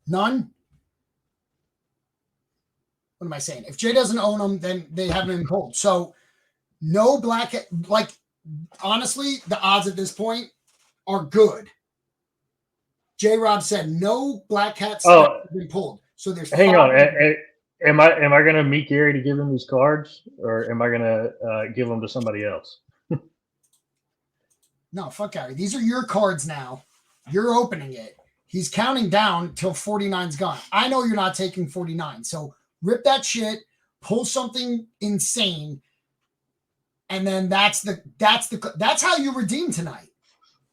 None? What am I saying? If Jay doesn't own them, then they haven't been pulled. So no Black Cat, like, honestly, the odds at this point are good. J-Rob said no Black Cat specs have been pulled. So there's hang on. Am I going to meet Gary to give him these cards, or am I going to give them to somebody else? No, fuck Gary. These are your cards now. You're opening it. He's counting down till 49's gone. I know you're not taking 49. So rip that shit, pull something insane, and then that's how you redeem tonight,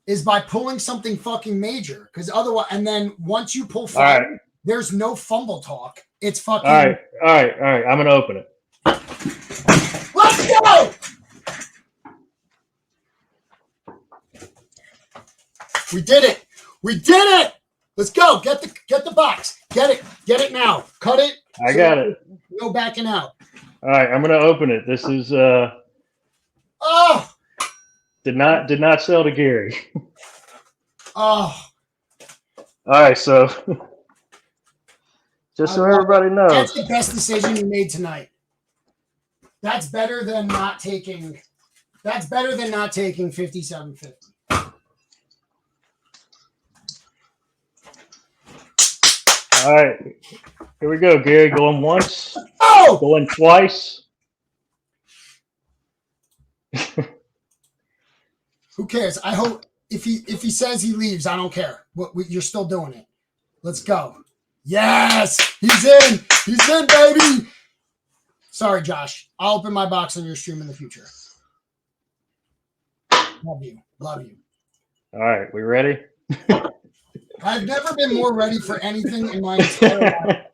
is by pulling something fucking major. Because otherwise, and then once you pull fire, there's no fumble talk. It's fucking. All right. I'm gonna open it. Let's go. We did it. Let's go. Get the box. Get it now. Cut it. I got it. No backing out. All right, I'm gonna open it. This is did not sell to Gary. All right, so just so everybody knows, that's the best decision you made tonight. That's better than not taking 57.50. All right, here we go, Gary. Going once. Oh! Going twice. Who cares? I hope if he says he leaves, I don't care. You're still doing it. Let's go. Yes, he's in. He's in, baby. Sorry, Josh. I'll open my box on your stream in the future. Love you. All right, we ready? I've never been more ready for anything in my entire life.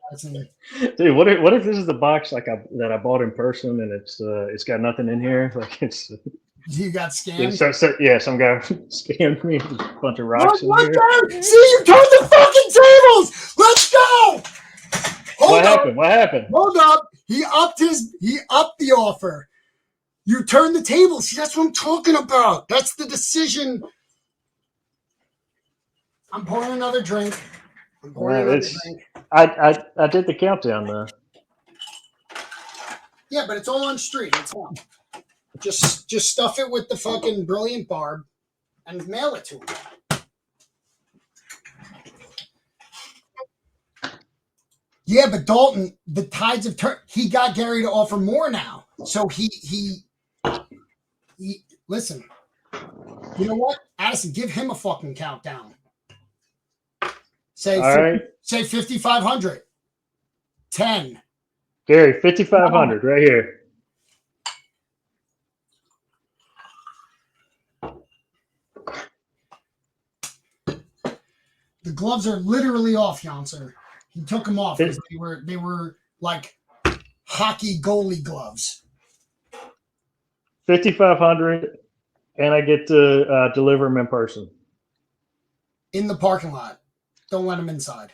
Dude, what if this is the box that I bought in person and it's got nothing in here? Like it's You got scammed. Yeah, some guy scammed me with a bunch of rocks in here. See, you turned the fucking tables. Let's go. What happened? What happened? Hold up. He upped the offer. You turned the tables. See, that's what I'm talking about. That's the decision. I'm pouring another drink. I did the countdown though. Yeah, but it's all on street. It's on. Just stuff it with the fucking brilliant barb and mail it to him. Yeah, but Dalton, the tides have turned. He got Gary to offer more now. So he listen. You know what? Addison, give him a fucking countdown. Say 5,500. 10. Gary, 5,500 right here. The gloves are literally off, Janser. He took them off because they were like hockey goalie gloves. 5,500, and I get to deliver them in person. In the parking lot. Don't let him inside.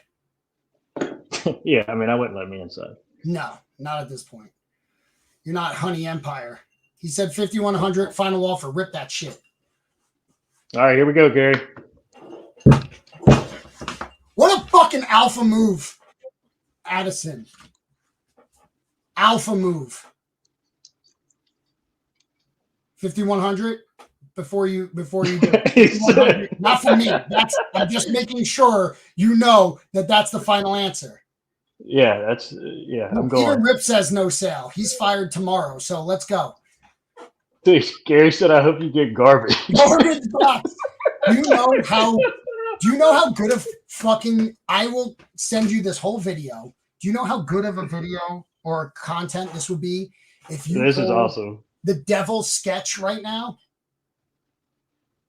Yeah, I mean, I wouldn't let me inside. No, not at this point. You're not Honey Empire. He said 5,100, final offer. Rip that shit. All right, here we go, Gary. What a fucking alpha move, Addison. Alpha move. 5,100 before you do it. Not for me. I'm just making sure you know that's the final answer. Yeah, I'm going. Even Rip says no sale. He's fired tomorrow, so let's go. Dude, Gary said, I hope you get garbage. Garbage box. Do you know how good of fucking, I will send you this whole video. Do you know how good of a video or content this would be if you This is awesome. The devil's sketch right now?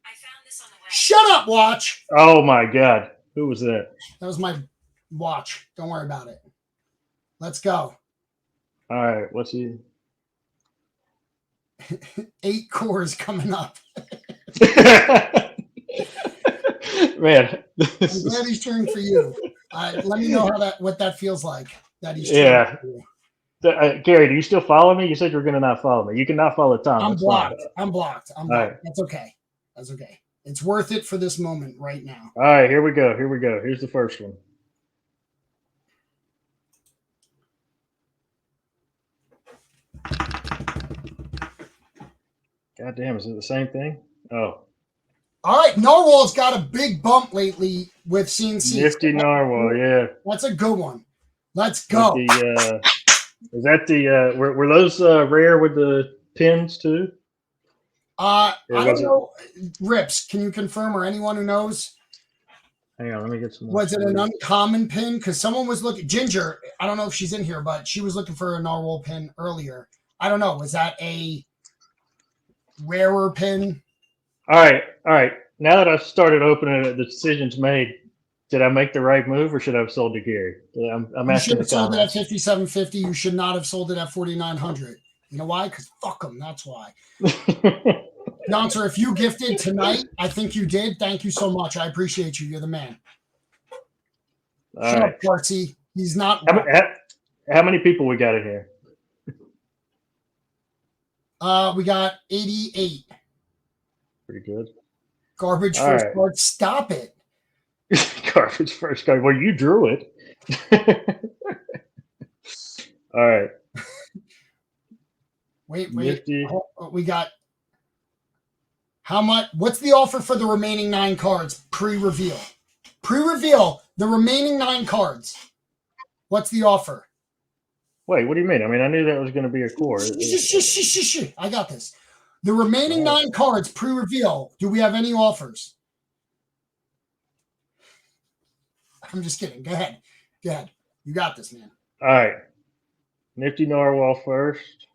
I found this on the web. Shut up, watch. Oh my God. Who was that? That was my watch. Don't worry about it. Let's go. All right. What's he? 8 cores coming up. Man, I'm glad he's cheering for you. Let me know what that feels like. That he's cheering for you. Gary, do you still follow me? You said you were going to not follow me. You cannot follow Tom. I'm blocked. I'm blocked. Right. That's okay. That's okay. It's worth it for this moment right now. All right, here we go. Here's the first one. God damn, is it the same thing? Oh. All right, Narwhal's got a big bump lately with CNC. Nifty Narwhal, yeah. That's a good one. Let's go. Is that the were those rare with the pins too? I don't know. Rips, can you confirm, or anyone who knows? Hang on, let me get some. Was it an uncommon pin? Because someone was looking. Ginger, I don't know if she's in here, but she was looking for a Narwhal pin earlier. I don't know. Was that a rarer pin? All right. Now that I've started opening it, the decision's made. Did I make the right move, or should I have sold to Gary? I'm asking. You should have sold it at 5,750. You should not have sold it at 4,900. You know why? Because fuck them. That's why. Janser, if you gifted tonight, I think you did. Thank you so much. I appreciate you. You're the man. Shut up, Quartzy. He's not. How many people we got in here? We got 88. Pretty good. Garbage first card. Stop it. Garbage first card. Well, you drew it. All right. Wait. We got how much? What's the offer for the remaining 9 cards pre-reveal? Pre-reveal, the remaining 9 cards. What's the offer? Wait, what do you mean? I mean, I knew that was going to be a core. I got this. The remaining 9 cards pre-reveal. Do we have any offers? I'm just kidding. Go ahead. You got this, man. All right. Nifty Narwhal first.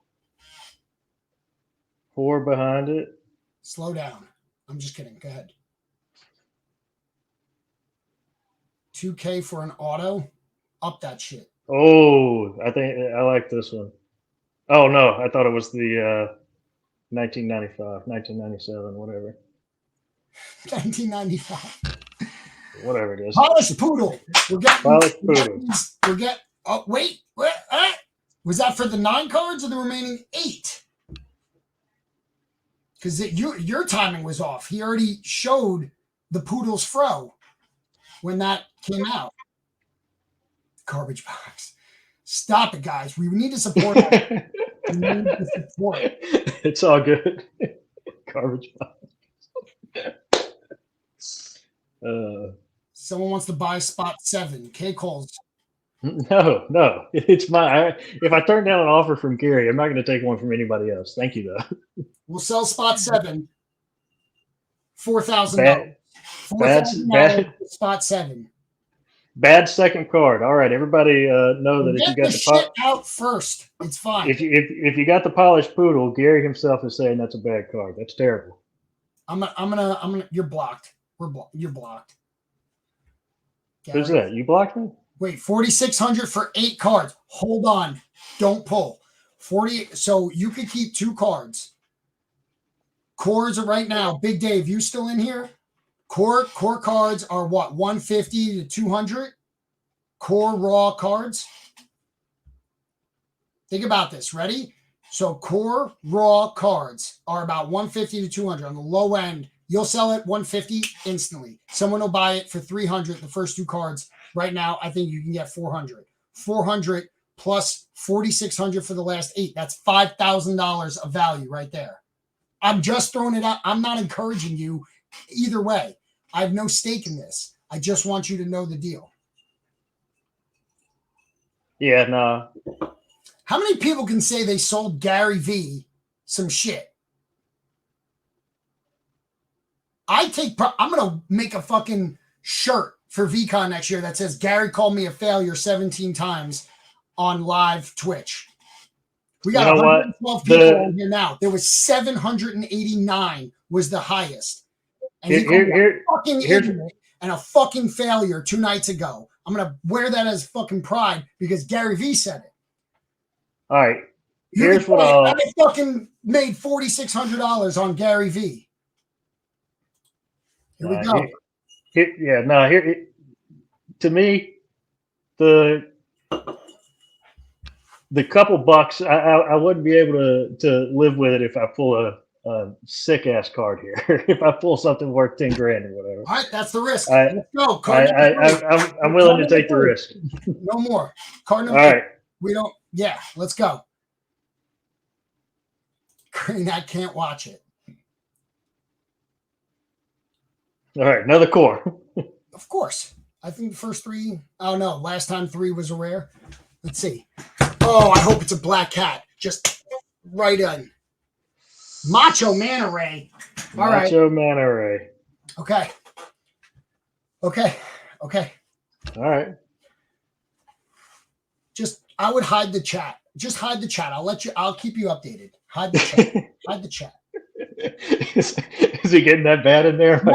4 behind it. Slow down. I'm just kidding. Go ahead. 2K for an auto. Up that shit. Oh, I think I like this one. Oh no, I thought it was the 1995, 1997, whatever. 1995. Whatever it is. Polished Poodle. We're getting. Polished Poodle. We're getting. Oh wait. What? Was that for the 9 cards or the remaining 8? Because your timing was off. He already showed the Poodle's fro when that came out. Garbage box. Stop it, guys. We need to support that. We need to support it. It's all good. Garbage box. Someone wants to buy spot 7. K calls. No. It's my. If I turn down an offer from Gary, I'm not going to take one from anybody else. Thank you, though. We'll sell spot 7. $4,000. Bad. $4,000 spot 7. Bad second card. All right, everybody know that if you got the shit out first, it's fine. if you got the polished poodle, Gary himself is saying that's a bad card. That's terrible. I'm gonna. You're blocked. You're blocked. Gary. Who's that? You blocked me? Wait, 4,600 for 8 cards. Hold on, don't pull. 40. So you could keep 2 cards. Cores are right now. Big Dave, you still in here? Core cards are what? 150 to 200. Core raw cards. Think about this. Ready? So core raw cards are about 150 to 200 on the low end. You'll sell it 150 instantly. Someone will buy it for 300. The first 2 cards right now, I think you can get 400. 400 plus 4,600 for the last 8. That's $5,000 of value right there. I'm just throwing it out. I'm not encouraging you either way. I have no stake in this. I just want you to know the deal. Yeah, no. How many people can say they sold Gary V some shit? I'm going to make a fucking shirt for VCon next year that says Gary called me a failure 17 times on live Twitch. We got 112 people on here now. There was 789 was the highest. And he called me a fucking idiot and a fucking failure 2 nights ago. I'm going to wear that as fucking pride because Gary V said it. All right. Here's what I fucking made $4,600 on Gary V. Here we go. To me, the couple bucks, I wouldn't be able to live with it if I pull a sick ass card here. If I pull something worth 10 grand or whatever. All right, that's the risk. Let's go. I'm willing to take the risk. No more. Card number. All right. We don't. Yeah, let's go. Green, I can't watch it. All right, another core. Of course. I think the first 3. Oh no, last time 3 was a rare. Let's see. Oh, I hope it's a black cat. Just right in. Macho Man Array. All right. Macho Man Array. Okay. All right. I would hide the chat. Just hide the chat. I'll keep you updated. Hide the chat. Hide the chat. Is it getting that bad in there? No.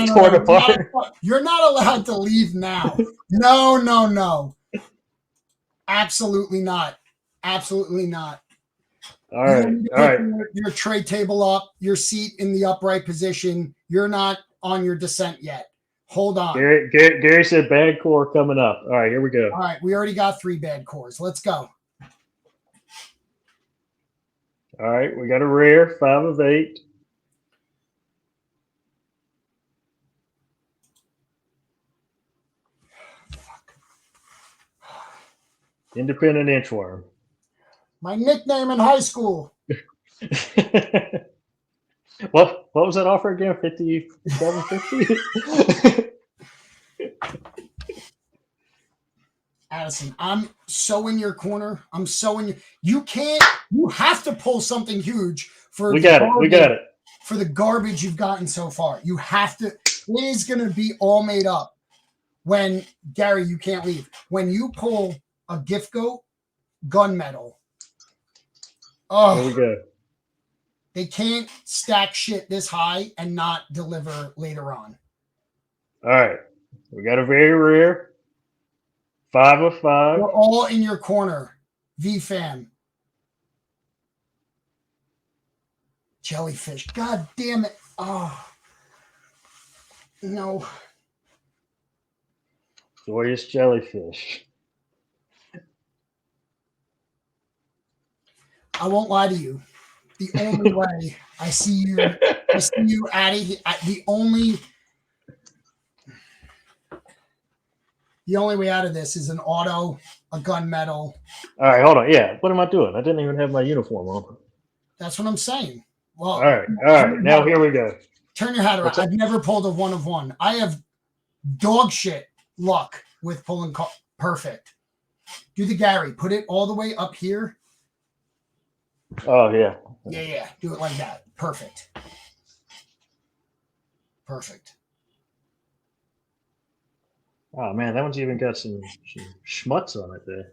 Torn apart. You're not allowed to leave now. No. Absolutely not. Absolutely not. All right. Your tray table up, your seat in the upright position. You're not on your descent yet. Hold on. Gary said bad core coming up. All right, here we go. All right, we already got 3 bad cores. Let's go. All right, we got a rare, 5 of 8. Fuck. Independent inchworm. My nickname in high school. What was that offer again? 57.50? Addison, I'm so in your corner. I'm so in you have to pull something huge for we got it. For the garbage you've gotten so far. You have to. It is going to be all made up when Gary, you can't leave. When you pull a gift goat gunmetal. Oh, there we go. They can't stack shit this high and not deliver later on. All right. We got a very rare. 5 of 5. We're all in your corner, VFam. jellyfish. God damn it. Oh. No. Joyous jellyfish. I won't lie to you. The only way I see you adding the only way out of this is an auto, a gunmetal. All right, hold on. Yeah, what am I doing? I didn't even have my uniform on. That's what I'm saying. Well, All right. Now here we go. Turn your hat around. I've never pulled a 1 of 1. I have dog shit luck with pulling perfect. Do the Gary. Put it all the way up here. Oh yeah. Yeah. Do it like that. Perfect. Oh man, that one's even got some schmutz on it there.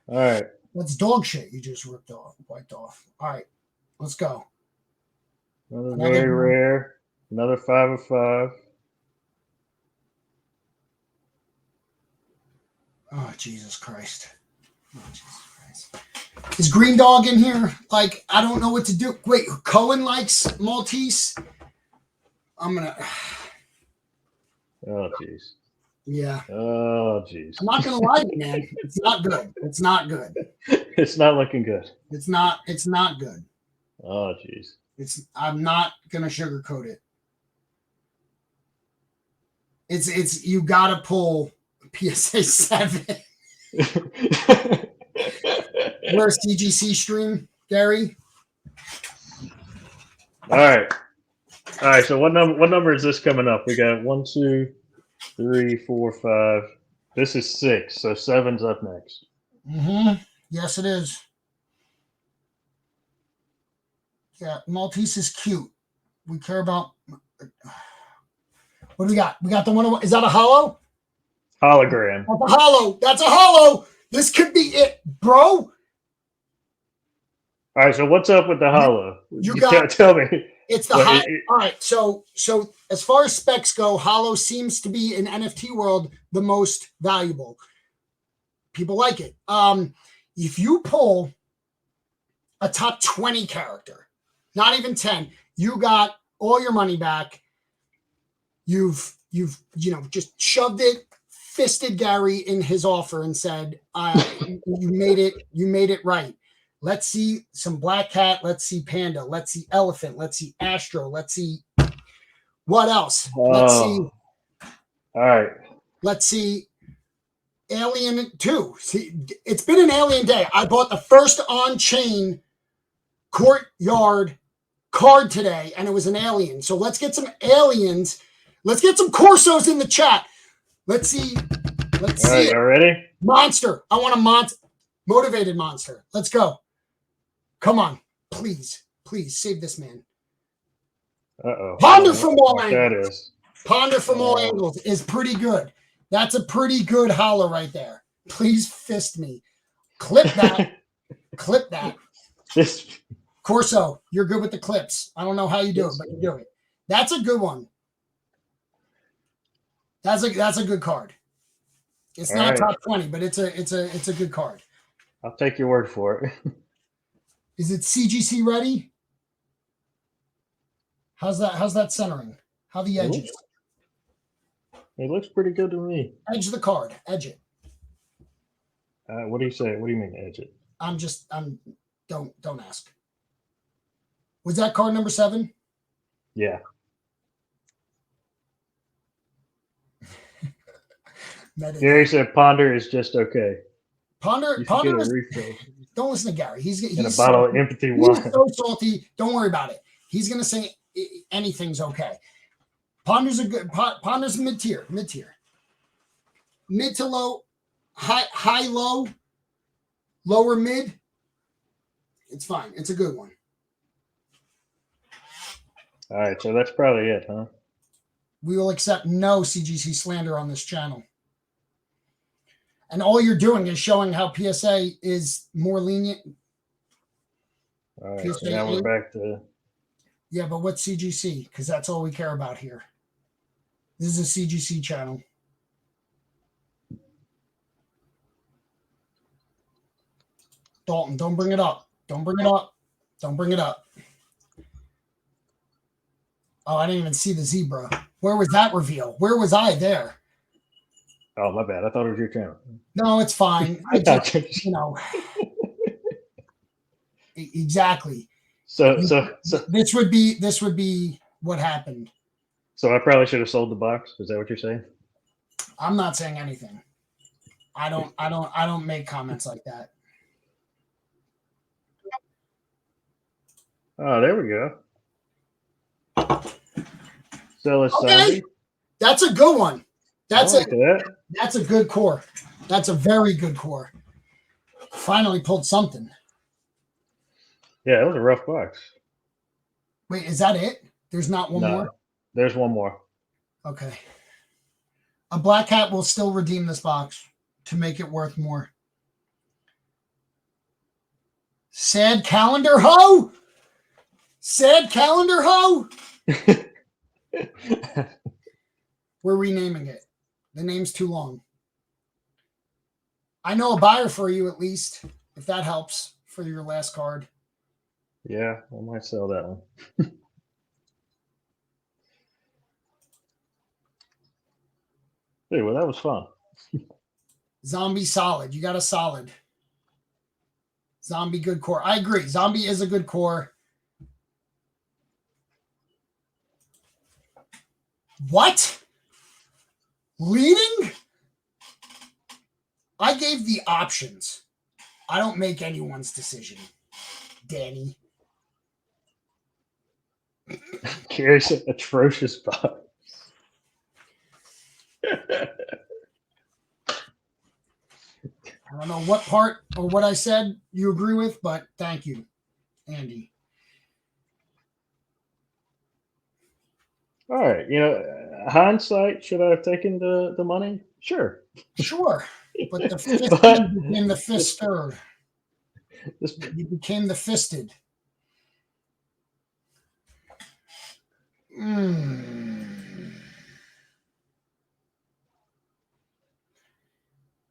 All right. That's dog shit you just wiped off. All right, let's go. Another very rare. Another 5 of 5. Oh, Jesus Christ. Is Green Dog in here? Like, I don't know what to do. Wait, Cohen likes Maltese? I'm going to... Oh, jeez. Yeah. Oh, jeez. I'm not going to lie to you, man. It's not good. It's not good. It's not looking good. It's not good. Oh, jeez. I'm not going to sugarcoat it. It's you got to pull PSA 7. We're a CGC stream, Gary. All right. So what number is this coming up? We got 1, 2, 3, 4, 5. This is 6. So 7's up next. Mm-hmm. Yes, it is. Yeah, Maltese is cute. We care about. What do we got? We got the one. Is that a hollow? Hologram. That's a hollow. That's a hollow. This could be it, bro. All right. So what's up with the hollow? You got. Tell me. It's the high. All right. So as far as specs go, hollow seems to be in NFT world the most valuable. People like it. If you pull a top 20 character, not even 10, you got all your money back. You've just shoved it, fisted Gary in his offer and said, you made it right. Let's see some Black Cat. Let's see Panda. Let's see Elephant. Let's see Astro. Let's see what else. Let's see. All right. Let's see Alien 2. See, it's been an alien day. I bought the first on-chain Courtyard card today, and it was an alien. So let's get some aliens. Let's get some Corsos in the chat. Let's see. Let's see. All right, you ready? Monster. I want a motivated monster. Let's go. Come on. Please save this man. Uh-oh. Ponder from all angles. That is. Ponder from all angles is pretty good. That's a pretty good hollow right there. Please fist me. Clip that. Clip that. Corso, you're good with the clips. I don't know how you do it, but you do it. That's a good one. That's a good card. It's all not right. Top 20, but it's a good card. I'll take your word for it. Is it CGC ready? How's that centering? How the edges? It looks pretty good to me. Edge the card. Edge it. What do you say? What do you mean edge it? Don't ask. Was that card number 7? Yeah. Gary said Ponder is just okay. Ponder is, don't listen to Gary. He's in a bottle of empathy wine. He's so salty. Don't worry about it. He's gonna say anything's okay. Ponder's mid-tier. Mid to low, high low, lower mid. It's fine. It's a good one. All right, so that's probably it, huh? We will accept no CGC slander on this channel. And all you're doing is showing how PSA is more lenient. All right, so now we're back to... Yeah, but what's CGC? Because that's all we care about here. This is a CGC channel. Dalton, don't bring it up. Don't bring it up. Don't bring it up. Oh, I didn't even see the zebra. Where was that reveal? Where was I there? Oh, my bad. I thought it was your channel. No, it's fine. I just, exactly. So this would be what happened. So I probably should have sold the box. Is that what you're saying? I'm not saying anything. I don't make comments like that. Oh, there we go. So it's okay. That's a good one. That's that's a good core. That's a very good core. Finally pulled something. Yeah, it was a rough box. Wait, is that it? There's not one more? There's one more. Okay. A black hat will still redeem this box to make it worth more. Sad calendar ho! Sad calendar ho! We're renaming it. The name's too long. I know a buyer for you at least, if that helps for your last card. Yeah, I might sell that one. Hey, well, that was fun. Zombie solid. You got a solid. Zombie good core. I agree. Zombie is a good core. What? Leading? I gave the options. I don't make anyone's decision, Danny. Curious, atrocious box. I don't know what part or what I said you agree with, but thank you, Andy. All right. Hindsight, should I have taken the money? Sure. Sure. But the fist became the fister. You became the fisted.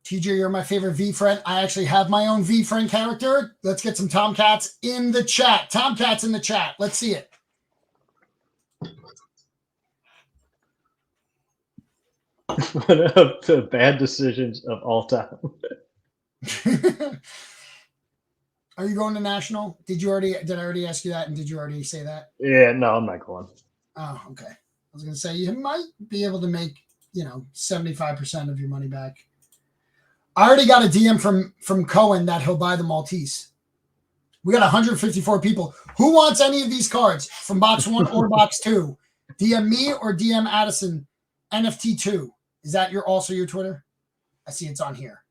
TJ, you're my favorite V-friend. I actually have my own V-friend character. Let's get some Tomcats in the chat. Tomcats in the chat. Let's see it. One of the bad decisions of all time. Are you going to national? Did I already ask you that? And did you already say that? Yeah, no, I'm not going. Oh, okay. I was going to say you might be able to make, 75% of your money back. I already got a DM from Cohen that he'll buy the Maltese. We got 154 people. Who wants any of these cards from box 1 or box 2? DM me or DM Addison NFT2. Is that also your Twitter? I see it's on here.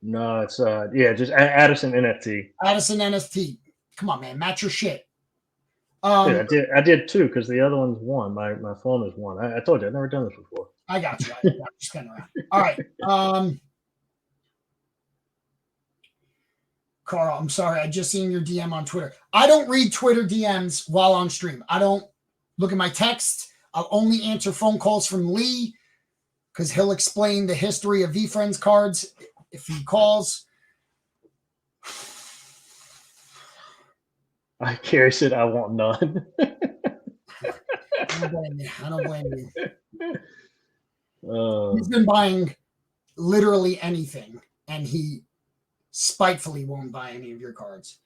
No, it's just Addison NFT. Addison NFT. Come on, man, match your shit. I did 2 because the other one's 1. My phone is 1. I told you I've never done this before. I got you. I got you. Spin around. All right. Carl, I'm sorry. I just seen your DM on Twitter. I don't read Twitter DMs while on stream. I don't look at my texts. I'll only answer phone calls from Lee because he'll explain the history of VeeFriends cards if he calls. Carrie said, I want none. I don't blame you. He's been buying literally anything, and he spitefully won't buy any of your cards.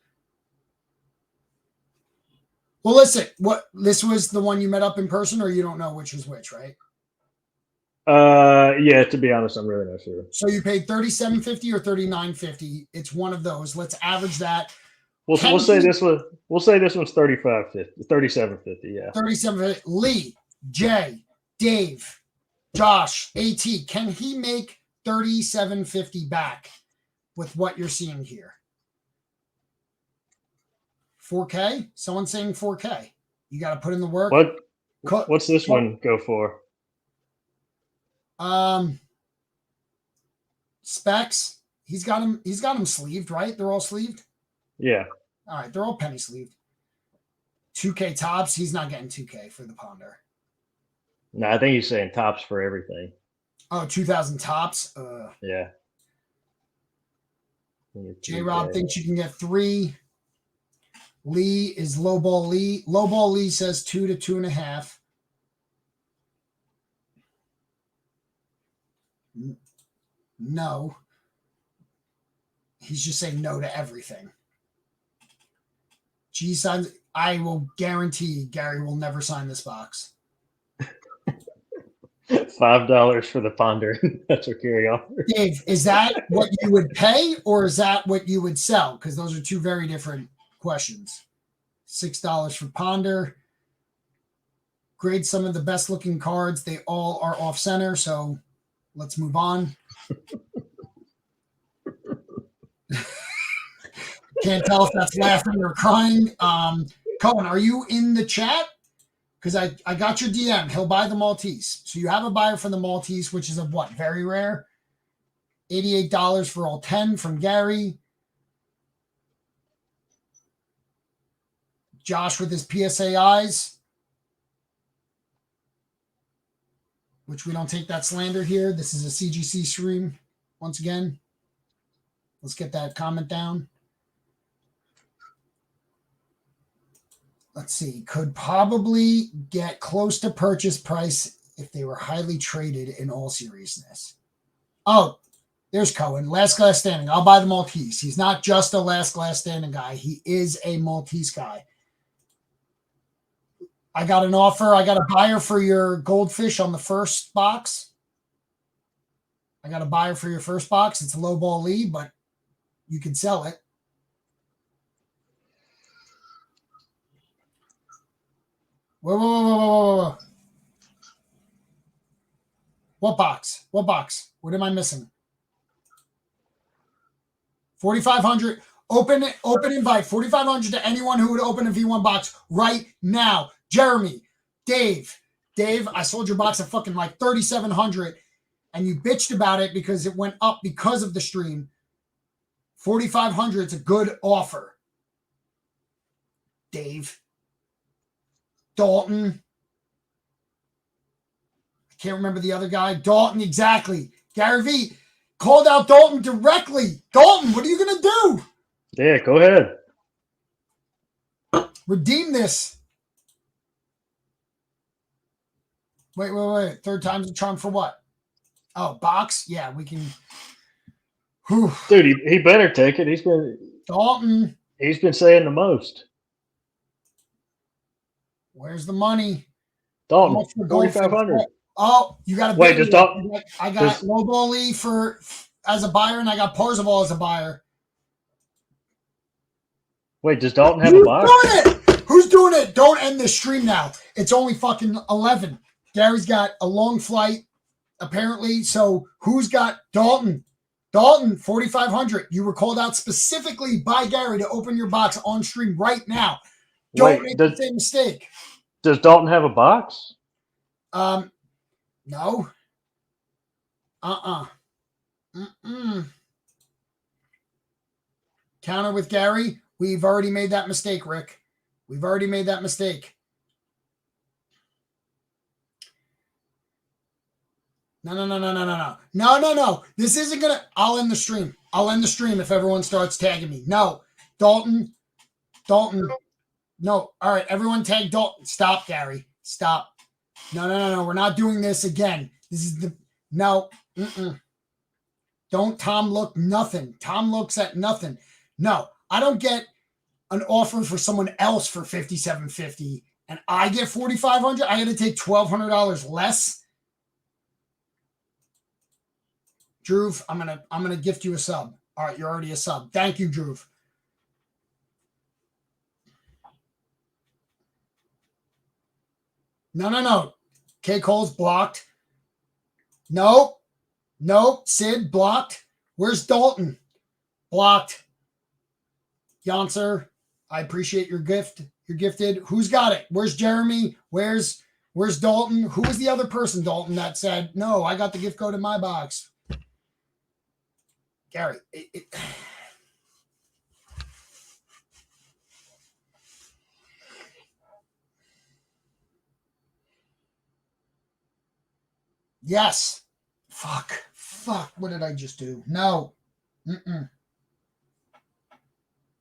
Well, listen, this was the one you met up in person, or you don't know which was which, right? Yeah, to be honest, I'm really not sure. So you paid $37.50 or $39.50. It's one of those. Let's average that. We'll say this one's $35.50, $37.50, yeah. $37.50. Lee, Jay, Dave, Josh, AT, can he make $37.50 back with what you're seeing here? 4K? Someone's saying 4K. You got to put in the work. What's this one go for? Specs. He's got them sleeved, right? They're all sleeved? Yeah. All right, they're all penny sleeved. 2K tops. He's not getting 2K for the Ponder. No, I think he's saying tops for everything. Oh, 2,000 tops. Yeah. J-Rob thinks you can get 3. Lee is lowball Lee. Lowball Lee says 2 to 2.5. No. He's just saying no to everything. G signs. I will guarantee Gary will never sign this box. $5 for the ponder. That's what Gary offered. Dave, is that what you would pay or is that what you would sell? Because those are two very different questions. $6 for ponder. Grade some of the best looking cards. They all are off center. So let's move on. Can't tell if that's laughing or crying. Cohen, are you in the chat? Because I got your DM. He'll buy the Maltese. So you have a buyer for the Maltese, which is a what? Very rare. $88 for all 10 from Gary. Josh with his PSA eyes. Which we don't take that slander here. This is a CGC stream. Once again. Let's get that comment down. Let's see, could probably get close to purchase price if they were highly traded in all seriousness. Oh, there's Cohen. Last glass standing. I'll buy the Maltese. He's not just a last glass standing guy. He is a Maltese guy. I got an offer. I got a buyer for your goldfish on the first box. I got a buyer for your first box. It's a low ball lead, but you can sell it. Whoa. What box? What box? What am I missing? 4,500. Open invite. 4,500 to anyone who would open a V1 box right now. Jeremy, Dave, I sold your box at fucking like 3,700 and you bitched about it because it went up because of the stream. 4,500 is a good offer. Dave. Dalton. I can't remember the other guy. Dalton, exactly. Gary V called out Dalton directly. Dalton, what are you going to do? Yeah, go ahead. Redeem this. Wait. Third time's a charm for what? Oh, box? Yeah, we can. Whew. Dude, he better take it. Dalton. He's been saying the most. Where's the money? Dalton, 4,500. Oh, you got to wait. Does Dalton? I got Lobo Lee as a buyer, and I got Parzival as a buyer. Wait, does Dalton have a box? Who's doing it? Don't end this stream now. It's only fucking 11. Gary's got a long flight, apparently. So who's got Dalton? Dalton, 4,500. You were called out specifically by Gary to open your box on stream right now. Don't make the same mistake. Does Dalton have a box? No. Counter with Gary. We've already made that mistake, Rick. We've already made that mistake. No. This isn't going to... I'll end the stream. I'll end the stream if everyone starts tagging me. No. Dalton. No. All right, everyone tag Dalton. Stop, Gary. Stop. No. We're not doing this again. This is the... No. Don't Tom look nothing. Tom looks at nothing. No, I don't get an offer for someone else for $5,750 and I get $4,500. I got to take $1,200 less. Drew, I'm gonna gift you a sub. All right, you're already a sub. Thank you, Drew. No. K. Cole's blocked. Nope. Sid blocked. Where's Dalton? Blocked. Yonser, I appreciate your gift. You're gifted. Who's got it? Where's Jeremy? Where's Dalton? Who was the other person, Dalton, that said, no, I got the gift code in my box? Gary. Yes. Fuck. What did I just do? No.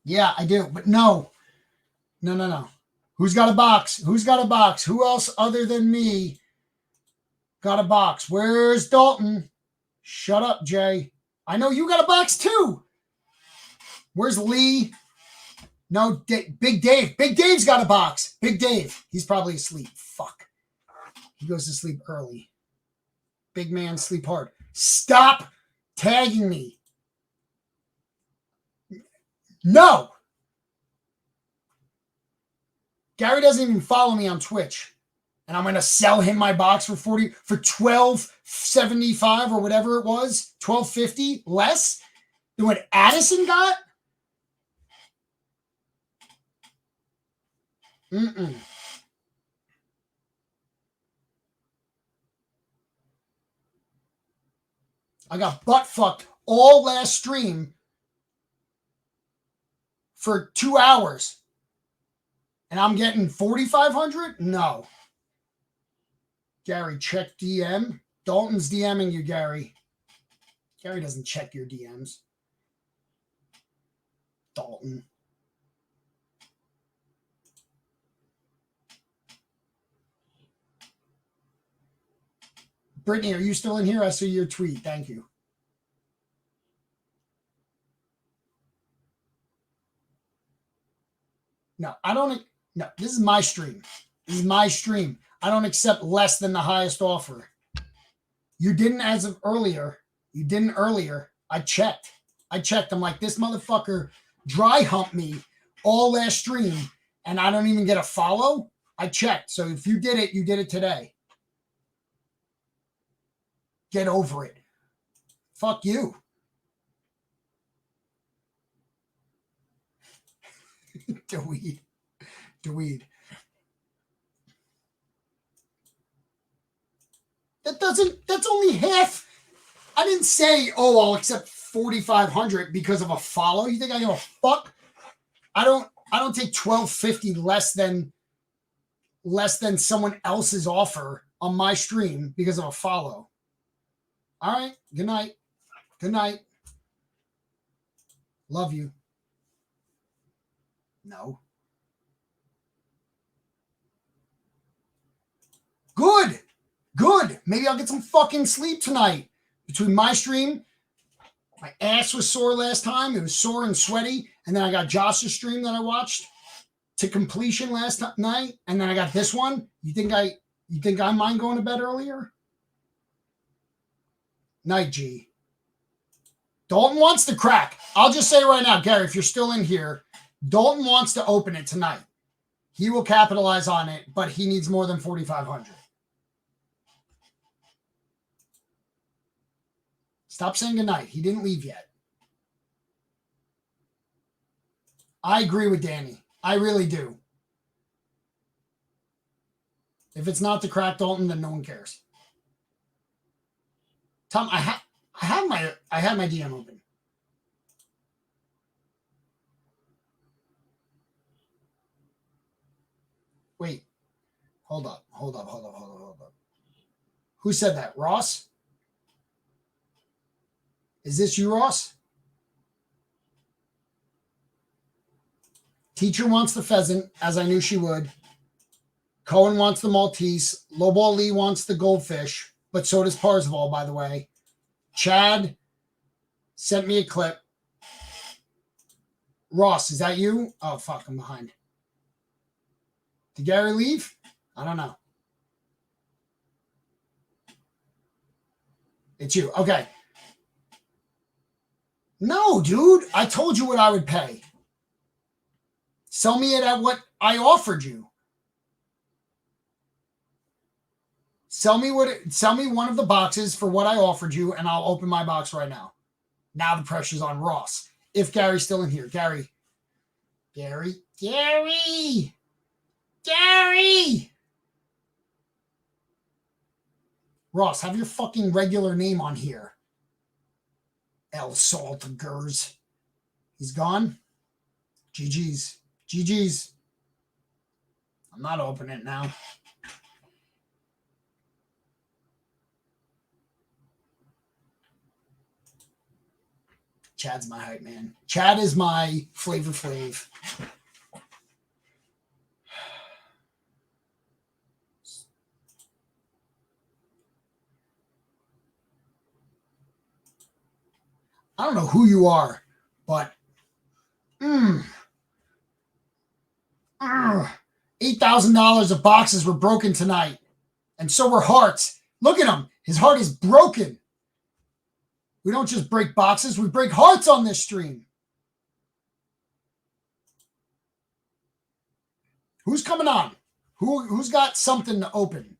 Yeah, I do, but no. No. Who's got a box? Who's got a box? Who else other than me got a box? Where's Dalton? Shut up, Jay. I know you got a box too. Where's Lee? No, Big Dave. Big Dave's got a box. Big Dave. He's probably asleep. Fuck. He goes to sleep early. Big man, sleep hard. Stop tagging me. No. Gary doesn't even follow me on Twitch. And I'm going to sell him my box for $12.75 or whatever it was. $12.50 less than what Addison got? Mm-mm. I got butt fucked all last stream for 2 hours. And I'm getting 4,500? No. Gary, check DM. Dalton's DMing you, Gary. Gary doesn't check your DMs. Dalton. Brittany, are you still in here? I see your tweet. Thank you. No, I don't. No, this is my stream. This is my stream. I don't accept less than the highest offer. You didn't as of earlier. You didn't earlier. I checked. I'm like, this motherfucker dry humped me all last stream, and I don't even get a follow. I checked. So if you did it today. Get over it. Fuck you. Dweed. That's only half. I didn't say, oh, I'll accept 4,500 because of a follow. You think I give a fuck? I don't take 12.50 less than someone else's offer on my stream because of a follow. All right. Good night. Good night. Love you. No. Good. Maybe I'll get some fucking sleep tonight. Between my stream, my ass was sore last time. It was sore and sweaty. And then I got Josh's stream that I watched to completion last night. And then I got this one. You think I mind going to bed earlier? Night, G. Dalton wants to crack. I'll just say right now, Gary, if you're still in here, Dalton wants to open it tonight. He will capitalize on it, but he needs more than 4,500. Stop saying goodnight. He didn't leave yet. I agree with Danny. I really do. If it's not to crack Dalton, then no one cares. Tom, I have my DM open. Wait. Hold up. Who said that? Ross? Is this you, Ross? Teacher wants the pheasant, as I knew she would. Cohen wants the Maltese. Lowball Lee wants the goldfish, but so does Parzival, by the way. Chad sent me a clip. Ross, is that you? Oh, fuck, I'm behind. Did Gary leave? I don't know. It's you. Okay. No, dude. I told you what I would pay. Sell me it at what I offered you. Sell me one of the boxes for what I offered you, and I'll open my box right now. Now the pressure's on Ross. If Gary's still in here. Gary. Ross, have your fucking regular name on here. El Saltigers. He's gone. GG's. I'm not opening it now. Chad's my hype man. Chad is my Flavor Flav. I don't know who you are, but $8,000 of boxes were broken tonight. And so were hearts. Look at him. His heart is broken. We don't just break boxes, we break hearts on this stream. Who's coming on? Who's got something to open?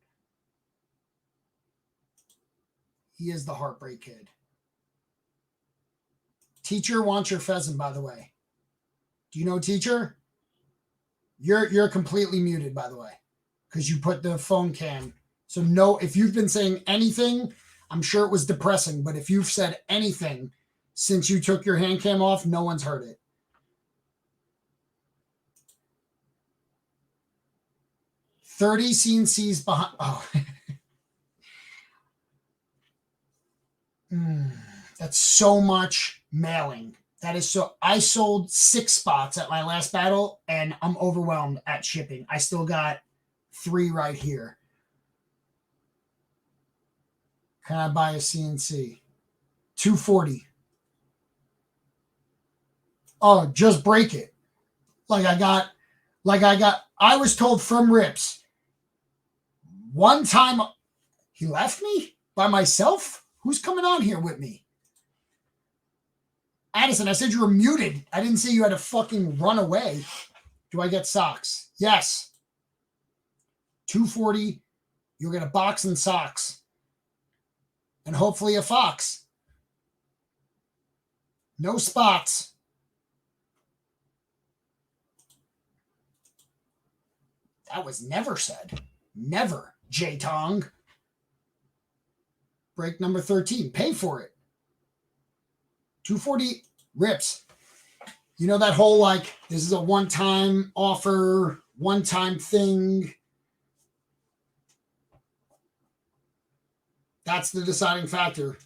He is the Heartbreak Kid. Teacher wants your pheasant, by the way. Do you know Teacher? You're completely muted, by the way, because you put the phone cam. So no, if you've been saying anything, I'm sure it was depressing, but if you've said anything since you took your hand cam off, no one's heard it. $30 CNCs behind. Oh. That's so much mailing. That is so. I sold 6 spots at my last battle, and I'm overwhelmed at shipping. I still got 3 right here. Can I buy a CNC? $240. Oh, just break it. I was told from Rips. One time, he left me by myself? Who's coming on here with me? Addison, I said you were muted. I didn't say you had to fucking run away. Do I get socks? Yes. $240. You'll get a box and socks. And hopefully a fox. No spots. That was never said. Never, J-Tong. Break number 13. Pay for it. 240 Rips. You know that whole this is a one-time offer, one-time thing. That's the deciding factor.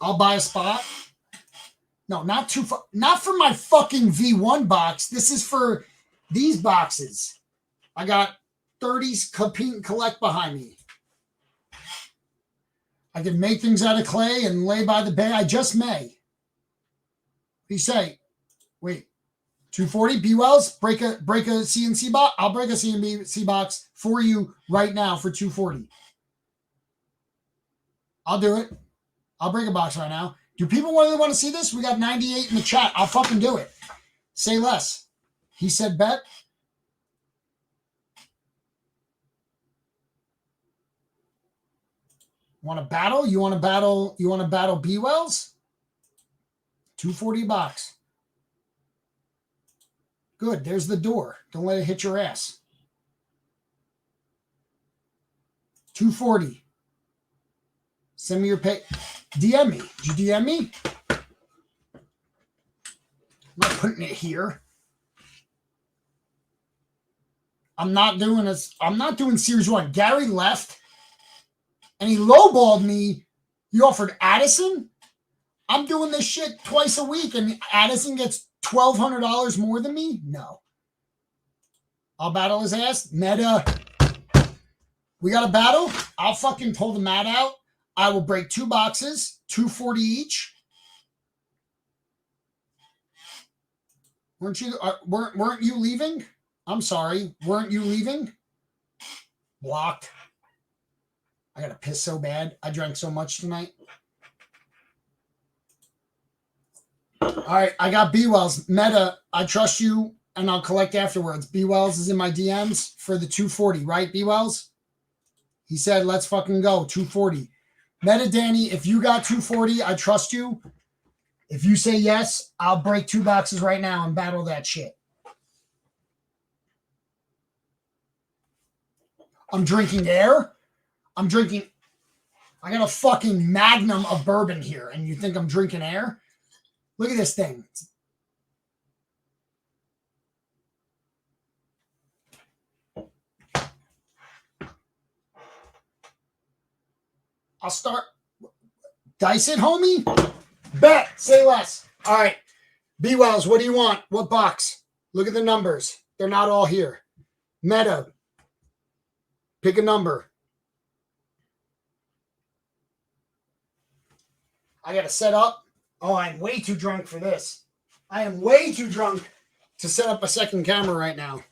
I'll buy a spot. No, not for my fucking V1 box. This is for these boxes. I got 30s compete and collect behind me. I can make things out of clay and lay by the bay. I just may. What do you say? Wait, 240 B-Wells? Break a CNC box? I'll break a CNC box for you right now for 240. I'll do it. I'll break a box right now. Do people really want to see this? We got 98 in the chat. I'll fucking do it. Say less. He said bet. Want to battle? You want to battle? You want to battle B-Wells? 240 box. Good. There's the door. Don't let it hit your ass. 240. Send me your pay. DM me. Did you DM me? I'm not putting it here. I'm not doing series 1. Gary left. And he lowballed me. You offered Addison? I'm doing this shit twice a week, and Addison gets $1,200 more than me? No. I'll battle his ass. Meta. We got a battle. I'll fucking pull the mat out. I will break 2 boxes, 240 each. Weren't you leaving? I'm sorry. Weren't you leaving? Blocked. I got to piss so bad. I drank so much tonight. All right, I got B-Wells. Meta, I trust you, and I'll collect afterwards. B-Wells is in my DMs for the 240, right, B-Wells? He said, let's fucking go, 240. Meta Danny, if you got 240, I trust you. If you say yes, I'll break 2 boxes right now and battle that shit. I'm drinking air. I got a fucking magnum of bourbon here, and you think I'm drinking air? Look at this thing. I'll start. Dice it, homie? Bet. Say less. All right. B-Wells, what do you want? What box? Look at the numbers. They're not all here. Meta. Pick a number. I got to set up. Oh, I'm way too drunk for this. I am way too drunk to set up a second camera right now.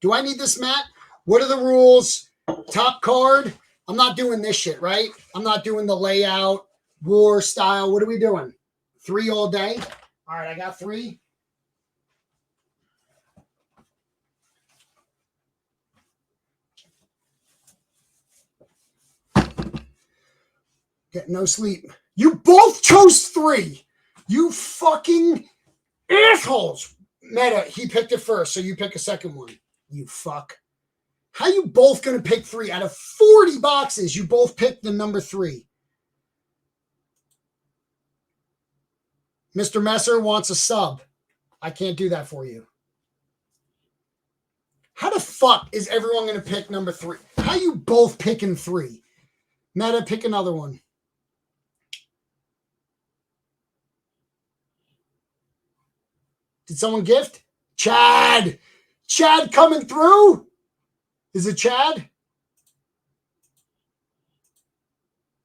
Do I need this, Matt? What are the rules? Top card. I'm not doing this shit, right? I'm not doing the layout, war style. What are we doing? 3 all day? All right, I got 3. Get no sleep. You both chose 3. You fucking assholes. Meta, he picked it first, so you pick a second one. You fuck. How you both going to pick 3? Out of 40 boxes, you both picked the number 3. Mr. Messer wants a sub. I can't do that for you. How the fuck is everyone going to pick number 3? How you both picking 3? Meta, pick another one. Did someone gift? Chad! Chad coming through? Is it Chad?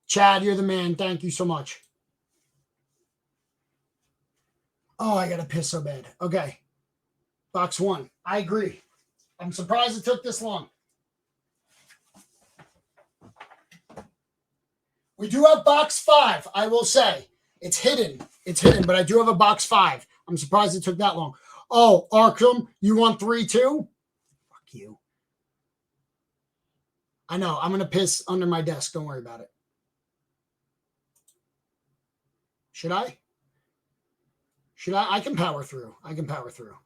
Chad, you're the man. Thank you so much. Oh, I got to piss so bad. Okay. Box 1. I agree. I'm surprised it took this long. We do have box 5, I will say. It's hidden. It's hidden, but I do have a box 5. I'm surprised it took that long. Oh, Arkham, you want 3 too? Fuck you. I know. I'm going to piss under my desk. Don't worry about it. Should I? Should I? I can power through. I can power through.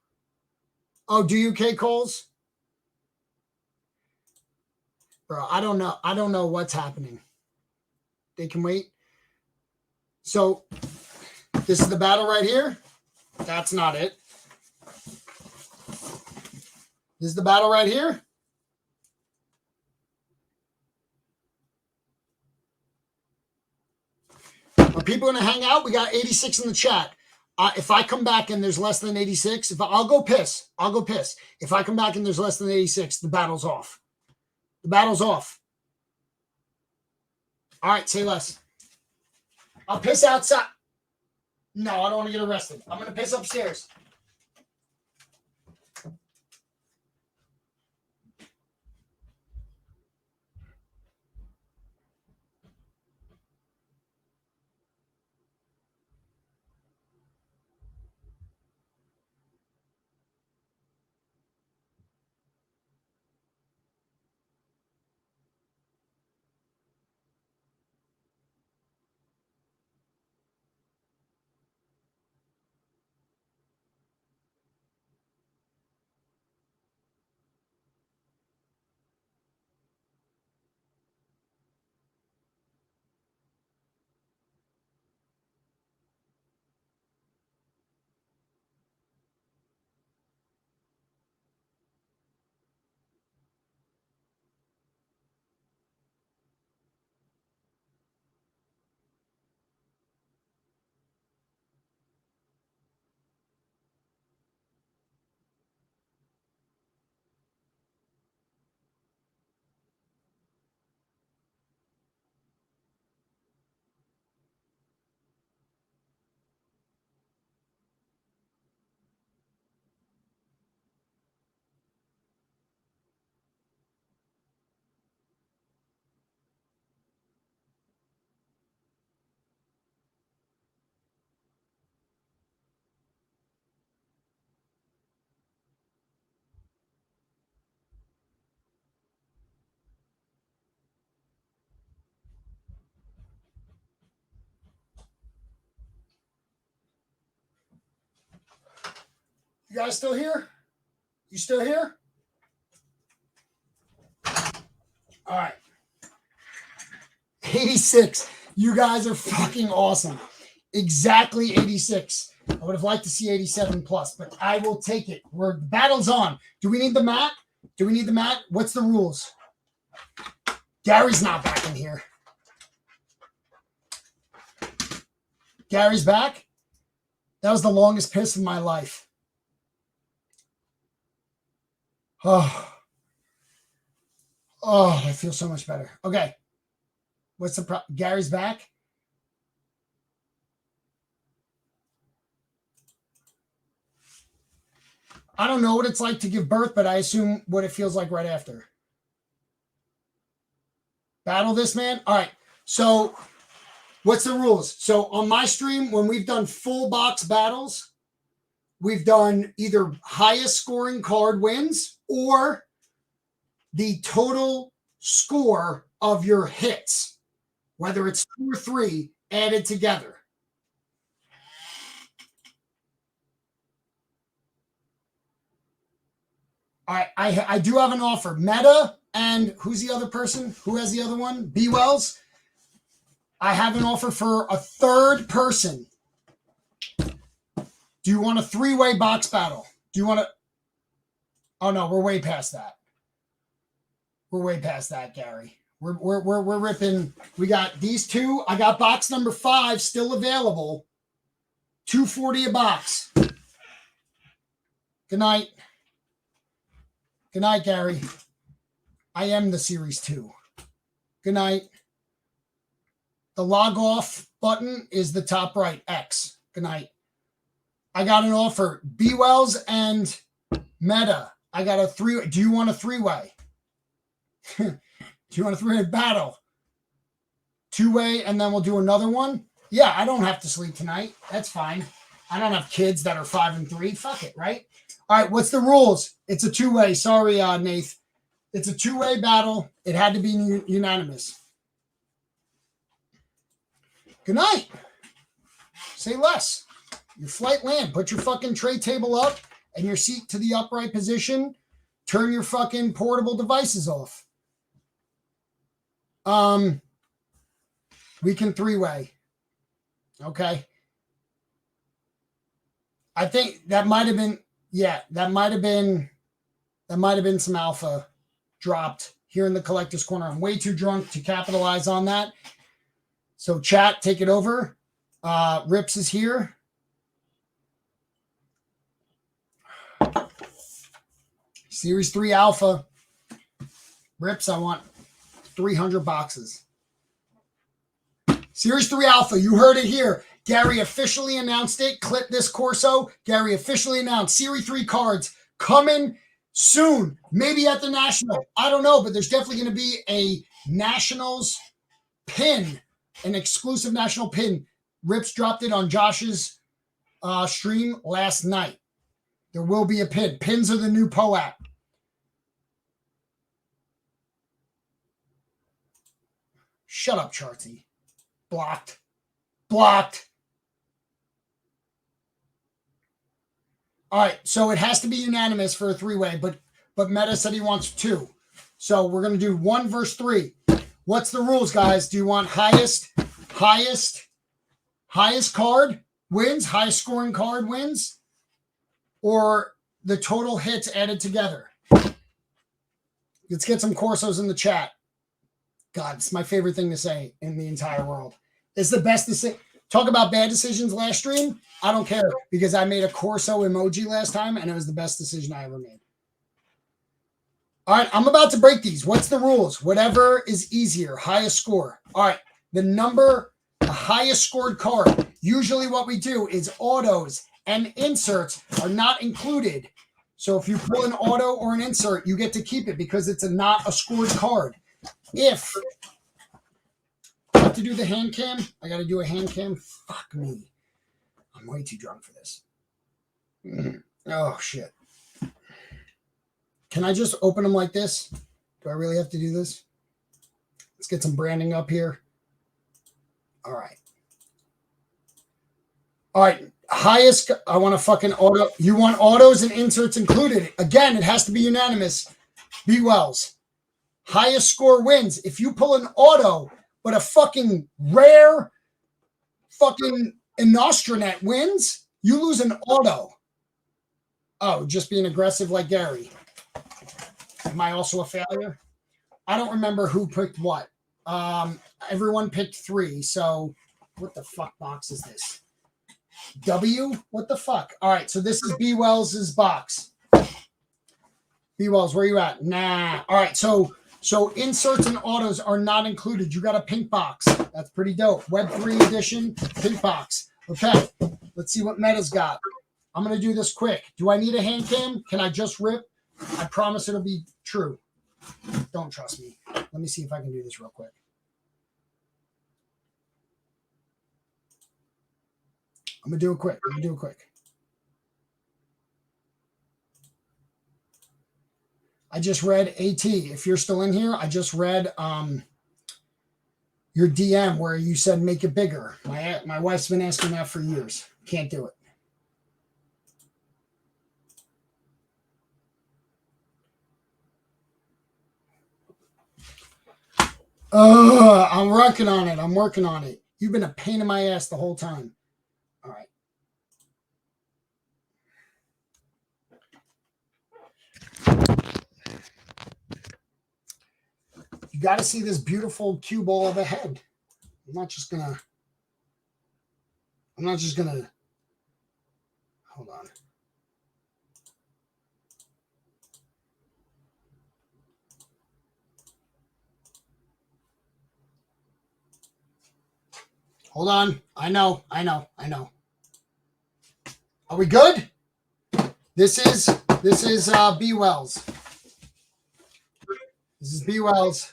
Oh, do you, K. Coles? Bro, I don't know. I don't know what's happening. They can wait. So, this is the battle right here. That's not it. This is the battle right here. Are people going to hang out? We got 86 in the chat. If I come back and there's less than 86, I'll go piss. I'll go piss. If I come back and there's less than 86, the battle's off. The battle's off. All right, say less. I'll piss outside. No, I don't want to get arrested. I'm going to piss upstairs. You guys still here? You still here? All right. 86. You guys are fucking awesome. Exactly 86. I would have liked to see 87 plus, but I will take it. Battle's on. Do we need the mat? Do we need the mat? What's the rules? Gary's not back in here. Gary's back? That was the longest piss of my life. Oh, I feel so much better. Okay. What's the problem? Gary's back? I don't know what it's like to give birth, but I assume what it feels like right after. Battle this man. All right. So what's the rules? So on my stream, when we've done full box battles, we've done either highest scoring card wins or the total score of your hits, whether it's 2 or 3 added together. All right, I do have an offer. Meta and who's the other person? Who has the other one? B Wells. I have an offer for a third person. Do you want a 3-way box battle? Do you want to? Oh no, we're way past that. We're way past that, Gary. We're ripping. We got these 2. I got box number 5 still available. $240 a box. Good night. Good night, Gary. I am the series 2. Good night. The log off button is the top right, X. Good night. I got an offer. B Wells and Meta. I got a 3. Do you want a 3-way? Do you want a 3-way battle? 2-way, and then we'll do another one? Yeah, I don't have to sleep tonight. That's fine. I don't have kids that are 5 and 3. Fuck it, right? All right, what's the rules? It's a 2-way. Sorry, Nath. It's a 2-way battle. It had to be unanimous. Good night. Say less. Your flight land. Put your fucking tray table up and your seat to the upright position. Turn your fucking portable devices off. We can 3-way. Okay. I think that might have been, yeah, that might have been some alpha dropped here in the collector's corner. I'm way too drunk to capitalize on that. So chat, take it over. Rips is here. Series 3 alpha. Rips, I want 300 boxes. Series 3 alpha, you heard it here. Gary officially announced it. Clip this Corso. Gary officially announced Series 3 cards coming soon. Maybe at the National. I don't know, but there's definitely going to be a Nationals pin, an exclusive National pin. Rips dropped it on Josh's stream last night. There will be a pin. Pins are the new POAP. Shut up, Charty. Blocked. Blocked. All right, so it has to be unanimous for a 3-way, but Meta said he wants 2. So we're going to do 1 versus 3. What's the rules, guys? Do you want highest card wins, highest scoring card wins, or the total hits added together? Let's get some Corsos in the chat. God, it's my favorite thing to say in the entire world. It's the best decision. Talk about bad decisions last stream. I don't care because I made a Corso emoji last time and it was the best decision I ever made. All right, I'm about to break these. What's the rules? Whatever is easier, highest score. All right, the highest scored card. Usually what we do is autos and inserts are not included. So if you pull an auto or an insert, you get to keep it because it's not a scored card. If I have to do the hand cam, I got to do a hand cam. Fuck me. I'm way too drunk for this. Oh, shit. Can I just open them like this? Do I really have to do this? Let's get some branding up here. All right. All right. Highest, I want a fucking auto. You want autos and inserts included. Again, it has to be unanimous. B Wells. Highest score wins. If you pull an auto, but a fucking rare fucking Inostranet wins, you lose an auto. Oh, just being aggressive like Gary. Am I also a failure? I don't remember who picked what. Everyone picked 3. So what the fuck box is this? W? What the fuck? All right. So this is B Wells's box. B Wells, where you at? Nah. All right. So inserts and autos are not included. You got a pink box. That's pretty dope. Web 3 edition, pink box. Okay, let's see what Meta's got. I'm going to do this quick. Do I need a hand cam? Can I just rip? I promise it'll be true. Don't trust me. Let me see if I can do this real quick. I'm going to do it quick. I just read AT. If you're still in here, I just read your DM where you said make it bigger. My wife's been asking that for years. Can't do it. I'm working on it. You've been a pain in my ass the whole time. All right. You got to see this beautiful cue ball of a head. I'm not just gonna hold on. Hold on. I know. Are we good? This is B Wells. This is B Wells.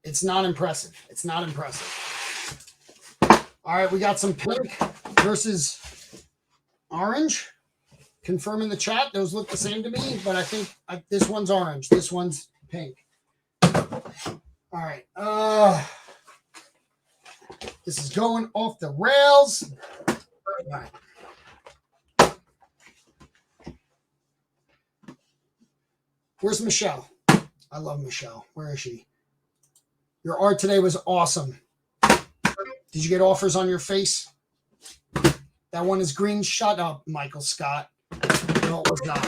It's not impressive. All right, we got some pink versus orange. Confirm in the chat. Those look the same to me, but I think this one's orange. This one's pink. All right. This is going off the rails. All right. Where's Michelle? I love Michelle. Where is she? Your art today was awesome. Did you get offers on your face? That one is green. Shut up, Michael Scott. No, it was not.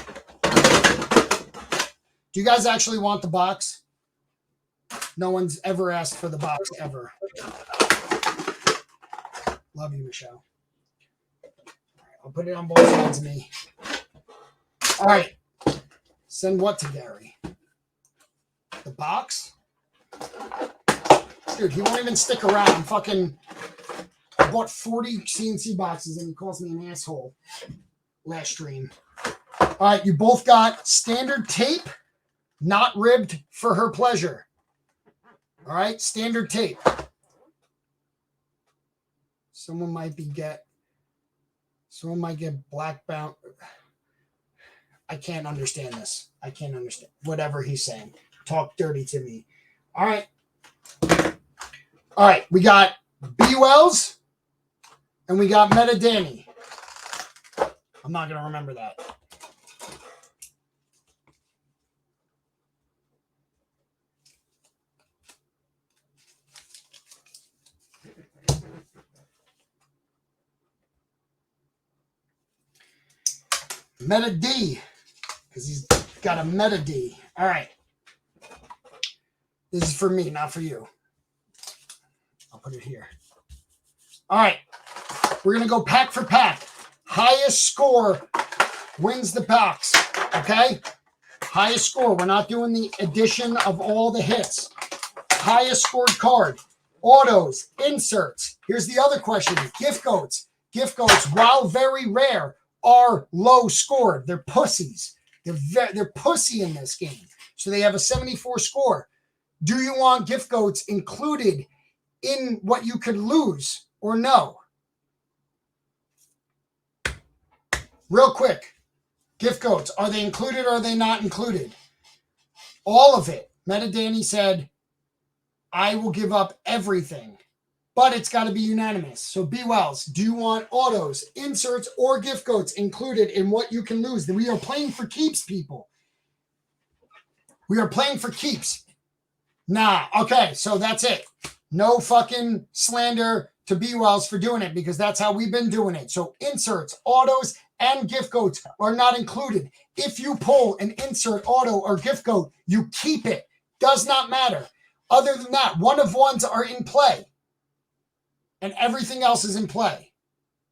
Do you guys actually want the box? No one's ever asked for the box, ever. Love you, Michelle. I'll put it on both sides of me. All right. Send what to Gary? The box? Dude, he won't even stick around. I bought 40 CNC boxes and he calls me an asshole last stream. All right, you both got standard tape, not ribbed for her pleasure. All right, standard tape. Someone might get black bound. I can't understand this. I can't understand whatever he's saying. Talk dirty to me. All right. All right, we got B Wells and we got Meta Danny. I'm not going to remember that. Meta D, because he's got a Meta D. All right. This is for me, not for you. I'll put it here. All right. We're going to go pack for pack. Highest score wins the box. Okay? Highest score. We're not doing the addition of all the hits. Highest scored card. Autos. Inserts. Here's the other question. Gift codes. Gift codes, while very rare, are low scored. They're pussies. They're pussy in this game. So they have a 74 score. Do you want gift codes included in what you could lose or no? Real quick. Gift codes. Are they included or are they not included? All of it. Meta Danny said, I will give up everything. But it's got to be unanimous. So B Wells, do you want autos, inserts, or gift codes included in what you can lose? We are playing for keeps, people. We are playing for keeps. Nah. Okay, so that's it. No fucking slander to B Wells for doing it because that's how we've been doing it. So inserts, autos, and gift codes are not included. If you pull an insert, auto, or gift code, you keep it. Does not matter. Other than that, one of ones are in play. And everything else is in play.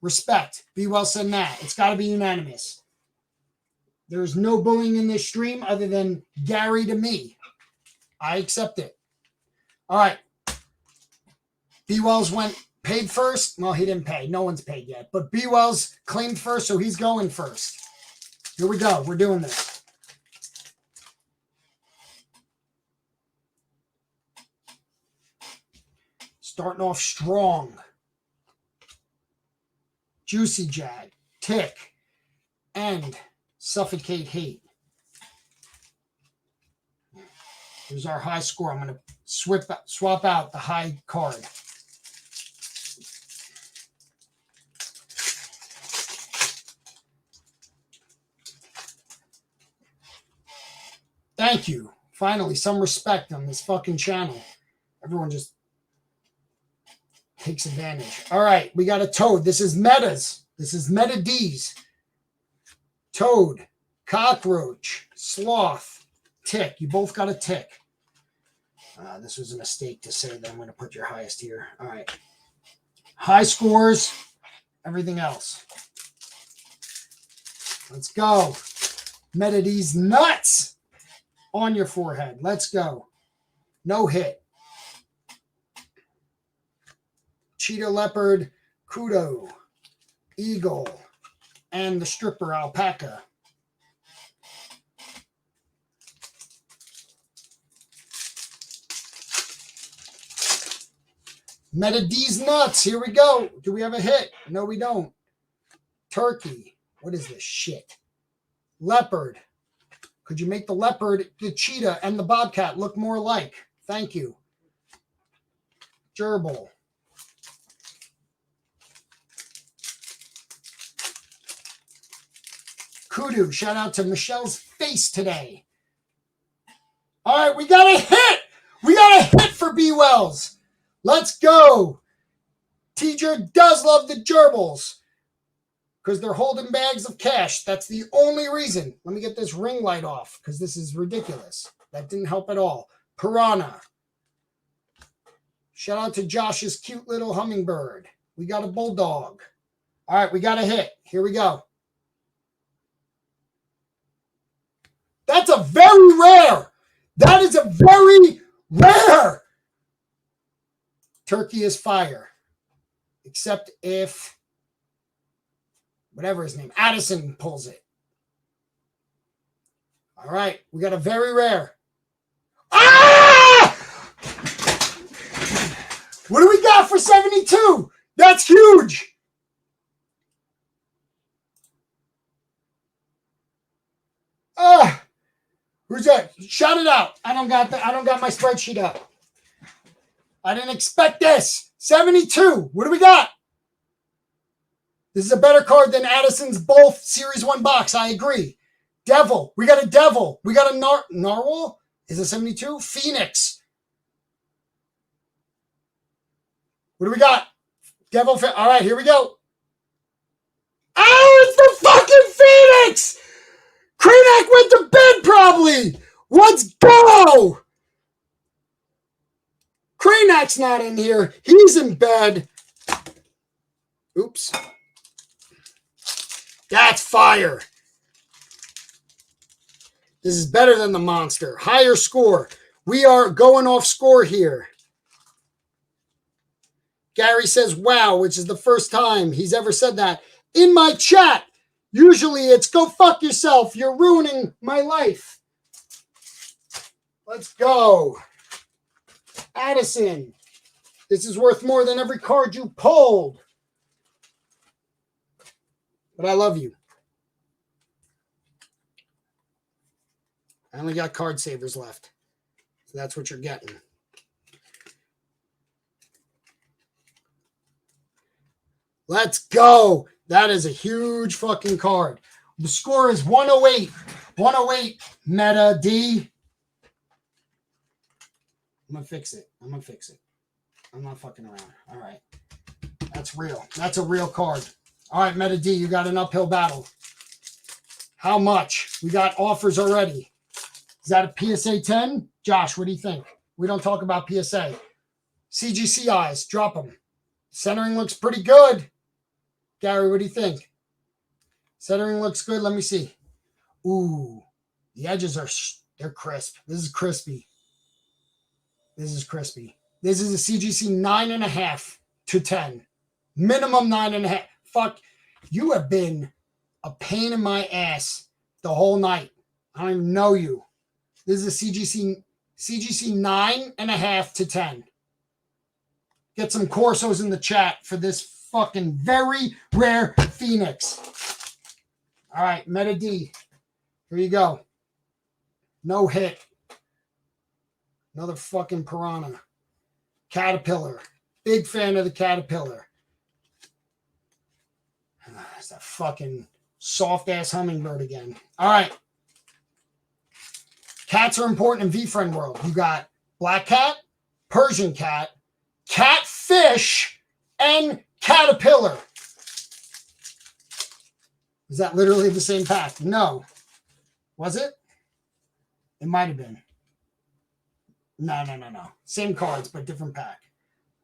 Respect. Be well said that. It's got to be unanimous. There's no bullying in this stream other than Gary to me. I accept it. All right. B. Wells paid first. Well, he didn't pay. No one's paid yet. But B. Wells claimed first, so he's going first. Here we go. We're doing this. Starting off strong. Juicy Jag, Tick, and Suffocate Hate. Here's our high score. I'm going to swap out the high card. Thank you. Finally, some respect on this fucking channel. Everyone just takes advantage. All right, we got a Toad. This is metas. This is meta D's. Toad, Cockroach, Sloth, Tick. You both got a Tick. This was a mistake to say that I'm going to put your highest here. All right. High scores, everything else. Let's go. Meta D's nuts on your forehead. Let's go. No hit. Cheetah Leopard, Kudo, Eagle, and the stripper Alpaca. Meta D's nuts. Here we go. Do we have a hit? No, we don't. Turkey. What is this shit? Leopard. Could you make the leopard, the cheetah, and the bobcat look more alike? Thank you. Gerbil. Kudu. Shout out to Michelle's face today. All right, we got a hit. We got a hit for B. Wells. Let's go. Teacher does love the gerbils because they're holding bags of cash. That's the only reason. Let me get this ring light off because this is ridiculous. That didn't help at all. Piranha. Shout out to Josh's cute little hummingbird. We got a bulldog. All right, we got a hit. Here we go. That's a very rare. That is a very rare. Turkey is fire. Except if, whatever his name, Addison pulls it. All right, we got a very rare. Ah! What do we got for 72? That's huge. Who's that? Shout it out. I don't got my spreadsheet up. I didn't expect this. 72. What do we got? This is a better card than Addison's both Series 1 box. I agree. Devil. We got a devil. We got a narwhal. Is it 72? Phoenix. What do we got? Devil. All right, here we go. Oh, it's the fucking Phoenix. Krenak went to bed probably. Let's go. Krenak's not in here. He's in bed. Oops. That's fire. This is better than the monster. Higher score. We are going off score here. Gary says, wow, which is the first time he's ever said that in my chat. Usually it's go fuck yourself. You're ruining my life. Let's go. Addison. This is worth more than every card you pulled. But I love you. I only got card savers left. So that's what you're getting. Let's go. That is a huge fucking card. The score is 108. 108 Meta D. I'm going to fix it. I'm not fucking around. All right. That's real. That's a real card. All right, Meta D, you got an uphill battle. How much? We got offers already. Is that a PSA 10? Josh, what do you think? We don't talk about PSA. CGC eyes, drop them. Centering looks pretty good. Gary, what do you think? Centering looks good. Let me see. Ooh, the edges are, they're crisp. This is crispy. This is crispy. This is a CGC 9.5 to 10. Minimum 9.5. Fuck, you have been a pain in my ass the whole night. I don't even know you. This is a CGC 9.5 to 10. Get some Corsos in the chat for this fucking very rare Phoenix. All right, Meta D. Here you go. No hit. Another fucking piranha. Caterpillar. Big fan of the Caterpillar. It's that fucking soft ass hummingbird again. All right. Cats are important in VeeFriend world. You got black cat, Persian cat, catfish, and caterpillar. Is that literally the same pack? No. Was it? It might have been. No. Same cards, but different pack.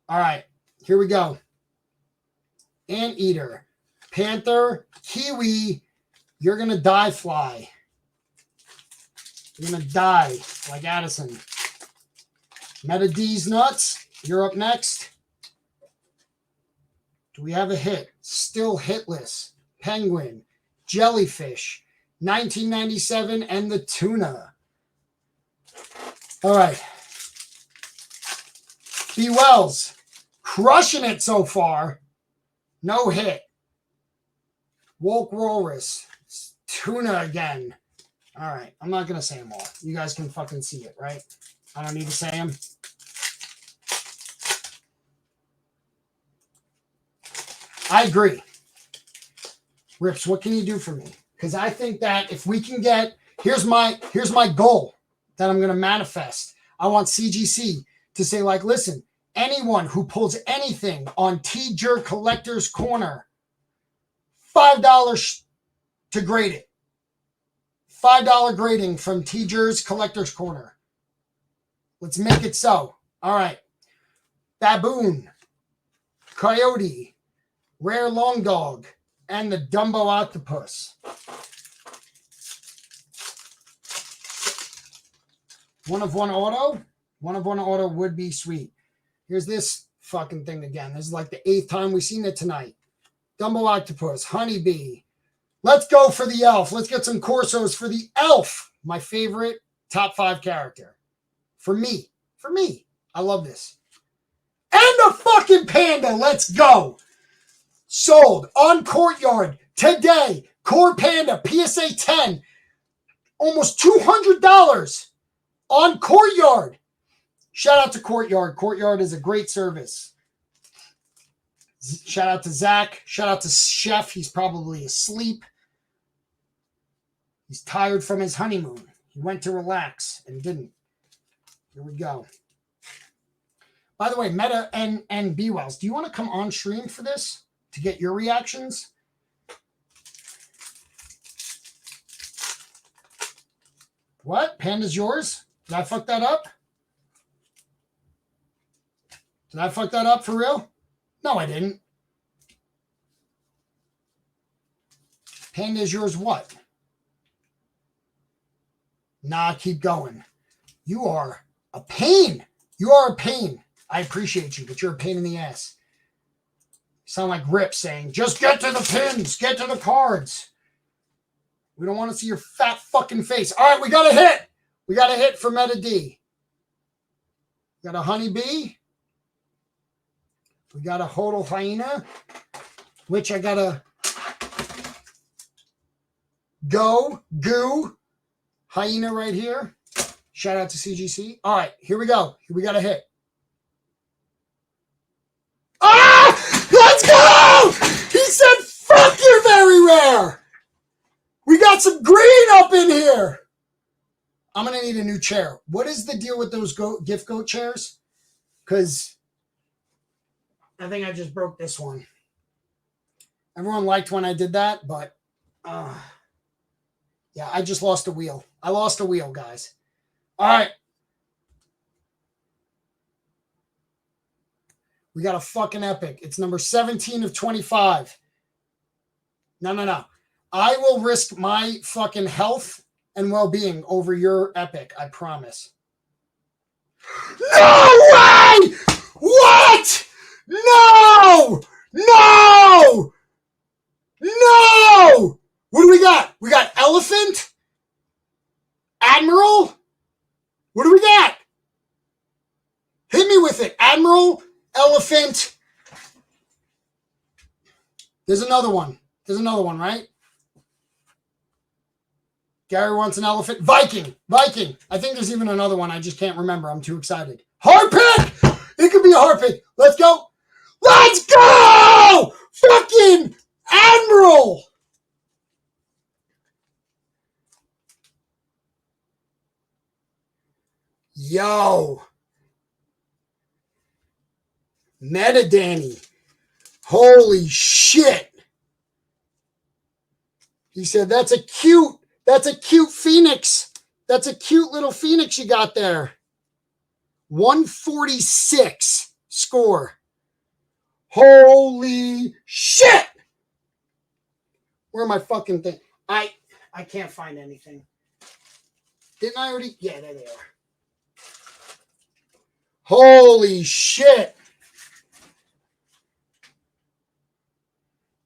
All right. Here we go. Anteater, panther, kiwi. You're going to die, fly. You're going to die like Addison. Meta D's nuts. You're up next. Do we have a hit? Still hitless. Penguin, jellyfish, 1997, and the tuna. All right. B. Wells, crushing it so far. No hit. Woke Walrus, tuna again. All right. I'm not going to say them all. You guys can fucking see it, right? I don't need to say them. I agree. Rips, what can you do for me? Because I think that if we can get, here's my goal that I'm going to manifest. I want CGC to say, like, listen, anyone who pulls anything on T-Jerk Collector's Corner, $5 to grade it. $5 grading from T-Jerk's Collector's Corner. Let's make it so. All right. Baboon, Coyote, Rare Long Dog, and the Dumbo Octopus. One of one auto. One of one auto would be sweet. Here's this fucking thing again. This is like the 8th time we've seen it tonight. Dumbo Octopus, Honeybee. Let's go for the elf. Let's get some Corsos for the elf. My favorite top 5 character. For me. I love this. And a fucking panda. Let's go. Sold on Courtyard today. Core Panda PSA 10. Almost $200 on Courtyard. Shout out to Courtyard. Courtyard is a great service. Shout out to Zach. Shout out to Chef. He's probably asleep. He's tired from his honeymoon. He went to relax and didn't. Here we go. By the way, Meta and B Wells, do you want to come on stream for this to get your reactions? What? Panda's yours? Did I fuck that up? Did I fuck that up for real? No, I didn't. Panda is yours what? Nah, keep going. You are a pain. You are a pain. I appreciate you, but you're a pain in the ass. You sound like Rip saying, just get to the pins. Get to the cards. We don't want to see your fat fucking face. All right, we got a hit. We got a hit for Meta D. We got a Honeybee. We got a Hodl Hyena, which I got a Goo Hyena right here. Shout out to CGC. All right, here we go. Here we got a hit. Ah! Let's go! He said, fuck, you're very rare. We got some green up in here. I'm going to need a new chair. What is the deal with those gift goat chairs? Because I think I just broke this one. Everyone liked when I did that, but yeah, I just lost a wheel. I lost a wheel, guys. All right. We got a fucking epic. It's number 17 of 25. No. I will risk my fucking health and well-being over your epic. I promise. No way! What? No! No! No! What do we got? We got Elephant? Admiral? What do we got? Hit me with it. Admiral, Elephant. There's another one. There's another one, right? Gary wants an elephant. Viking. Viking. I think there's even another one. I just can't remember. I'm too excited. Harpic! It could be a Harpic. Let's go. Let's go! Fucking Admiral! Yo. Meta Danny. Holy shit. He said, that's a cute Phoenix. That's a cute little Phoenix you got there. 146 score. Holy shit. Where are my fucking thing? I can't find anything. Didn't I already? Yeah, there they are. Holy shit.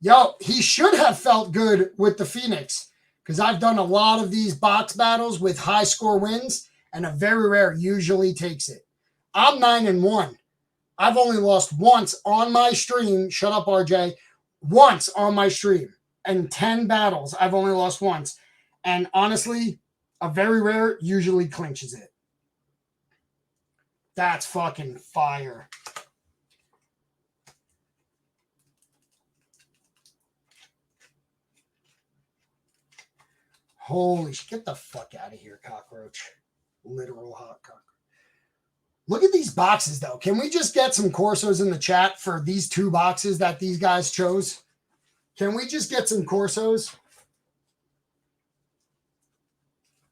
Yo, he should have felt good with the Phoenix because I've done a lot of these box battles with high score wins, and a very rare usually takes it. I'm 9-1. I've only lost once on my stream. Shut up, RJ. Once on my stream. And 10 battles, I've only lost once. And honestly, a very rare usually clinches it. That's fucking fire. Holy shit. Get the fuck out of here, cockroach. Literal hot cockroach. Look at these boxes, though. Can we just get some Corsos in the chat for these two boxes that these guys chose? Can we just get some Corsos?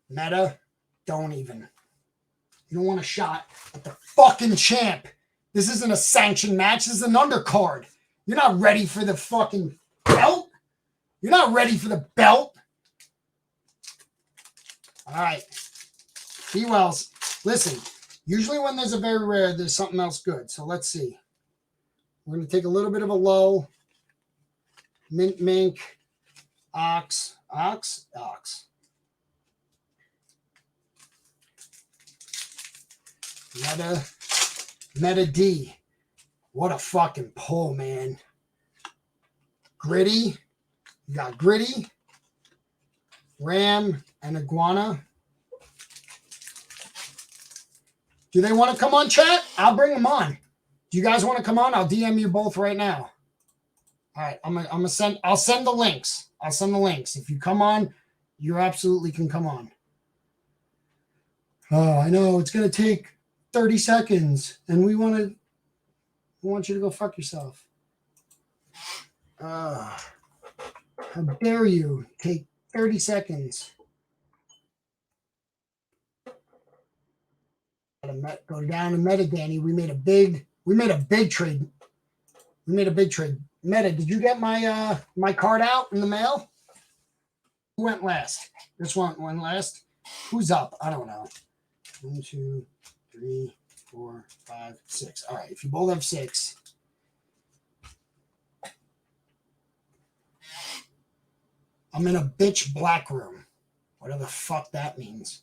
Meta, don't even. You don't want a shot at the fucking champ. This isn't a sanctioned match. This is an undercard. You're not ready for the fucking belt? You're not ready for the belt? All right. B-Wells, listen. Usually when there's a very rare, there's something else good. So let's see. We're going to take a little bit of a low. Mint Mink. Ox. Meta D. What a fucking pull, man. Gritty. You got Gritty. Ram and Iguana. Do they want to come on, chat? I'll bring them on. Do you guys want to come on? I'll DM you both right now. All right, I'll send the links. I'll send the links. If you come on, you absolutely can come on. Oh, I know it's gonna take 30 seconds, and we want you to go fuck yourself. How dare you take 30 seconds? Go down to Meta, Danny. We made a big trade. Meta, did you get my my card out in the mail? Who went last? This one went last. Who's up? I don't know. 1, 2, 3, 4, 5, 6. All right. If you both have 6. I'm in a bitch black room. Whatever the fuck that means.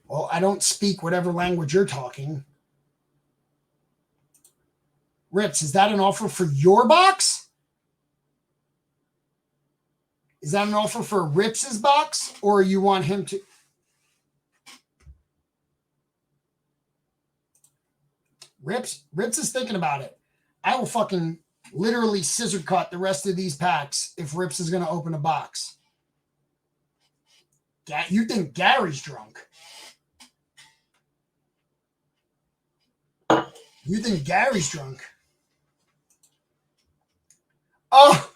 Well, I don't speak whatever language you're talking. Rips, is that an offer for your box? Is that an offer for Rips's box? Or you want him to? Rips is thinking about it. I will fucking literally scissor cut the rest of these packs if Rips is going to open a box. You think Gary's drunk? You think Gary's drunk? Oh!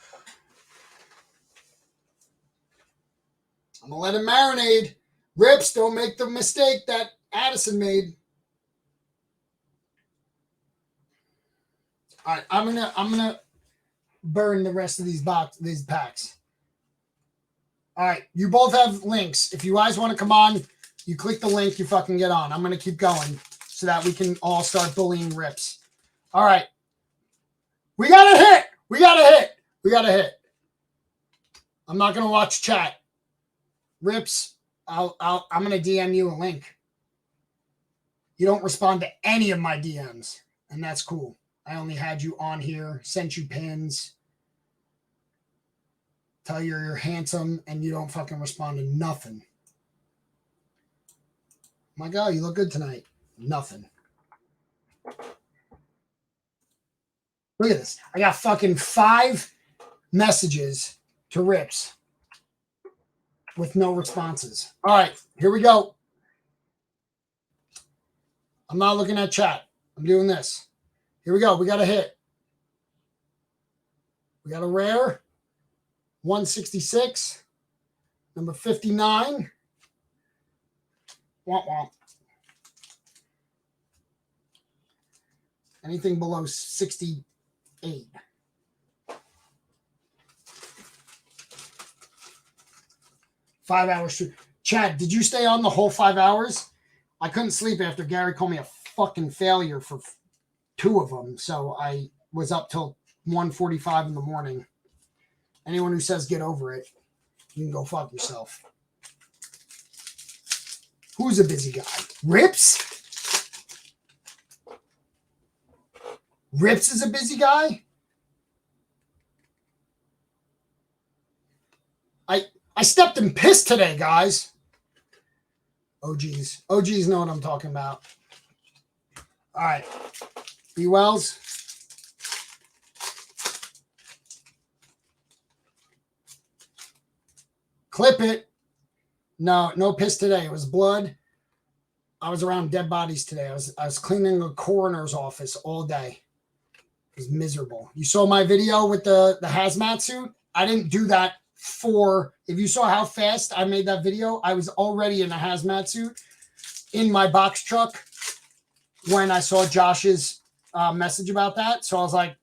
I'm going to let him marinate. Rips, don't make the mistake that Addison made. All right, I'm gonna burn the rest of these packs. All right. You both have links. If you guys want to come on, you click the link, you fucking get on. I'm going to keep going so that we can all start bullying Rips. All right. We got a hit. We got a hit. We got a hit. I'm not going to watch chat. Rips, I'm going to DM you a link. You don't respond to any of my DMs, and that's cool. I only had you on here, sent you pins, tell you you're handsome, and you don't fucking respond to nothing. My God, you look good tonight. Nothing. Look at this. I got fucking 5 messages to Rips with no responses. All right, here we go. I'm not looking at chat. I'm doing this. Here we go. We got a hit. We got a rare. 166. Number 59. Womp womp. Anything below 68. Five hours. Chad, did you stay on the whole 5 hours? I couldn't sleep after Gary called me a fucking failure for 2 of them. So I was up till 1:45 in the morning. Anyone who says get over it, you can go fuck yourself. Who's a busy guy? Rips? Rips is a busy guy? I stepped in piss today, guys. OGs. OGs know what I'm talking about. All right. B. Wells. Clip it. No piss today. It was blood. I was around dead bodies today. I was cleaning a coroner's office all day. It was miserable. You saw my video with the hazmat suit? I didn't do that if you saw how fast I made that video, I was already in a hazmat suit in my box truck when I saw Josh's message about that. So I was like,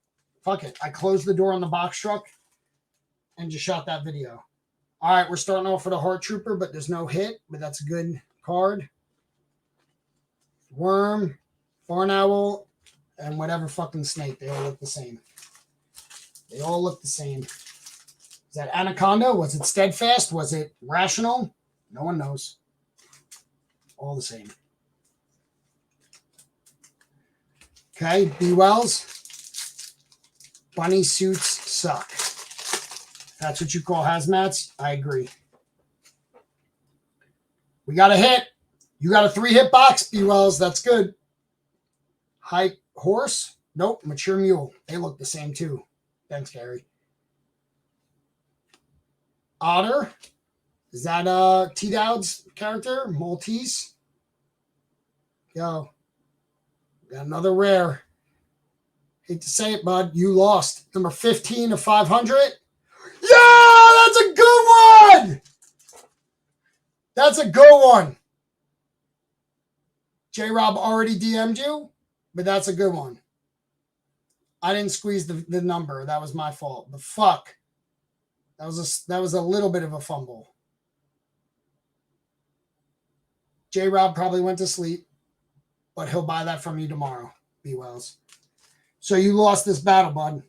fuck it. I closed the door on the box truck and just shot that video. All right, we're starting off with a Heart Trooper, but there's no hit, but that's a good card. Worm, Barn Owl, and whatever fucking snake. They all look the same. They all look the same. Is that Anaconda? Was it Steadfast? Was it Rational? No one knows. All the same. Okay, B. Wells. Bunny suits suck. If that's what you call hazmats, I agree. We got a hit. You got a 3-hit box, B. Wells. That's good. High horse? Nope. Mature mule. They look the same too. Thanks, Gary. Otter. Is that T-Dowd's character? Maltese? Yo. Got another rare. Hate to say it, bud. You lost. Number 15 of 500. Yeah! That's a good one! That's a good one. J-Rob already DM'd you, but that's a good one. I didn't squeeze the number. That was my fault. But fuck. That was a little bit of a fumble. J-Rob probably went to sleep, but he'll buy that from you tomorrow, B. Wells. So you lost this battle, bud.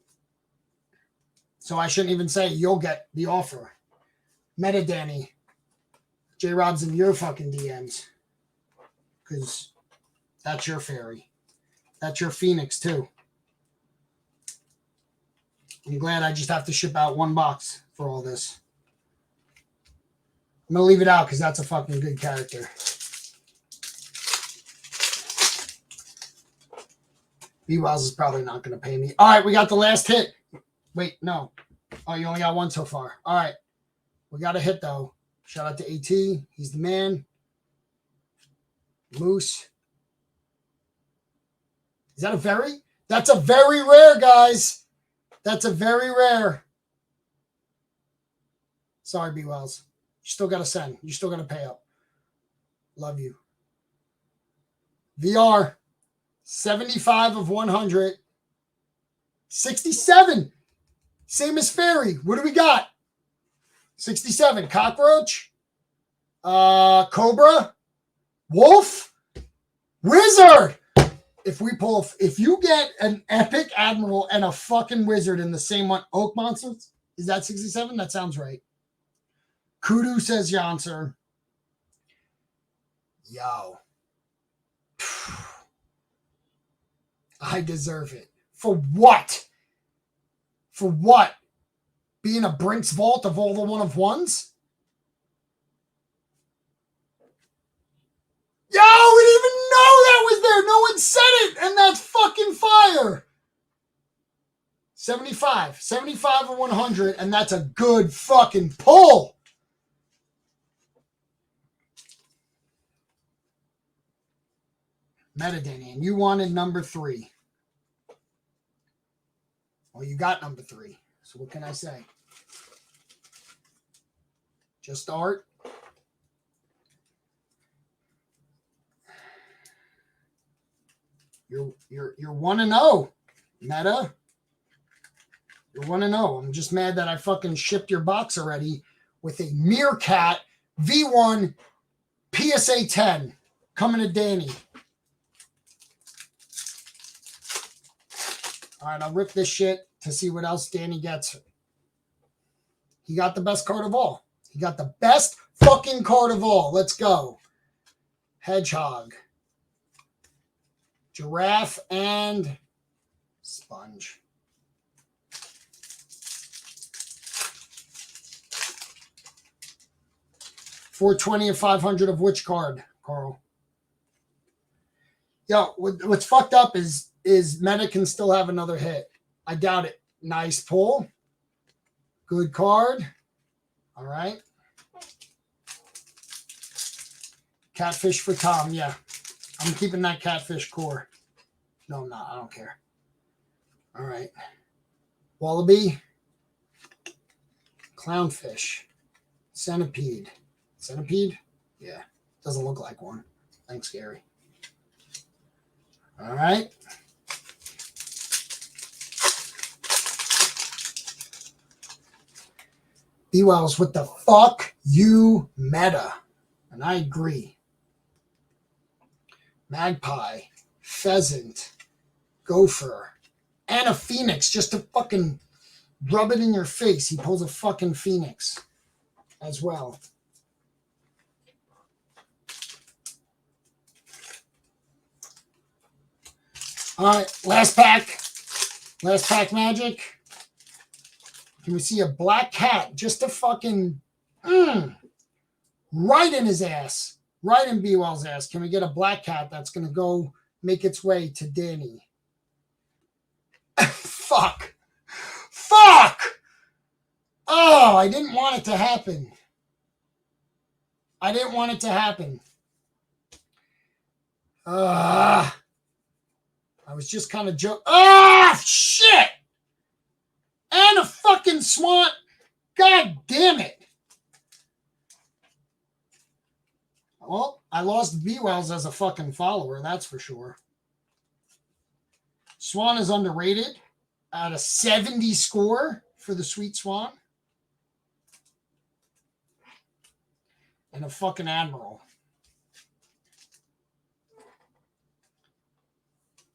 So I shouldn't even say you'll get the offer. Meta Danny. J-Rob's in your fucking DMs. Because that's your fairy. That's your Phoenix, too. I'm glad I just have to ship out 1 box for all this. I'm going to leave it out because that's a fucking good character. B-Wells is probably not going to pay me. All right, we got the last hit. Wait, no. Oh, you only got 1 so far. All right. We got a hit, though. Shout out to AT. He's the man. Moose. Is that a very? That's a very rare, guys. That's a very rare. Sorry, B. Wells. You still got to send. You still got to pay up. Love you. VR. 75 of 100. 67. Same as Fairy. What do we got? 67, Cockroach, Cobra, Wolf, Wizard. If you get an epic Admiral and a fucking Wizard in the same one, Oak Monsters, is that 67? That sounds right. Kudu says Janser. Yo. I deserve it. For what? For what? Being a Brinks Vault of all the one-of-ones? Yo, we didn't even know that was there. No one said it, and that's fucking fire. 75. 75 or 100, and that's a good fucking pull. Metadata, and you wanted number 3. Well, you got number 3. So what can I say? Just art. You're 1-0, Meta. You're 1-0. I'm just mad that I fucking shipped your box already with a Meerkat V1 PSA 10 coming to Danny. All right, I'll rip this shit to see what else Danny gets. He got the best card of all. He got the best fucking card of all. Let's go. Hedgehog. Giraffe and Sponge. $420 and 500 of which card, Carl? Yo, what's fucked up is Meta can still have another hit. I doubt it. Nice pull. Good card. All right. Catfish for Tom. Yeah. I'm keeping that catfish core. No, I'm not. I don't care. All right. Wallaby. Clownfish. Centipede. Centipede? Yeah. Doesn't look like one. Thanks, Gary. All right. B-Wells, what the fuck you Meta? And I agree. Magpie, pheasant, gopher, and a phoenix just to fucking rub it in your face. He pulls a fucking phoenix as well. All right, last pack. Last pack magic. Can we see a black cat just to fucking right in his ass? Right in B-Well's ass. Can we get a black cat that's going to go make its way to Danny? Fuck. Fuck! Oh, I didn't want it to happen. I didn't want it to happen. I was just kind of joking. Ah, shit! And a fucking swan. God damn it. Well, I lost B-Wells as a fucking follower, that's for sure. Swan is underrated at a 70 score for the Sweet Swan. And a fucking Admiral.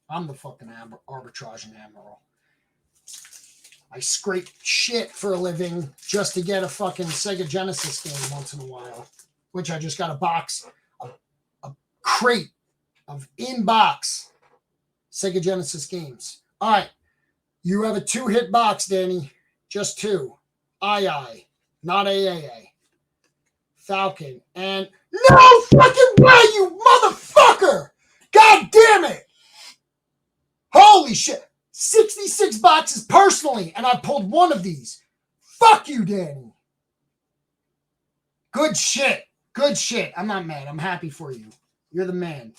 I'm the fucking arbitrage and Admiral. I scrape shit for a living just to get a fucking Sega Genesis game once in a while. Which I just got a box, a crate of in-box Sega Genesis games. All right. You have a 2-hit box, Danny. Just 2. II, not AAA. Falcon, and no fucking way, you motherfucker! God damn it! Holy shit. 66 boxes personally, and I pulled one of these. Fuck you, Danny. Good shit. Good shit. I'm not mad. I'm happy for you. You're the man.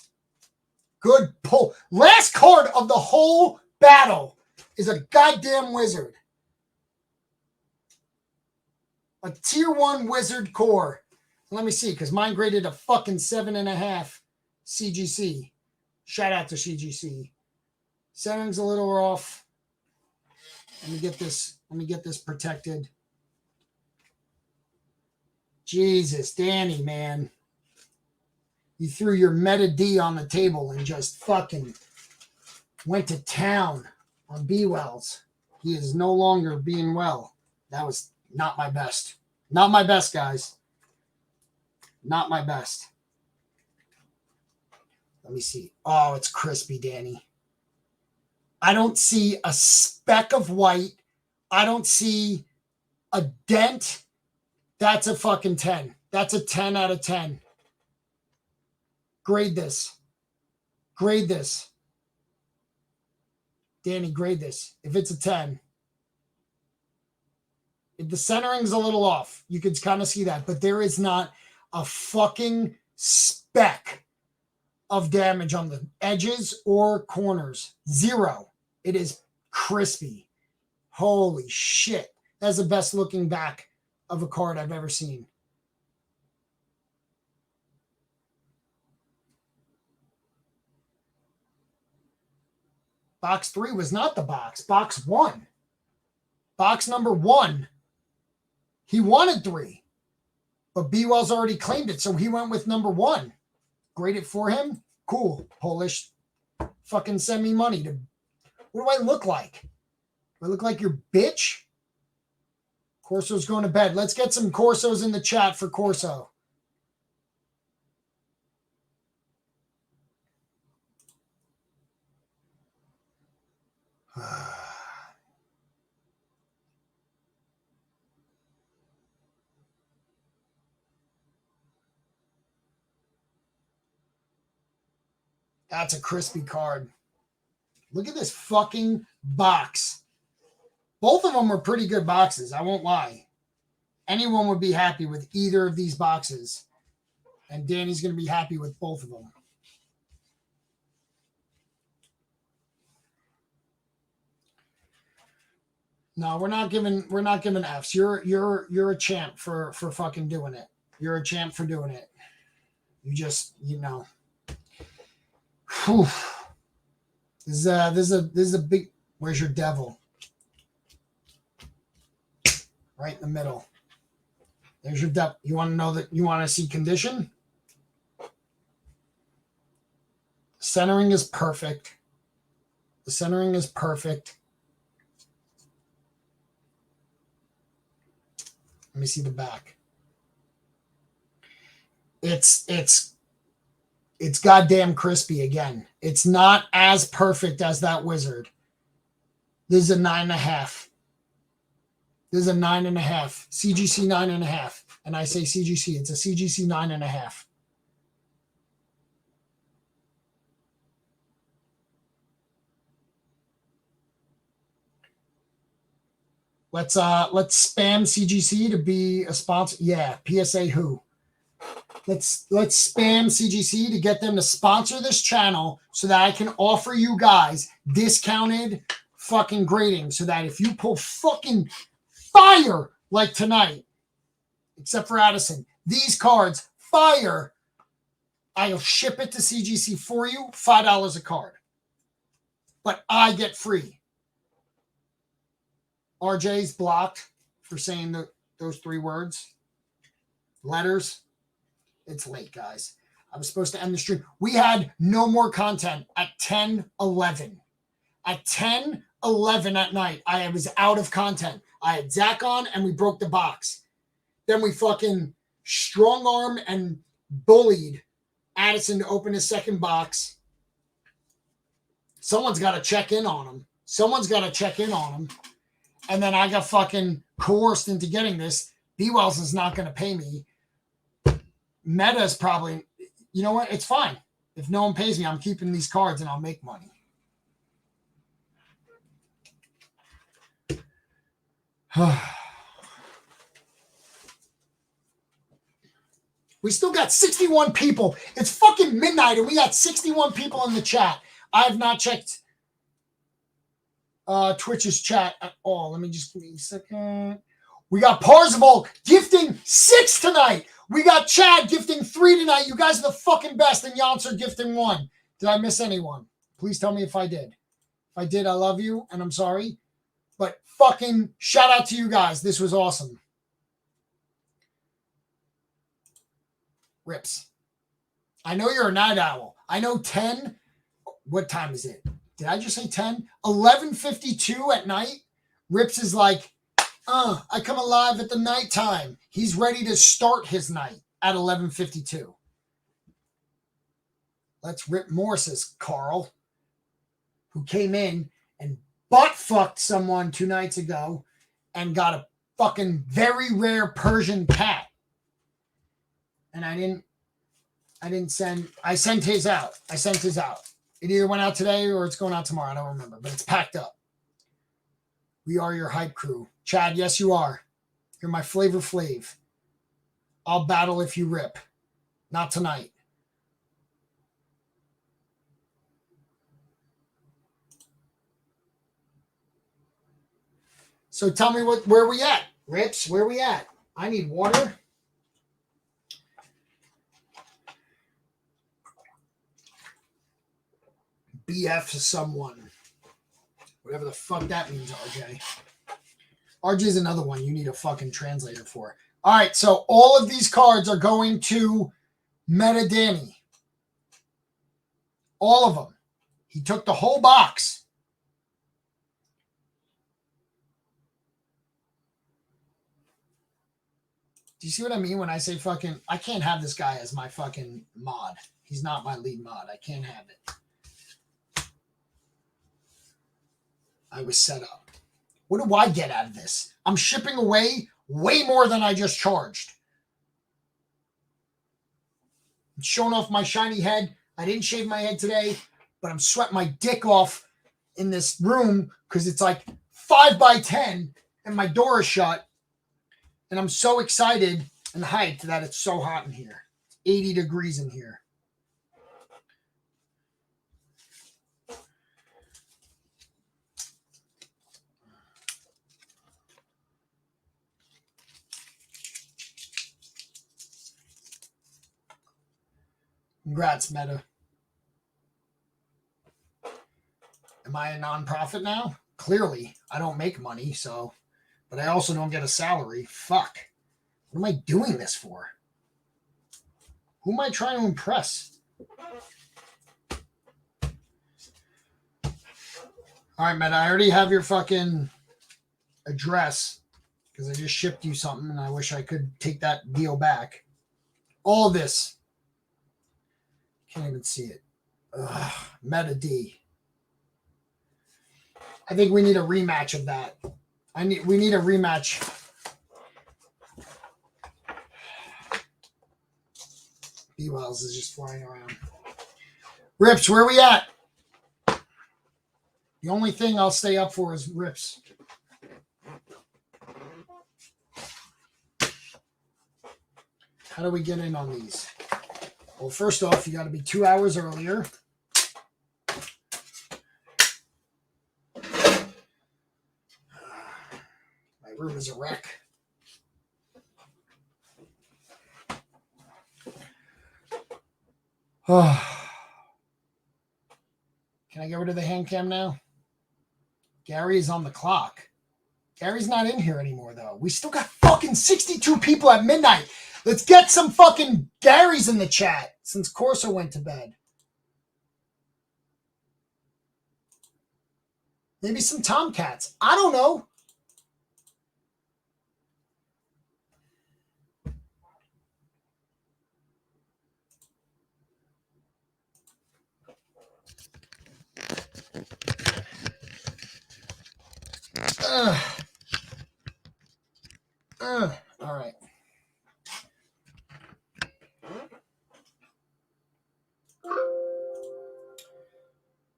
Good pull. Last card of the whole battle is a goddamn wizard. A tier 1 wizard core. Let me see, because mine graded a fucking 7.5 CGC. Shout out to CGC. Centering's a little off. Let me get this protected. Jesus, Danny, man. You threw your Meta D on the table and just fucking went to town on B Wells. He is no longer being well. That was not my best. Not my best, guys. Not my best. Let me see. Oh, it's crispy, Danny. I don't see a speck of white. I don't see a dent. That's a fucking 10. That's a 10 out of 10. Grade this. Grade this. Danny, grade this. If it's a 10. If the centering's a little off, you could kind of see that. But there is not a fucking speck of damage on the edges or corners. Zero. It is crispy. Holy shit. That's the best looking back of a card I've ever seen. Box 3 was not the box. Box 1. Box number 1. He wanted 3. But B Wells already claimed it, so he went with number 1. Grade it for him. Cool. Polish. Fucking send me money. What do I look like? Do I look like your bitch? Corso's going to bed. Let's get some Corsos in the chat for Corso. That's a crispy card. Look at this fucking box. Both of them were pretty good boxes. I won't lie. Anyone would be happy with either of these boxes. And Danny's going to be happy with both of them. No, we're not giving Fs. You're a champ for fucking doing it. You're a champ for doing it. You just, you know. Whew. This is a big. Where's your devil? Right in the middle. There's your devil. You want to know that you want to see condition? Centering is perfect. The centering is perfect. Let me see the back. It's goddamn crispy again. It's not as perfect as that wizard. This is a 9.5. This is a 9.5. CGC 9.5. And I say CGC. It's a CGC 9.5. Let's spam CGC to be a sponsor. Yeah, PSA who? Let's spam CGC to get them to sponsor this channel so that I can offer you guys discounted fucking grading so that if you pull fucking fire like tonight, except for Addison, these cards, fire, I'll ship it to CGC for you, $5 a card. But I get free. RJ's blocked for saying those 3 words. Letters. It's late, guys. I was supposed to end the stream. We had no more content at 10:11. At 10:11 at night, I was out of content. I had Zach on and we broke the box. Then we fucking strong arm and bullied Addison to open his second box. Someone's got to check in on him. And then I got fucking coerced into getting this. B Wells is not going to pay me. Meta's probably, you know what? It's fine. If no one pays me, I'm keeping these cards and I'll make money. We still got 61 people. It's fucking midnight and we got 61 people in the chat. I have not checked Twitch's chat at all. Let me just give me a second. We got Parzival gifting 6 tonight. We got Chad gifting 3 tonight. You guys are the fucking best. And Yonser gifting 1. Did I miss anyone? Please tell me if I did. If I did, I love you and I'm sorry. But fucking shout out to you guys. This was awesome. Rips. I know you're a night owl. I know 10. What time is it? Did I just say 10? 11:52 at night. Rips is like, I come alive at the nighttime. He's ready to start his night at 11:52. Let's rip Morris's Carl, who came in and butt fucked someone 2 nights ago and got a fucking very rare Persian cat. And I sent his out. It either went out today or it's going out tomorrow. I don't remember, but it's packed up. We are your hype crew. Chad, yes, you are. You're my Flavor Flav. I'll battle if you rip. Not tonight. So tell me where we at? Rips, where we at? I need water. BF to someone. Whatever the fuck that means, RJ. RJ is another one you need a fucking translator for. All right, so all of these cards are going to Meta Danny. All of them. He took the whole box. Do you see what I mean when I say fucking... I can't have this guy as my fucking mod. He's not my lead mod. I can't have it. I was set up. What do I get out of this? I'm shipping away way more than I just charged. I'm showing off my shiny head. I didn't shave my head today, but I'm sweating my dick off in this room because it's like 5 by 10 and my door is shut. And I'm so excited and hyped that it's so hot in here. It's 80 degrees in here. Congrats, Meta. Am I a nonprofit now? Clearly, I don't make money, so... But I also don't get a salary. Fuck. What am I doing this for? Who am I trying to impress? All right, Meta, I already have your fucking address because I just shipped you something and I wish I could take that deal back. All this. Can't even see it. Ugh, Meta D. I think we need a rematch of that. We need a rematch. B-Wells is just flying around. Rips, where we at? The only thing I'll stay up for is Rips. How do we get in on these? Well, first off, you got to be 2 hours earlier. My room is a wreck. Oh. Can I get rid of the hand cam now? Gary is on the clock. Gary's not in here anymore, though. We still got fucking 62 people at midnight. Let's get some fucking Garys in the chat since Corso went to bed. Maybe some Tomcats. I don't know. All right.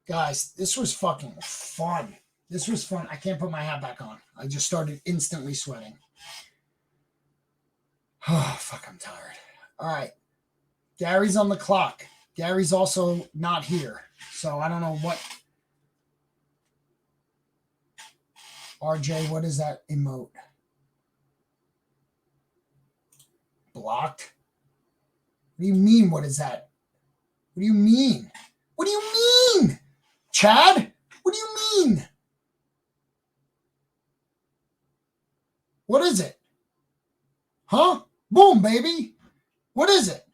Guys, this was fucking fun. This was fun. I can't put my hat back on. I just started instantly sweating. Oh, fuck, I'm tired. All right. Gary's on the clock. Gary's also not here. So I don't know what. RJ, what is that emote? Blocked? What do you mean, what is that? What do you mean? What do you mean? Chad? What do you mean? What is it? Huh? Boom, baby. What is it?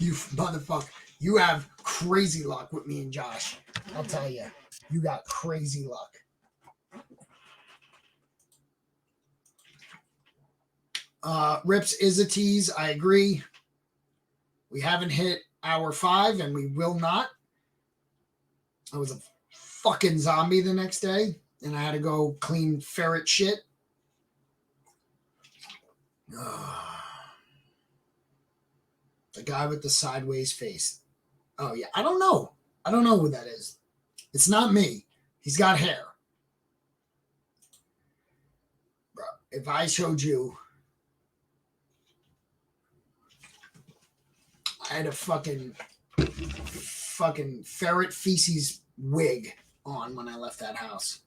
You motherfucker. You have crazy luck with me and Josh. I'll tell you. You got crazy luck. Rips is a tease. I agree. We haven't hit hour 5 and we will not. I was a fucking zombie the next day and I had to go clean ferret shit. The guy with the sideways face. Oh, yeah. I don't know. I don't know who that is. It's not me. He's got hair. Bro, if I showed you, I had a fucking ferret feces wig on when I left that house.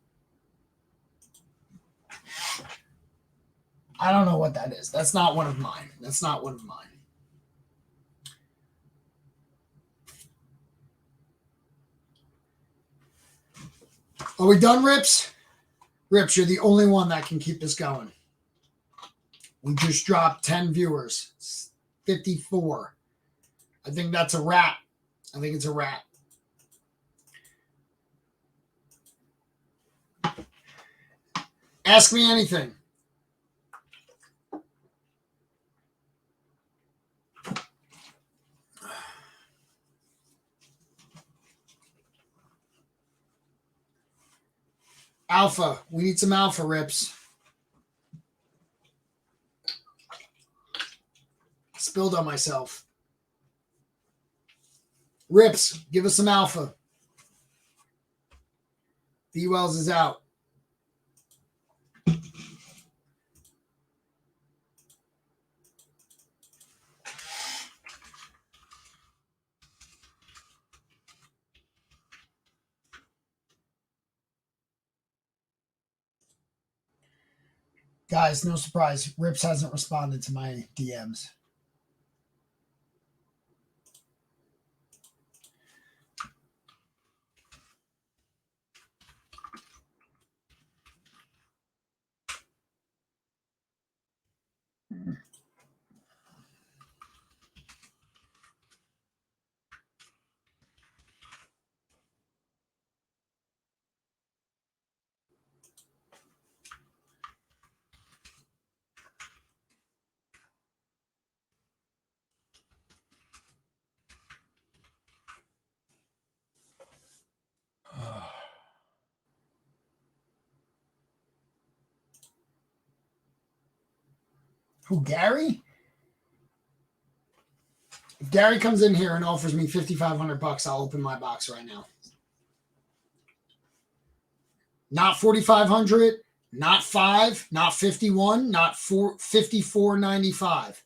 I don't know what that is. That's not one of mine. That's not one of mine. Are we done, Rips? Rips, you're the only one that can keep this going. We just dropped 10 viewers. It's 54. I think that's a wrap. I think it's a wrap. Ask me anything. Alpha. We need some alpha, Rips. Spilled on myself. Rips, give us some alpha. B Wells is out. Guys, no surprise. Rips hasn't responded to my DMs. Who, Gary? If Gary comes in here and offers me $5,500, I'll open my box right now. Not 4,500, not 5, not 51, not 54.95.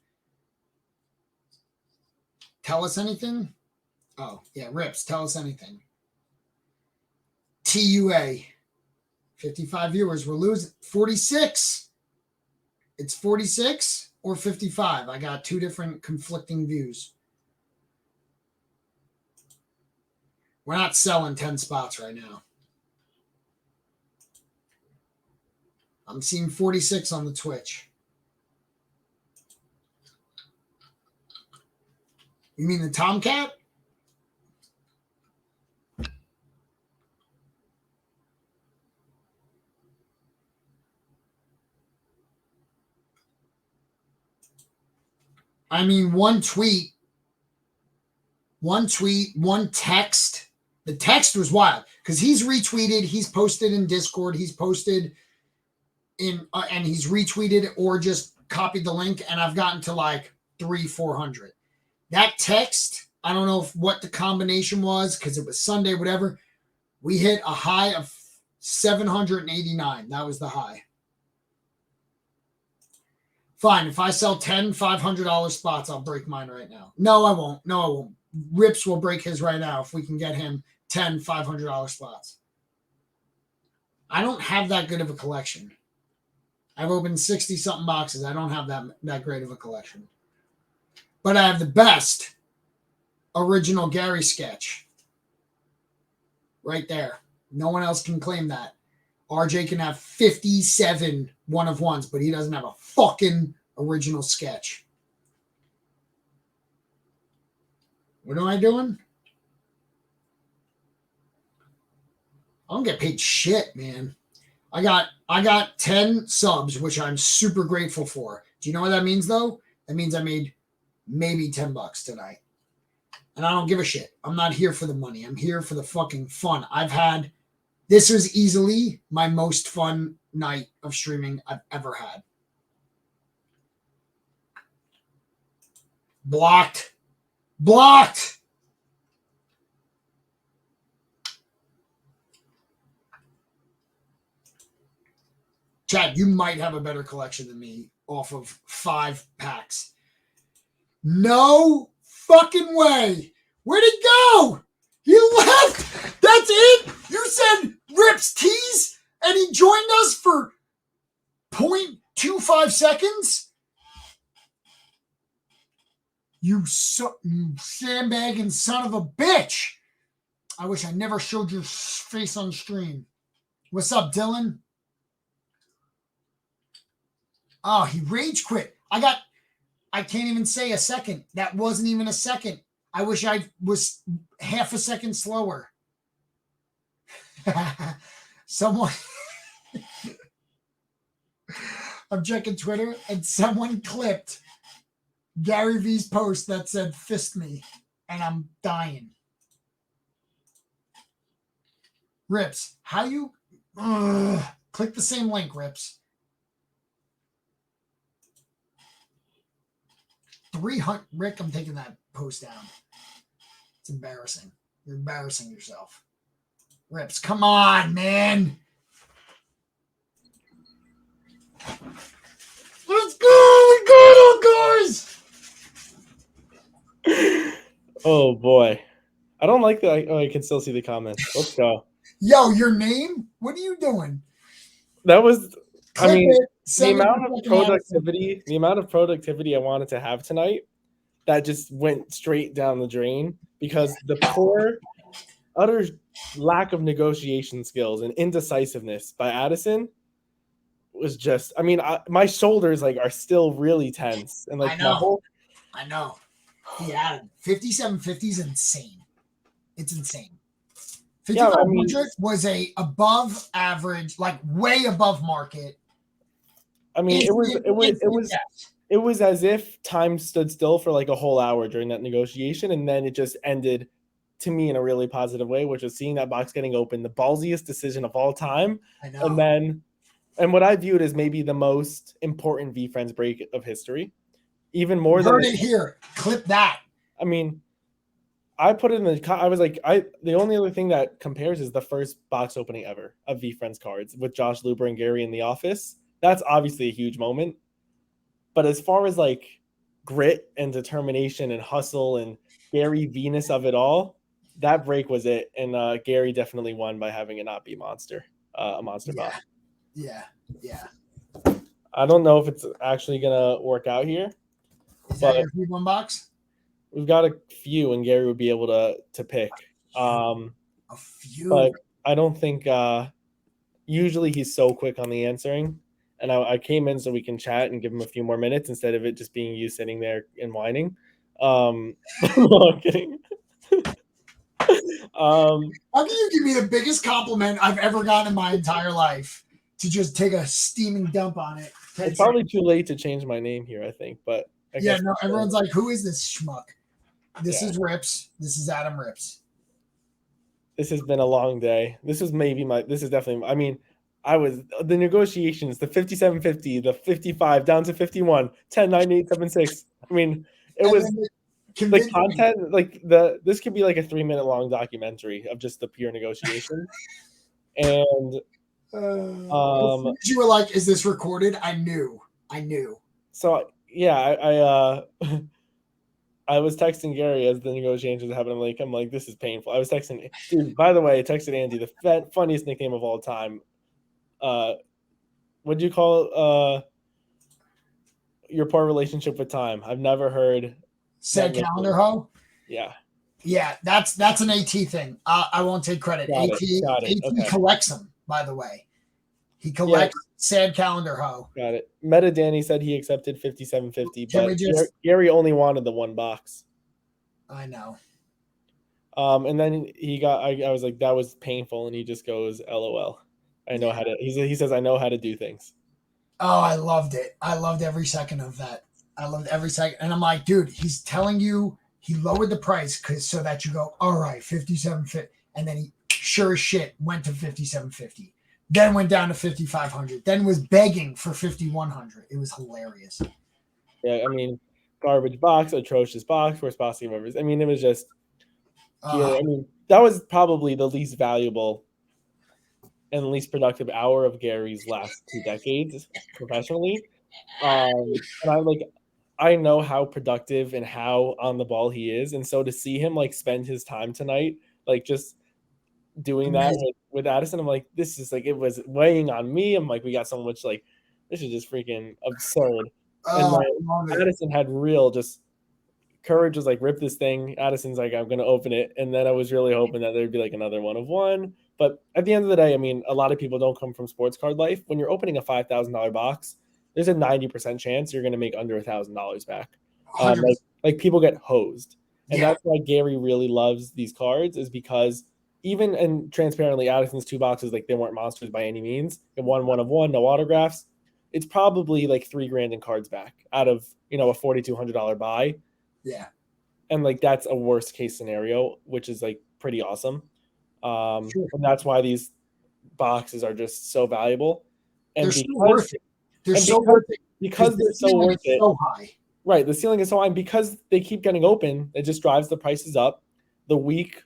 Tell us anything? Oh, yeah, Rips, tell us anything. TUA. 55 viewers. We're losing 46. It's 46 or 55. I got two different conflicting views. We're not selling 10 spots right now. I'm seeing 46 on the Twitch. You mean the Tomcat? I mean, one tweet, one text. The text was wild because he's retweeted, he's posted in Discord, he's posted in, and he's retweeted or just copied the link, and I've gotten to like 300-400. That text, I don't know what the combination was because it was Sunday, whatever. We hit a high of 789. That was the high. Fine. If I sell 10 $500 spots, I'll break mine right now. No, I won't. No, I won't. Rips will break his right now if we can get him 10 $500 spots. I don't have that good of a collection. I've opened 60-something boxes. I don't have that great of a collection. But I have the best original Gary sketch. Right there. No one else can claim that. RJ can have 57 one-of-ones, but he doesn't have a fucking original sketch. What am I doing? I don't get paid shit, man. I got 10 subs, which I'm super grateful for. Do you know what that means though? That means I made maybe $10 tonight. And I don't give a shit. I'm not here for the money. I'm here for the fucking fun. This was easily my most fun night of streaming I've ever had. Blocked. Chad, you might have a better collection than me off of 5 packs. No fucking way. Where'd he go? He left. That's it. You said Rips tease and he joined us for 0.25 seconds. You sandbagging son of a bitch. I wish I never showed your face on stream. What's up, Dylan? Oh, he rage quit. I can't even say a second. That wasn't even a second. I wish I was half a second slower. Someone, I'm checking Twitter and someone clipped Gary V's post that said fist me and I'm dying. Rips, how you click the same link, Rips. 300 Rick, I'm taking that post down. It's embarrassing. You're embarrassing yourself. Rips, come on, man. Let's go! We got it, guys! Oh boy. I don't like that. Oh, I can still see the comments. Let's go. Yo, your name? What are you doing? That was Click it, the send it amount to of fucking productivity I wanted to have tonight that just went straight down the drain because the poor, utter lack of negotiation skills and indecisiveness by Addison was just. I mean, my shoulders are still really tense and I know. Yeah, 5750 is insane. It's insane. 5500 was a above average, way above market. I mean, it was as if time stood still for a whole hour during that negotiation, and then it just ended to me in a really positive way, which was seeing that box getting open, the ballsiest decision of all time. I know. And what I viewed as maybe the most important VeeFriends break of history, even more than it here. Clip that. I mean, I put it in I was like, the only other thing that compares is the first box opening ever of VeeFriends cards with Josh Luber and Gary in the office. That's obviously a huge moment. But as far as grit and determination and hustle and Gary Venus of it all, that break was it. And Gary definitely won by having it not be a monster box. Yeah. I don't know if it's actually going to work out here. Is that your free one box? We've got a few, and Gary would be able to pick. A few. But I don't think usually he's so quick on the answering. And I came in so we can chat and give him a few more minutes instead of it just being you sitting there and whining. No, I'm kidding. How can you give me the biggest compliment I've ever gotten in my entire life to just take a steaming dump on it? It's probably too late to change my name here, I think. But everyone's like, who is this schmuck? This is Rips. This is Adam Rips. This has been a long day. This is definitely, I mean, the negotiations, the 5750, the 55 down to 51, 10, 9, 8, 7, 6. I mean, it was the content, this could be a 3-minute long documentary of just the pure negotiation. And you were like, is this recorded? I knew. So yeah, I was texting Gary as the negotiations were happening. I'm like, this is painful. I was texting, dude, by the way, I texted Andy, the funniest nickname of all time. What do you call your poor relationship with time? I've never heard. Said calendar hoe? Yeah. Yeah, that's an AT thing. I won't take credit. Got AT it. Okay. collects them, by the way. He collects sad calendar hoe. Got it. Meta Danny said he accepted 5750, but Gary only wanted the one box. I know. And then he got, I was like, that was painful. And he just goes, LOL. I know how to, he says, I know how to do things. Oh, I loved it. I loved every second of that. I loved every second. And I'm like, dude, he's telling you he lowered the price so that you go, all right, 57.50. And then he sure as shit went to 57.50. Then went down to 5,500. Then was begging for 5,100. It was hilarious. Yeah, I mean, garbage box, atrocious box, worst box game ever. I mean, it was just, I mean, that was probably the least valuable and least productive hour of Gary's last 2 decades professionally. And I know how productive and how on the ball he is. And so to see him like spend his time tonight, like just doing that with Addison, I'm like, this is like, it was weighing on me. I'm like, we got so much, like, this is just freaking absurd. And Addison had real just courage, was like, rip this thing. Addison's like, I'm going to open it. And then I was really hoping that there'd be like another one of one. But at the end of the day, I mean, a lot of people don't come from sports card life. When you're opening a $5,000 box, there's a 90% chance you're going to make under $1,000 back. Like people get hosed. And that's why Gary really loves these cards, is because even, and transparently, Addison's 2 boxes, like, they weren't monsters by any means. It won one of one, no autographs. It's probably like $3,000 in cards back out of, a $4,200 buy. Yeah. And like, that's a worst case scenario, which is like pretty awesome. And that's why these boxes are just so valuable. And they're so worth it. They're so worth it. Because they're so worth it. So high. Right. The ceiling is so high. And because they keep getting open, it just drives the prices up. The weak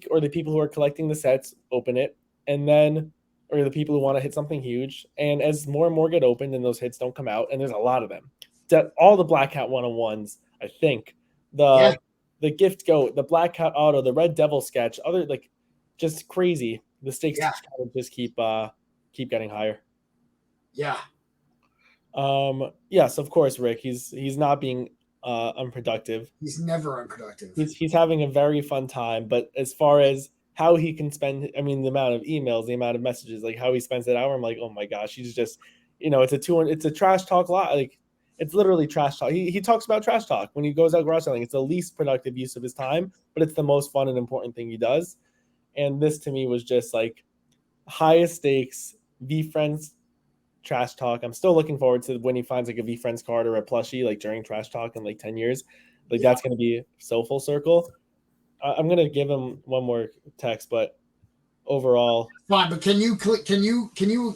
or the people who are collecting the sets open it. And then, or the people who want to hit something huge. And as more and more get opened and those hits don't come out, and there's a lot of them. All the Black Hat 101s, I think, the Gift Goat, the Black Hat Auto, the Red Devil sketch, other, like, just crazy. The stakes kind of just keep getting higher. Yeah. Yes, of course, Rick. He's not being unproductive. He's never unproductive. He's having a very fun time. But as far as how he can spend, I mean, the amount of emails, the amount of messages, like how he spends that hour, I'm like, oh my gosh, he's just, it's a trash talk lot. Like, it's literally trash talk. He talks about trash talk when he goes out garage selling. It's the least productive use of his time, but it's the most fun and important thing he does. And this to me was just like highest stakes VeeFriends trash talk. I'm still looking forward to when he finds like a VeeFriends card or a plushie like during trash talk in like 10 years. Like that's going to be so full circle. I'm going to give him one more text, but overall fine. But can you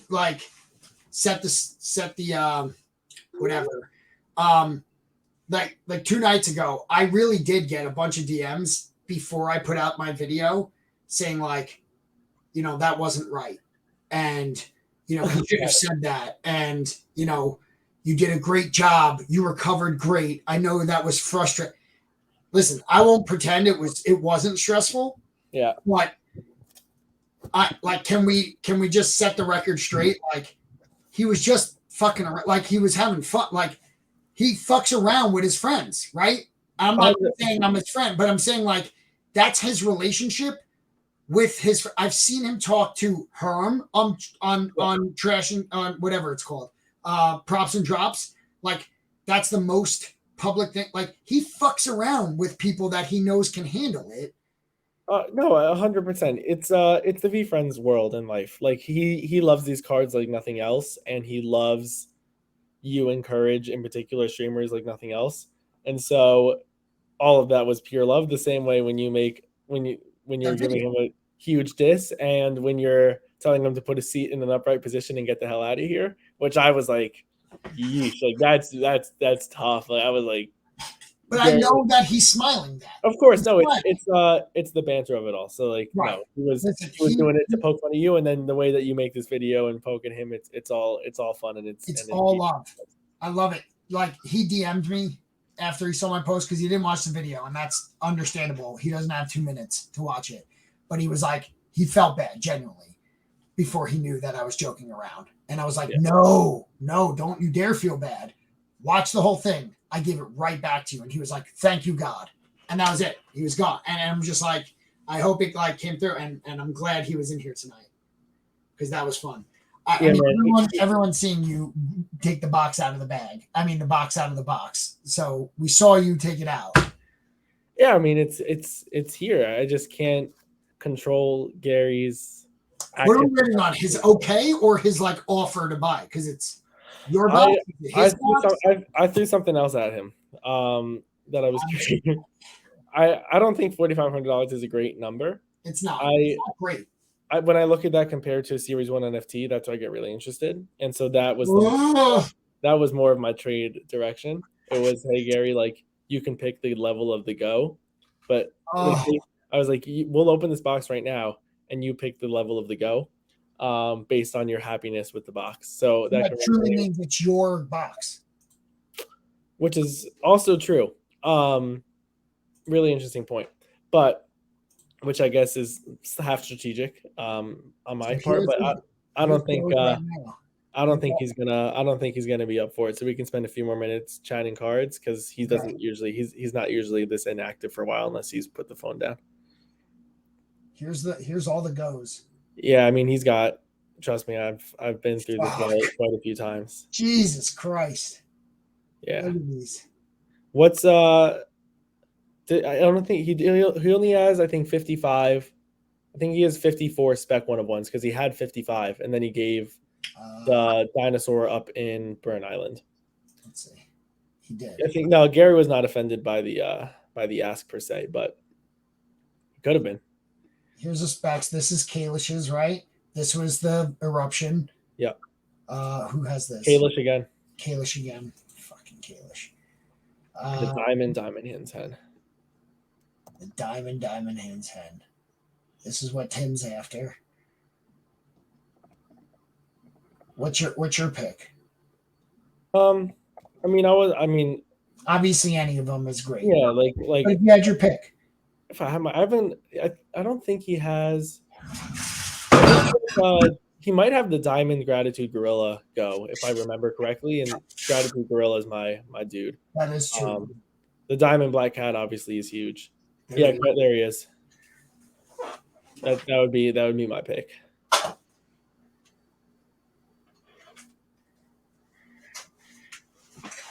like set the whatever. Like 2 nights ago, I really did get a bunch of DMs before I put out my video saying like, that wasn't right. And, you should have said that. And, you did a great job. You recovered great. I know that was frustrating. Listen, I won't pretend it wasn't stressful. Yeah. But can we just set the record straight? Like, he was just fucking around, like he was having fun, like he fucks around with his friends, right? I'm not saying I'm his friend, but I'm saying like that's his relationship with his. I've seen him talk to Herm on trashing on whatever it's called, props and drops. Like that's the most public thing. Like he fucks around with people that he knows can handle it. No, 100%. It's the VeeFriends world in life. Like he loves these cards like nothing else, and he loves you and Courage in particular, streamers like nothing else. And so all of that was pure love. The same way when you're giving him a huge diss, and when you're telling him to put a seat in an upright position and get the hell out of here, which I was like, yeesh, like that's tough. Like I was like. But I know that he's smiling that. Of course, no, it's the banter of it all. So like, right. No, he was doing it to poke fun at you, and then the way that you make this video and poking him, it's all fun and it's all love. I love it. Like he DM'd me after he saw my post because he didn't watch the video, and that's understandable. He doesn't have 2 minutes to watch it, but he was like, he felt bad genuinely before he knew that I was joking around, and I was like, no, don't you dare feel bad. Watch the whole thing. I gave it right back to you. And he was like, thank you, God. And that was it. He was gone. And I'm just like, I hope it like came through. And I'm glad he was in here tonight because that was fun. I mean, everyone's seeing you take the box out of the bag. I mean, the box out of the box. So we saw you take it out. Yeah, I mean it's here. I just can't control Gary's What are we active. waiting on? His okay or his like offer to buy? Because it's your box, I his threw, box. I threw something else at him that I was curious. I don't think $4,500 is a great number. It's not. I It's not great. when I look at that compared to a Series 1 NFT, that's where I get really interested. And so that was Ugh. that was more of my trade direction. It was, hey Gary, like you can pick the level of the go, but like, Ugh. I was like, we'll open this box right now, and you pick the level of the go, based on your happiness with the box. So that That truly means it's your box. which is also true. Really interesting point, but which I guess is half strategic on my part. But I don't think I don't think he's gonna be up for it. So we can spend a few more minutes chatting cards because he doesn't usually he's not usually this inactive for a while unless he's put the phone down. Here's all the goes. Yeah, I mean he's got. Trust me, I've been through this quite a few times. Jesus Christ. Yeah. Look at these. What's I don't think he only has, I think, 55. I think he has 54 spec one of ones because he had 55 and then he gave the dinosaur up in Burn Island. Let's see. He did. I think no, Gary was not offended by the ask per se, but he could have been. Here's the specs. This is Kalish's, right? This was the eruption. Yeah. Who has this? Kalish again. Kalish again. Fucking Kalish. The diamond hand's head. The diamond hand's head. This is what Tim's after. What's your pick? I mean, obviously any of them is great. Yeah, like but if you had your pick. If I don't think he has. He might have the Diamond Gratitude Gorilla go, if I remember correctly, and Gratitude Gorilla is my dude. That is true. The Diamond Black Cat obviously is huge. There he is. That would be my pick.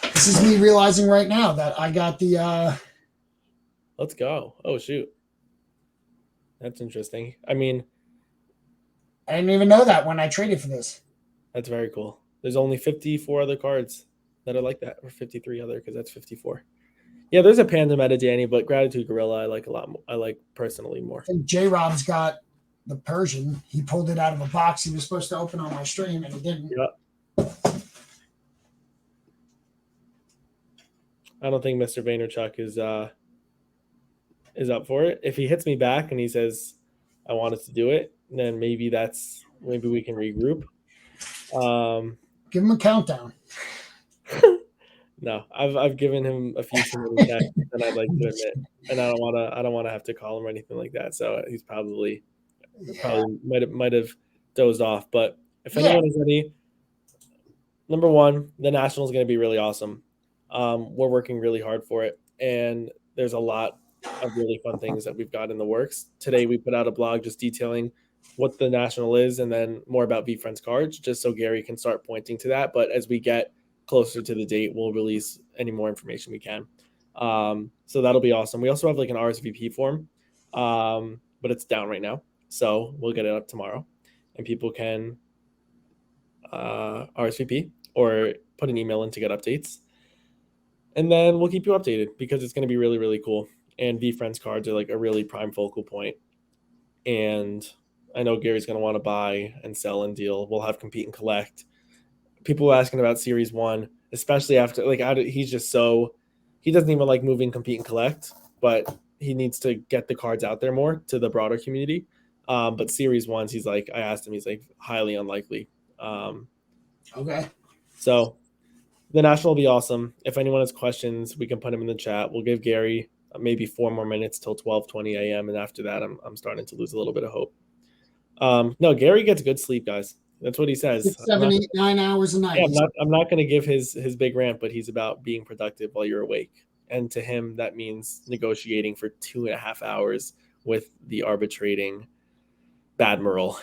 This is me realizing right now that I got the. Let's go! Oh shoot, that's interesting. I mean, I didn't even know that when I traded for this. That's very cool. There's only 54 other cards that are like that, or 53 other, because that's 54. Yeah, there's a Panda Meta Danny, but Gratitude Gorilla I like a lot more. I like personally more. I think J-Rob's got the Persian. He pulled it out of a box he was supposed to open on my stream, and he didn't. Yeah. I don't think Mr. Vaynerchuk is up for it. If he hits me back and he says, I wanted to do it, then maybe we can regroup. Give him a countdown. No, I've given him a few too many texts that I'd like to admit, and I don't want to have to call him or anything like that. So he's probably might have dozed off. But if anyone is ready, number one, the National is going to be really awesome. We're working really hard for it, and there's a lot of really fun things that we've got in the works. Today we put out a blog just detailing what the National is, and then more about VeeFriends cards, just so Gary can start pointing to that. But as we get closer to the date, we'll release any more information we can. So that'll be awesome. We also have like an RSVP form, but it's down right now. So we'll get it up tomorrow, and people can RSVP or put an email in to get updates. And then we'll keep you updated because it's going to be really, really cool. And VeeFriends cards are like a really prime focal point. And I know Gary's going to want to buy and sell and deal. We'll have compete and collect. People are asking about Series 1, especially after he's just so he doesn't even like moving compete and collect, but he needs to get the cards out there more to the broader community. But Series 1s, he's like, I asked him, he's like highly unlikely. Okay. So the National will be awesome. If anyone has questions, we can put them in the chat. We'll give Gary maybe 4 more minutes till 12:20 a.m. And after that, I'm starting to lose a little bit of hope. No, Gary gets good sleep, guys. That's what he says. 7, 8, 9 hours a night. Yeah, I'm not going to give his big rant, but he's about being productive while you're awake. And to him, that means negotiating for 2.5 hours with the arbitrating Badmiral.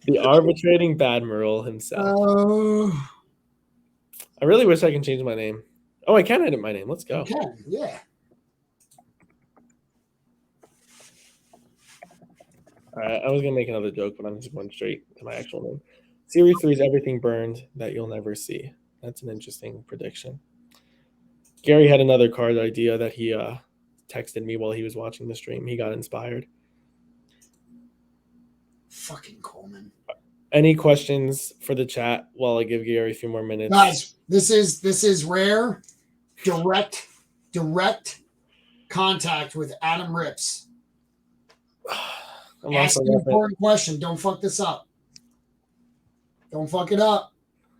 The arbitrating Badmiral himself. Oh. I really wish I can change my name. Oh, I can edit my name. Let's go. You can, yeah. All right, I was gonna make another joke, but I'm just going straight to my actual name. Series 3 is everything burned that you'll never see. That's an interesting prediction. Gary had another card idea that he texted me while he was watching the stream. He got inspired. Fucking Coleman. Any questions for the chat while I give Gary a few more minutes? Guys, this is rare. Direct contact with Adam Rips. Ask an important question. Don't fuck this up. Don't fuck it up.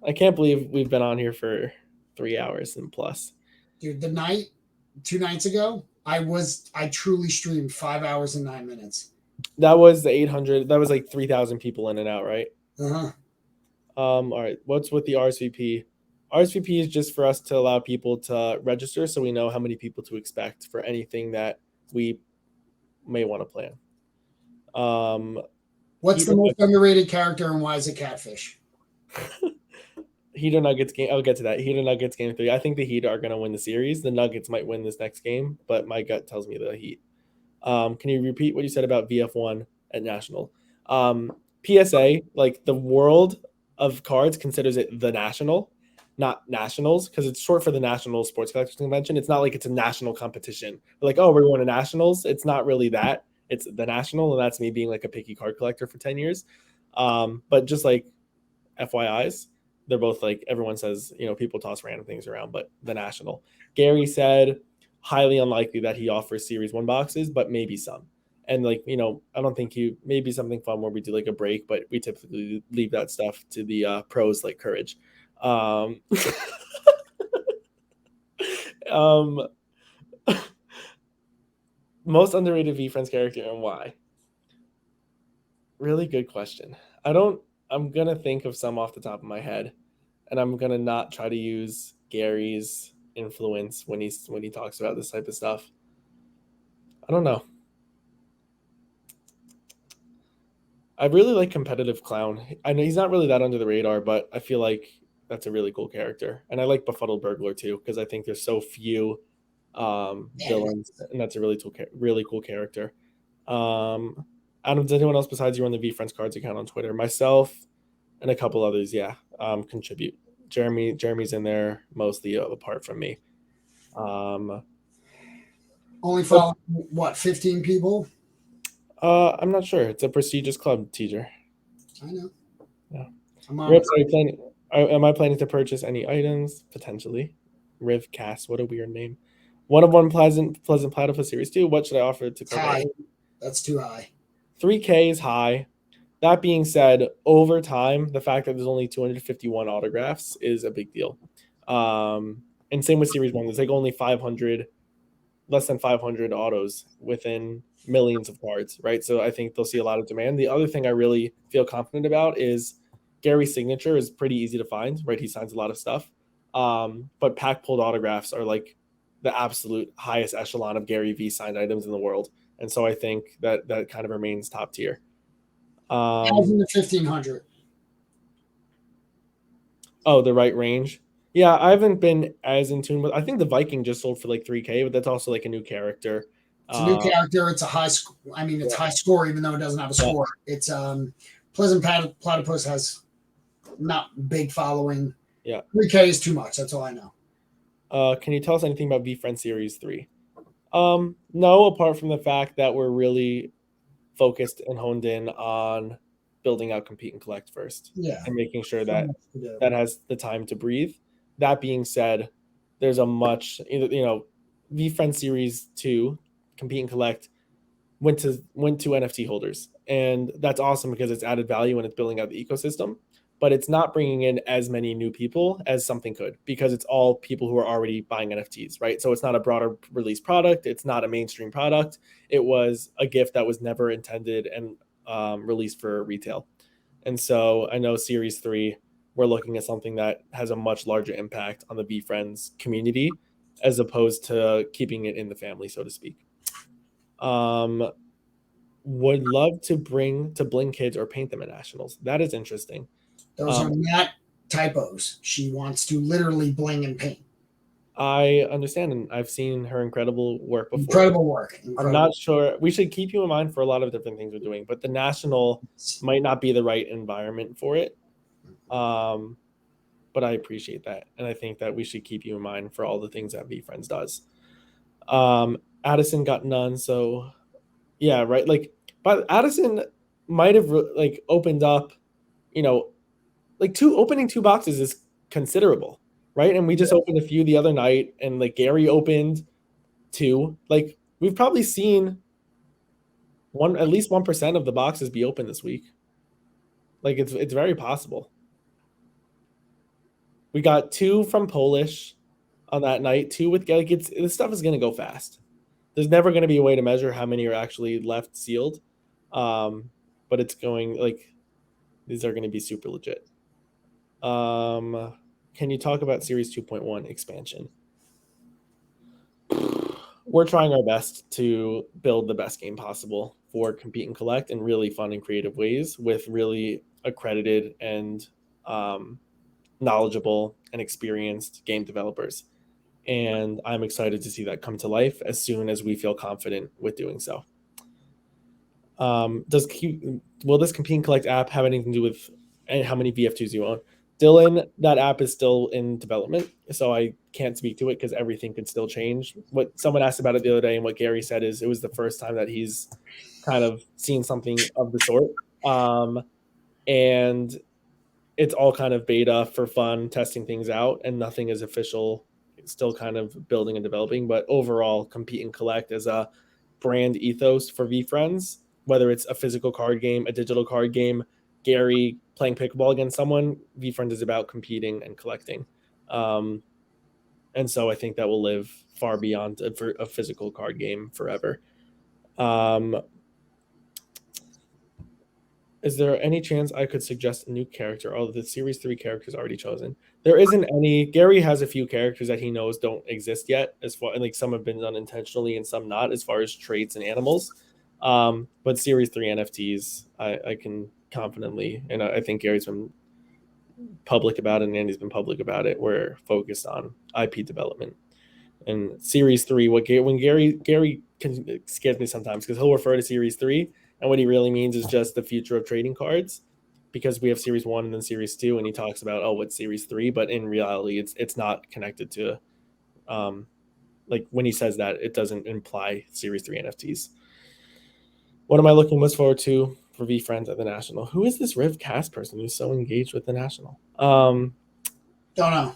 I can't believe we've been on here for 3 hours and plus. Dude, 2 nights ago, I truly streamed 5 hours and 9 minutes. That was the 800. That was like 3,000 people in and out, right? Uh-huh. All right. What's with the RSVP? RSVP is just for us to allow people to register so we know how many people to expect for anything that we may want to plan. What's the most underrated character and why is it Catfish? Heat or Nuggets game. I'll get to that. Heat or Nuggets game 3. I think the Heat are going to win the series. The Nuggets might win this next game, but my gut tells me the Heat. Can you repeat what you said about VF1 at National? PSA, like the world of cards considers it the National, not Nationals, because it's short for the National Sports Collectors Convention. It's not like it's a national competition. They're like, oh, we're going to Nationals. It's not really that. It's the National, and that's me being like a picky card collector for 10 years. But just like FYIs, they're both like, everyone says, people toss random things around, but the National. Gary said highly unlikely that he offers Series 1 boxes, but maybe some. And like, I don't think maybe something fun where we do like a break, but we typically leave that stuff to the pros like Courage. Most underrated VeeFriends character and why? Really good question. I'm going to think of some off the top of my head, and I'm going to not try to use Gary's influence when he talks about this type of stuff. I don't know. I really like Competitive Clown. I know he's not really that under the radar, but I feel like that's a really cool character. And I like Befuddled Burglar too, because I think there's so few villains, and that's a really cool character. Adam, does anyone else besides you on the VeeFriends cards account on Twitter? Myself and a couple others, contribute. Jeremy's in there mostly apart from me. Only following 15 people? I'm not sure. It's a prestigious club, teacher. I know. Yeah. Rips, am I planning to purchase any items? Potentially. Rivcast, what a weird name. One of one Pleasant Platypus Series 2. What should I offer to high? That's too high. 3K is high. That being said, over time, the fact that there's only 251 autographs is a big deal. And same with Series 1. There's like only less than 500 autos within millions of cards, right? So I think they'll see a lot of demand. The other thing I really feel confident about is Gary's signature is pretty easy to find, right? He signs a lot of stuff. But pack pulled autographs are like the absolute highest echelon of Gary V signed items in the world. And so I think that kind of remains top tier. 1,000 to 1,500. Oh, the right range. Yeah, I haven't been as in tune with. I think the Viking just sold for like 3K, but that's also like a new character. It's a new character. It's a high score. I mean, it's high score, even though it doesn't have a score. It's Pleasant Platypus has not big following. Yeah, 3K is too much. That's all I know. Can you tell us anything about VeeFriends Series 3? No, apart from the fact that we're really focused and honed in on building out Compete and Collect first. Yeah, and making sure that has the time to breathe. That being said, there's a much, VeeFriends Series 2, Compete and Collect, went to NFT holders. And that's awesome because it's added value and it's building out the ecosystem. But it's not bringing in as many new people as something could, because it's all people who are already buying NFTs, right? So it's not a broader release product. It's not a mainstream product. It was a gift that was never intended and released for retail. And so I know Series 3, we're looking at something that has a much larger impact on the VeeFriends community as opposed to keeping it in the family, so to speak. Would love to bling kids or paint them at nationals. That is interesting. Those are not typos. She wants to literally bling and paint. I understand, and I've seen her incredible work before. Incredible work. I'm not sure. We should keep you in mind for a lot of different things we're doing, but the national might not be the right environment for it. But I appreciate that, and I think that we should keep you in mind for all the things that VeeFriends does. Addison got none, so yeah, right. Like, but Addison might have like opened up, like opening two boxes is considerable, right? And we just opened a few the other night, and like Gary opened two. Like we've probably seen at least 1% of the boxes be open this week. Like it's very possible. We got 2 from Polish on that night, 2 with like this stuff is gonna go fast. There's never gonna be a way to measure how many are actually left sealed. But it's going like these are gonna be super legit. Can you talk about Series 2.1 expansion? We're trying our best to build the best game possible for Compete and Collect in really fun and creative ways with really accredited and knowledgeable and experienced game developers. And I'm excited to see that come to life as soon as we feel confident with doing so. Will this Compete and Collect app have anything to do with how many VF2s you own? Dylan, that app is still in development, so I can't speak to it because everything could still change. What someone asked about it the other day, and what Gary said is it was the first time that he's kind of seen something of the sort. And it's all kind of beta for fun, testing things out, and nothing is official. It's still kind of building and developing, but overall, Compete and Collect as a brand ethos for VeeFriends, whether it's a physical card game, a digital card game, Gary playing pickleball against someone, VeeFriends is about competing and collecting. And so I think that will live far beyond a physical card game forever. Is there any chance I could suggest a new character? Oh, the Series 3 character is already chosen. There isn't any. Gary has a few characters that he knows don't exist yet, as far and like some have been done intentionally and some not, as far as traits and animals. But Series 3 NFTs, I can confidently, and I think Gary's been public about it, and Andy's been public about it. We're focused on IP development. And Series 3, when Gary scares me sometimes because he'll refer to Series 3, and what he really means is just the future of trading cards, because we have Series 1 and then Series 2, and he talks about, what's Series 3, but in reality, it's not connected to, like when he says that, it doesn't imply Series 3 NFTs. What am I looking most forward to for VeeFriends at the National? Who is this Riv Cast person who's so engaged with the National? Don't know.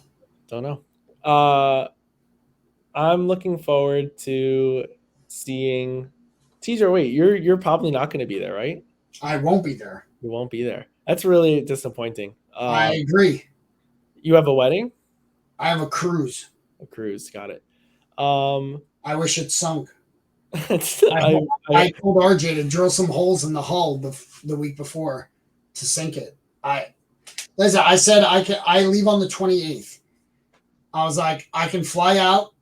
I'm looking forward to seeing TJ. Wait, you're probably not going to be there, right? I won't be there. You won't be there. That's really disappointing. I agree. You have a wedding? I have a cruise. A cruise, got it. I wish it sunk. I told RJ to drill some holes in the hull the week before to sink it. I said I leave on the 28th. I was like, I can fly out,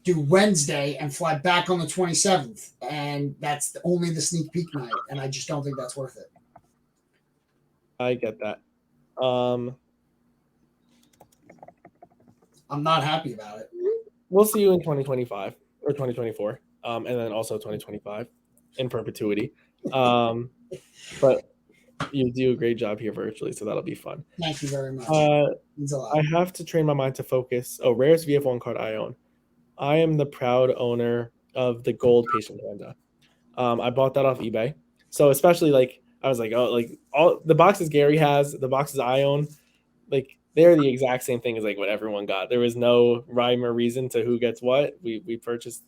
do Wednesday, and fly back on the 27th. And that's only the sneak peek night. And I just don't think that's worth it. I get that. I'm not happy about it. We'll see you in 2025 or 2024. And then also 2025 in perpetuity. But you do a great job here virtually, so that'll be fun. Thank you very much. Means a lot. I have to train my mind to focus. Rarest VF1 card I own. I am the proud owner of the gold patient panda. I bought that off eBay. So especially like I was like, all the boxes Gary has, the boxes I own, like they're the exact same thing as like what everyone got. There was no rhyme or reason to who gets what. We purchased,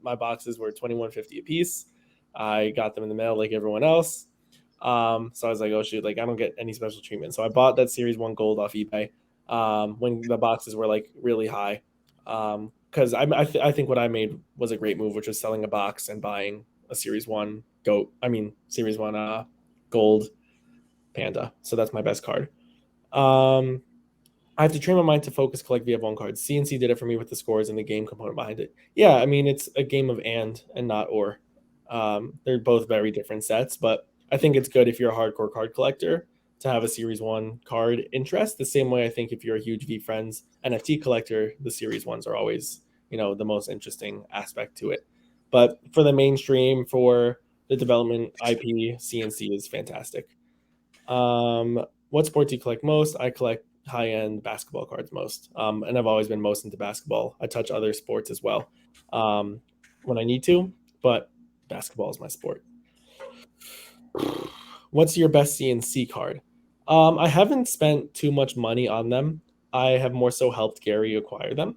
my boxes were $21.50 a piece. I got them in the mail like everyone else. So I was like, oh shoot, like I don't get any special treatment. So I bought that Series 1 gold off eBay when the boxes were like really high. Because I think what I made was a great move, which was selling a box and buying a Series 1 Series 1 gold panda. So that's my best card. I have to train my mind to focus, collect VF1 cards. CNC did it for me with the scores and the game component behind it. Yeah, I mean, it's a game of and not or. They're both very different sets, but I think it's good if you're a hardcore card collector to have a Series 1 card interest. The same way I think if you're a huge VeeFriends NFT collector, the Series 1s are always, the most interesting aspect to it. But for the mainstream, for the development IP, CNC is fantastic. What sport do you collect most? I collect high-end basketball cards most. And I've always been most into basketball. I touch other sports as well when I need to, but basketball is my sport. What's your best CNC card? I haven't spent too much money on them. I have more so helped Gary acquire them.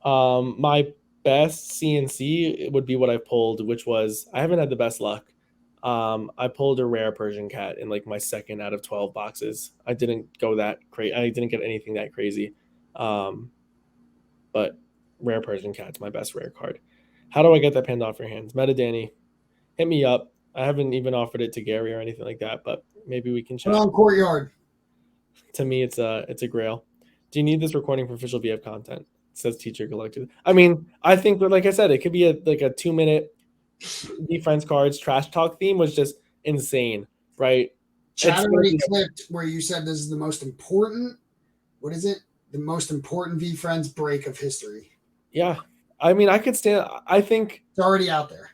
My best CNC would be what I pulled, which was, I haven't had the best luck. I pulled a rare Persian cat in like my second out of 12 boxes. I didn't go that crazy. I didn't get anything that crazy. But rare Persian cat's my best rare card. How do I get that pinned off your hands? Meta Danny, hit me up. I haven't even offered it to Gary or anything like that, but maybe we can chat. Put on Courtyard. To me, it's a grail. Do you need this recording for official VF content? It says teacher collected. I mean, I think, like I said, it could be a 2-minute VeeFriends cards trash talk theme was just insane, right? Chat already clipped where you said this is the most important. What is it? The most important VeeFriends break of history. Yeah, I mean, I could stand. I think it's already out there.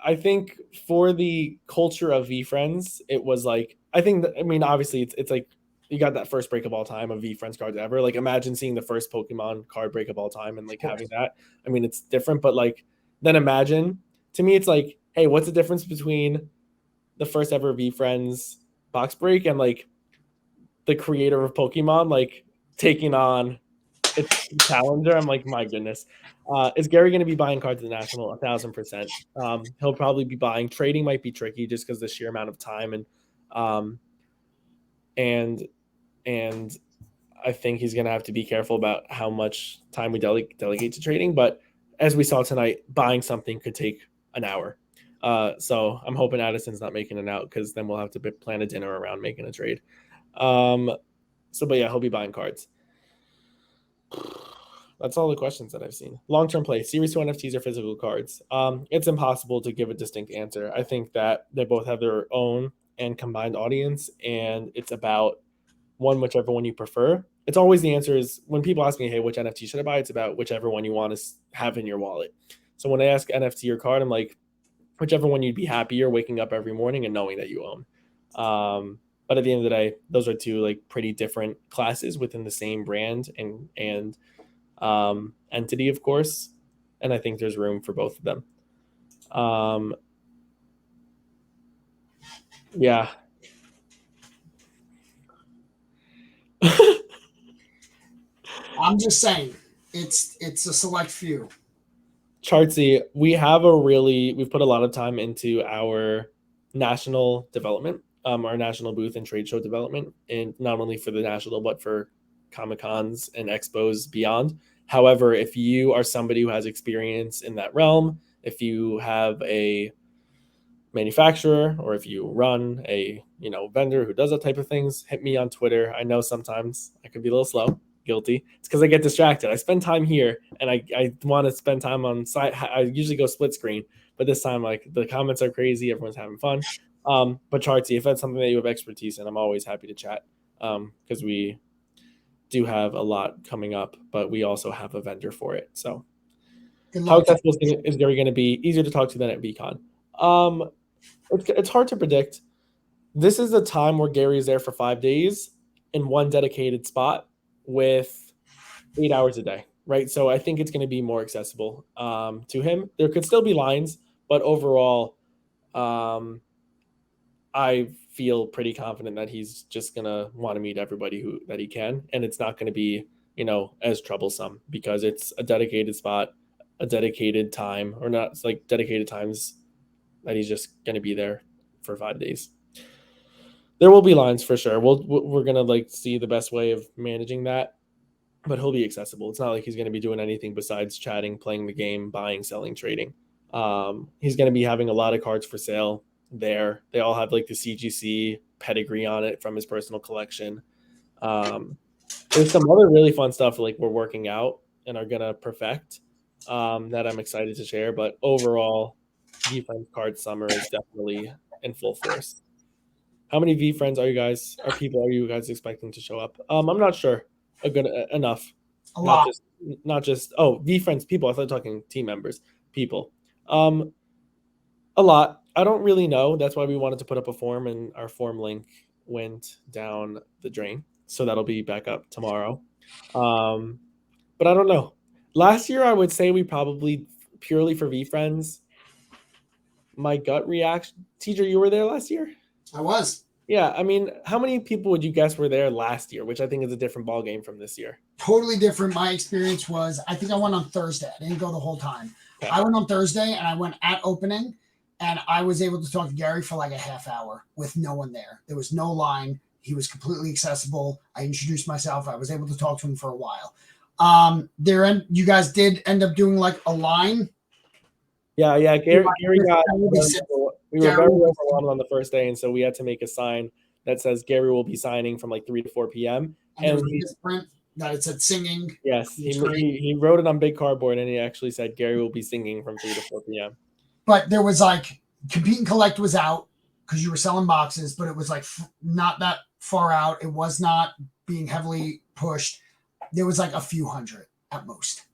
I think for the culture of VeeFriends, it was like, I mean, obviously it's like you got that first break of all time of VeeFriends cards ever. Like imagine seeing the first Pokemon card break of all time and like having that. I mean, it's different, but like then imagine, to me, it's like, hey, what's the difference between the first ever VeeFriends box break and like the creator of Pokemon like taking on its challenger? I'm like, my goodness. Is Gary going to be buying cards at the National? 1,000%. He'll probably be buying. Trading might be tricky just because the sheer amount of time and I think he's going to have to be careful about how much time we delegate to trading. But as we saw tonight, buying something could take an hour. So I'm hoping Addison's not making it out because then we'll have to plan a dinner around making a trade. But yeah, he'll be buying cards. That's all the questions that I've seen. Long-term play, Series 2 NFTs or physical cards? It's impossible to give a distinct answer. I think that they both have their own and combined audience, and it's about whichever one you prefer. It's always the answer is when people ask me, hey, which NFT should I buy? It's about whichever one you want to have in your wallet. So when I ask NFT or card, I'm like, whichever one you'd be happier waking up every morning and knowing that you own. But at the end of the day, those are two like pretty different classes within the same brand and entity, of course. And I think there's room for both of them. Yeah. I'm just saying, it's a select few. Chartsy, we've put a lot of time into our national development, our national booth and trade show development, and not only for the national, but for Comic-Cons and expos beyond. However, if you are somebody who has experience in that realm, if you have a manufacturer or if you run a vendor who does that type of things, hit me on Twitter. I know sometimes I could be a little slow, guilty. It's because I get distracted. I spend time here and I want to spend time on site. I usually go split screen, but this time like the comments are crazy, everyone's having fun. But Chartsy, if that's something that you have expertise in, I'm always happy to chat because we do have a lot coming up, but we also have a vendor for it. So how accessible is Gary going to be? Easier to talk to than at VCon. It's hard to predict. This is a time where Gary's there for 5 days in one dedicated spot with 8 hours a day, right? So I think it's going to be more accessible to him. There could still be lines, but overall, I feel pretty confident that he's just going to want to meet everybody that he can. And it's not going to be, as troublesome because it's a dedicated spot, a dedicated time, or not. It's like dedicated times that he's just going to be there for 5 days. There will be lines for sure. We're going to like see the best way of managing that, but he'll be accessible. It's not like he's going to be doing anything besides chatting, playing the game, buying, selling, trading. He's going to be having a lot of cards for sale there. They all have like the CGC pedigree on it from his personal collection. There's some other really fun stuff like we're working out and are going to perfect that I'm excited to share. But overall, VeeFriends card summer is definitely in full force. How many VeeFriends are you guys expecting to show up? I'm not sure. A good enough. A lot. Not just VeeFriends people. I thought talking team members, people. A lot. I don't really know. That's why we wanted to put up a form, and our form link went down the drain. So that'll be back up tomorrow. But I don't know. Last year, I would say we probably purely for VeeFriends. My gut reaction, TJ, you were there last year? I was. Yeah, I mean, how many people would you guess were there last year, which I think is a different ball game from this year? Totally different. My experience was, I think I went on Thursday. I didn't go the whole time. Okay. I went on Thursday and I went at opening, and I was able to talk to Gary for like a half hour with no one there. There was no line. He was completely accessible. I introduced myself. I was able to talk to him for a while. You guys did end up doing like a line. Yeah. Gary got. We were very Gary- overwhelmed on the first day, and so we had to make a sign that says Gary will be signing from like 3 to 4 p.m. And there was this print that it said singing. Yes, he wrote it on big cardboard, and he actually said Gary will be singing from 3 to 4 p.m. But there was like Compete and Collect was out because you were selling boxes, but it was like not that far out. It was not being heavily pushed. There was like a few hundred at most.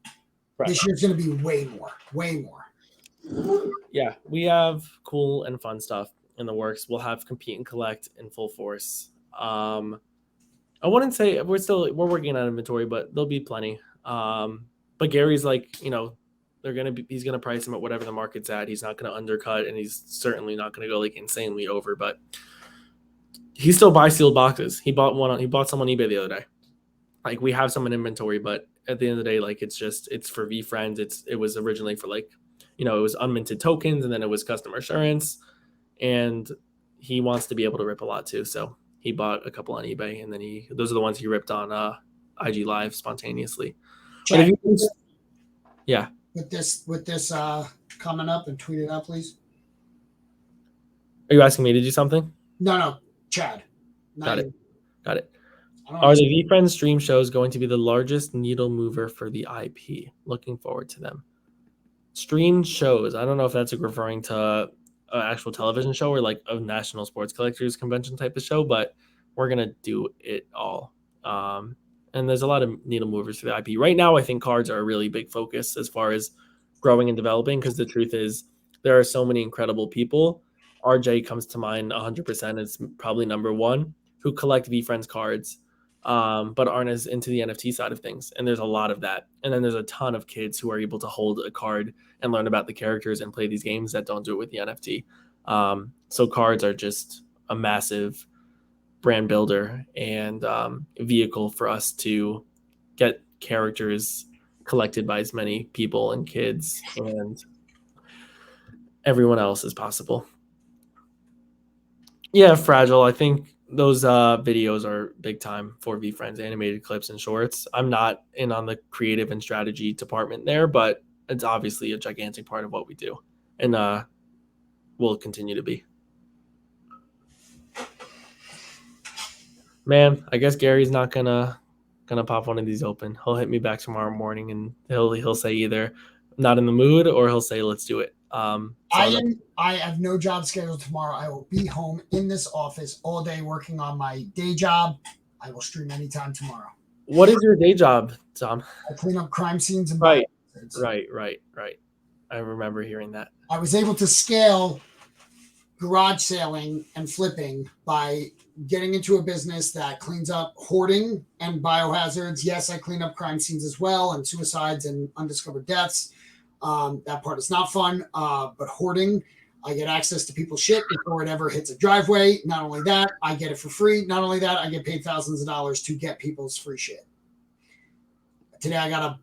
Right. This year's going to be way more. Yeah, we have cool and fun stuff in the works. We'll have Compete and Collect in full force. I wouldn't say we're working on inventory, but there'll be plenty. But Gary's like, he's gonna price him at whatever the market's at. He's not gonna undercut, and he's certainly not gonna go like insanely over. But he still buys sealed boxes. He bought some on eBay the other day. Like, we have some in inventory, but at the end of the day, like, it's for VeeFriends. It was originally for like, it was unminted tokens, and then it was customer assurance, and he wants to be able to rip a lot too. So he bought a couple on eBay, and then those are the ones he ripped on IG Live spontaneously. Chad, yeah. With this coming up, and tweet it out, please. Are you asking me to do something? No, Chad. Got it. Are the VeeFriends stream shows going to be the largest needle mover for the IP? Looking forward to them. Stream shows. I don't know if that's referring to an actual television show or like a national sports collectors convention type of show, but we're going to do it all. And there's a lot of needle movers for the IP. Right now, I think cards are a really big focus as far as growing and developing, because the truth is there are so many incredible people. RJ comes to mind 100%. It's probably number one, who collect VeeFriends cards, but aren't as into the NFT side of things. And there's a lot of that. And then there's a ton of kids who are able to hold a card and learn about the characters and play these games that don't do it with the NFT. So cards are just a massive brand builder and vehicle for us to get characters collected by as many people and kids and everyone else as possible. Yeah, Fragile. I think those videos are big time for VeeFriends, animated clips and shorts. I'm not in on the creative and strategy department there, but it's obviously a gigantic part of what we do, and will continue to be. Man, I guess Gary's not gonna pop one of these open. He'll hit me back tomorrow morning, and he'll say either not in the mood or he'll say let's do it. I have no job scheduled tomorrow. I will be home in this office all day working on my day job. I will stream anytime tomorrow. What is your day job, Tom? I clean up crime scenes and Right. I remember hearing that. I was able to scale garage sailing and flipping by getting into a business that cleans up hoarding and biohazards. Yes, I clean up crime scenes as well, and suicides and undiscovered deaths. That part is not fun, but hoarding, I get access to people's shit before it ever hits a driveway. Not only that, I get it for free. Not only that, I get paid thousands of dollars to get people's free shit. Today yesterday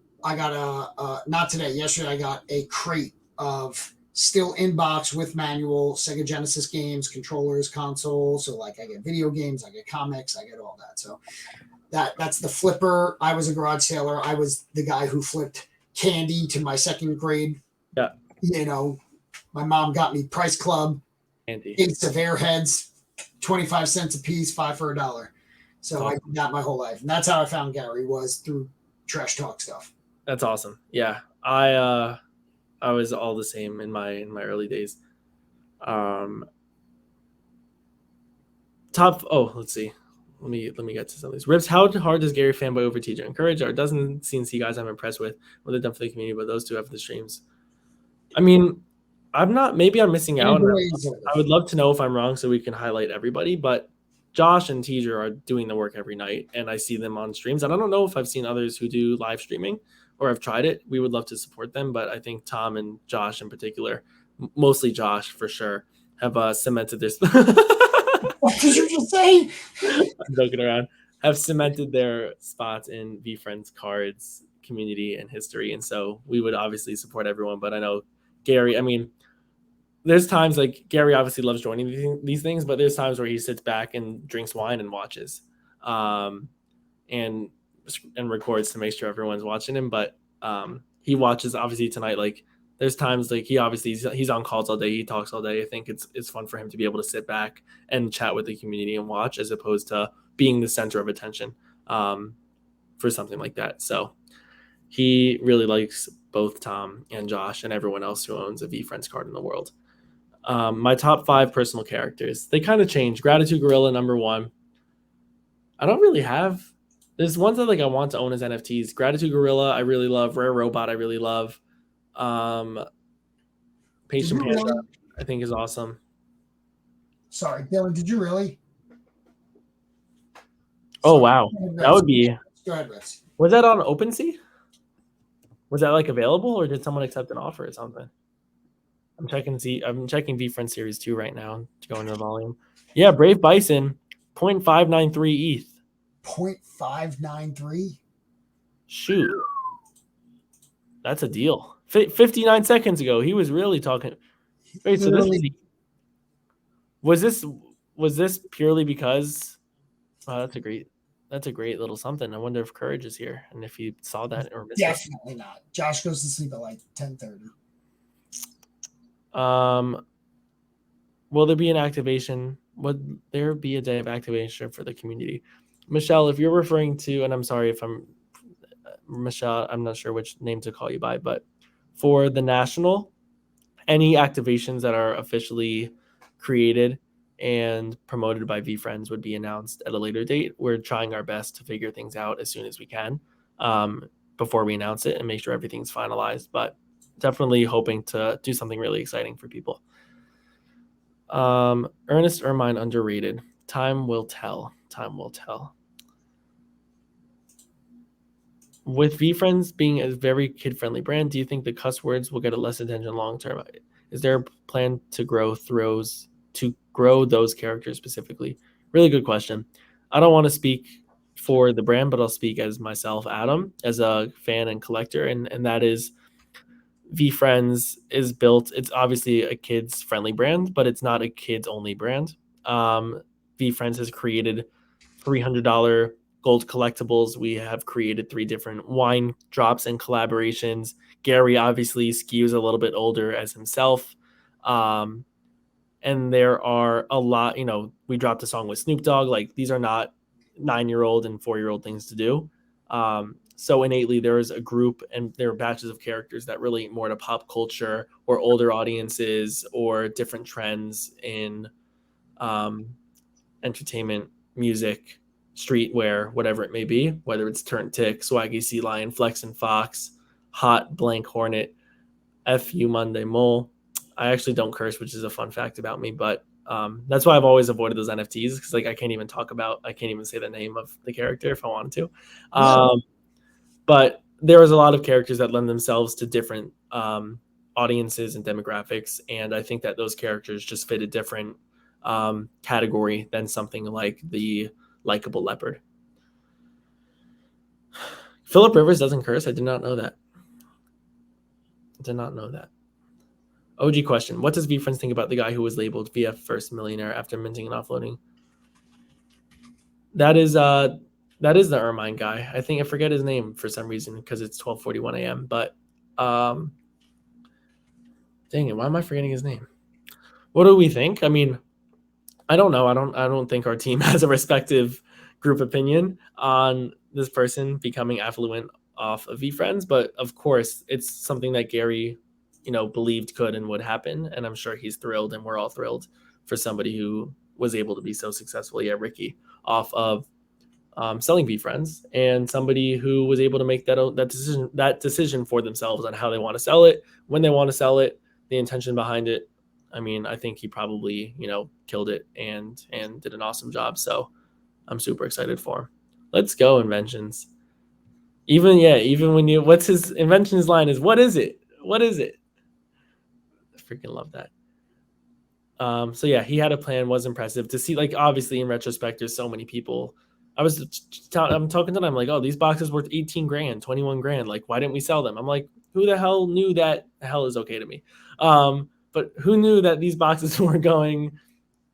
I got a crate of still in box with manual Sega Genesis games, controllers, consoles. So like I get video games, I get comics, I get all that. So that's the flipper. I was a garage sailor. I was the guy who flipped candy to my second grade. Yeah. My mom got me Price Club, Candy. 8 severe heads, 25 cents a piece, 5 for $1. So I did that my whole life. And that's how I found Gary, was through trash talk stuff. That's awesome. Yeah. I was all the same in my early days. Let's see. Let me get to some of these. Rips, how hard does Gary fanboy over TJ and Courtyard? Doesn't CNC guys I'm impressed with what they've done for the community, but those two have the streams. I mean, maybe I'm missing out. I would love to know if I'm wrong so we can highlight everybody, but Josh and TJ are doing the work every night and I see them on streams. And I don't know if I've seen others who do live streaming or have tried it. We would love to support them, but I think Tom and Josh in particular, mostly Josh for sure, have cemented this. What did you just say? I'm joking around. Have cemented their spots in VeeFriends cards community and history, and so we would obviously support everyone. But I know Gary. I mean, there's times like Gary obviously loves joining these things, but there's times where he sits back and drinks wine and watches, and records to make sure everyone's watching him. But he watches obviously tonight. Like there's times like he's on calls all day. He talks all day. I think it's fun for him to be able to sit back and chat with the community and watch, as opposed to being the center of attention for something like that. So he really likes both Tom and Josh and everyone else who owns a VeeFriends card in the world. My top 5 personal characters, they kind of change. Gratitude Gorilla, number 1. I don't really have. There's ones that like I want to own as NFTs. Gratitude Gorilla, I really love. Rare Robot, I really love. Patient Panda, really? I think is awesome. Sorry, Dylan, did you really? Oh, wow. That would be. Go ahead, Rich. Was that on OpenSea? Was that like available, or did someone accept an offer or something? I'm checking VeeFriends Series 2 right now to go into the volume. Yeah, Brave Bison, 0.593 ETH. 0.593? Shoot. That's a deal. 59 seconds ago, he was really talking. Wait, so this was this purely because that's a great little something. I wonder if Courage is here and if he saw that or missed Definitely not. Josh goes to sleep at like 10:30. Will there be an activation? Would there be a day of activation for the community? Michelle, if you're referring to, and I'm sorry if I'm Michelle, I'm not sure which name to call you by, but for the national, any activations that are officially created and promoted by VeeFriends would be announced at a later date. We're trying our best to figure things out as soon as we can before we announce it and make sure everything's finalized, but definitely hoping to do something really exciting for people. Ernest Ermine, underrated. Time will tell. Time will tell. With VeeFriends being a very kid-friendly brand, do you think the cuss words will get less attention long-term? Is there a plan to grow those characters specifically? Really good question. I don't want to speak for the brand, but I'll speak as myself, Adam, as a fan and collector, and that is VeeFriends is built. It's obviously a kids-friendly brand, but it's not a kids-only brand. VeeFriends has created $300 gold collectibles. We have created 3 different wine drops and collaborations. Gary obviously skews a little bit older as himself. And there are a lot, we dropped a song with Snoop Dogg. Like these are not 9-year-old and 4-year-old things to do. So innately there is a group and there are batches of characters that relate more to pop culture or older audiences or different trends in entertainment, music, streetwear, whatever it may be, whether it's Turn Tick, Swaggy Sea Lion, Flex and Fox, Hot, Blank Hornet, FU Monday Mole. I actually don't curse, which is a fun fact about me, but that's why I've always avoided those NFTs because I can't even say the name of the character if I wanted to. But there is a lot of characters that lend themselves to different audiences and demographics, and I think that those characters just fit a different category than something like the likable leopard. Philip Rivers doesn't curse. I did not know that. OG question. What does VeeFriends think about the guy who was labeled VF First Millionaire after minting and offloading? That is the Ermine guy. I forget his name for some reason because it's 12:41 a.m. But dang it, why am I forgetting his name? What do we think? I mean, I don't know. I don't think our team has a respective group opinion on this person becoming affluent off of VeeFriends, but of course it's something that Gary, believed could and would happen, and I'm sure he's thrilled, and we're all thrilled for somebody who was able to be so successful. Yeah, Ricky, off of selling VeeFriends, and somebody who was able to make that decision for themselves on how they want to sell it, when they want to sell it, the intention behind it. I mean, I think he probably, killed it and did an awesome job. So I'm super excited for him. Let's go, inventions. Even when what's his inventions line is, what is it? What is it? I freaking love that. So yeah, he had a plan, was impressive to see. Like, obviously in retrospect, there's so many people. I'm talking to them, like, oh, these boxes worth 18 grand, 21 grand. Like, why didn't we sell them? I'm like, who the hell knew that? Hell is okay to me. But who knew that these boxes were going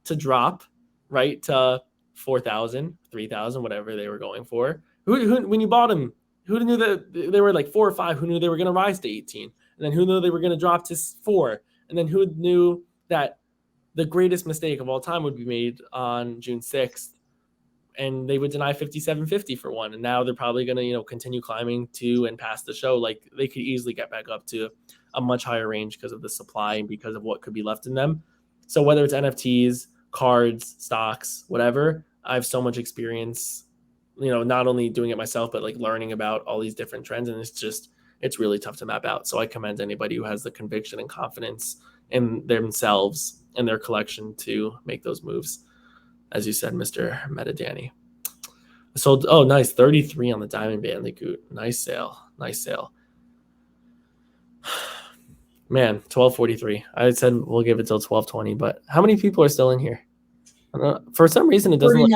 to drop, right, to 4,000, 3,000, whatever they were going for? Who when you bought them, who knew that they were like 4 or 5? Who knew they were going to rise to 18? And then who knew they were going to drop to 4? And then who knew that the greatest mistake of all time would be made on June 6th, and they would deny 57.50 for one. And now they're probably going to, continue climbing to and past the show. Like, they could easily get back up to a much higher range because of the supply and because of what could be left in them. So whether it's NFTs, cards, stocks, whatever, I have so much experience, not only doing it myself, but like learning about all these different trends. And it's really tough to map out. So I commend anybody who has the conviction and confidence in themselves and their collection to make those moves. As you said, Mr. Metadanny. Sold, oh, nice, 33 on the Diamond Bandicoot. Nice sale. Man, 12:43. I said we'll give it till 12:20, but how many people are still in here? For some reason, it doesn't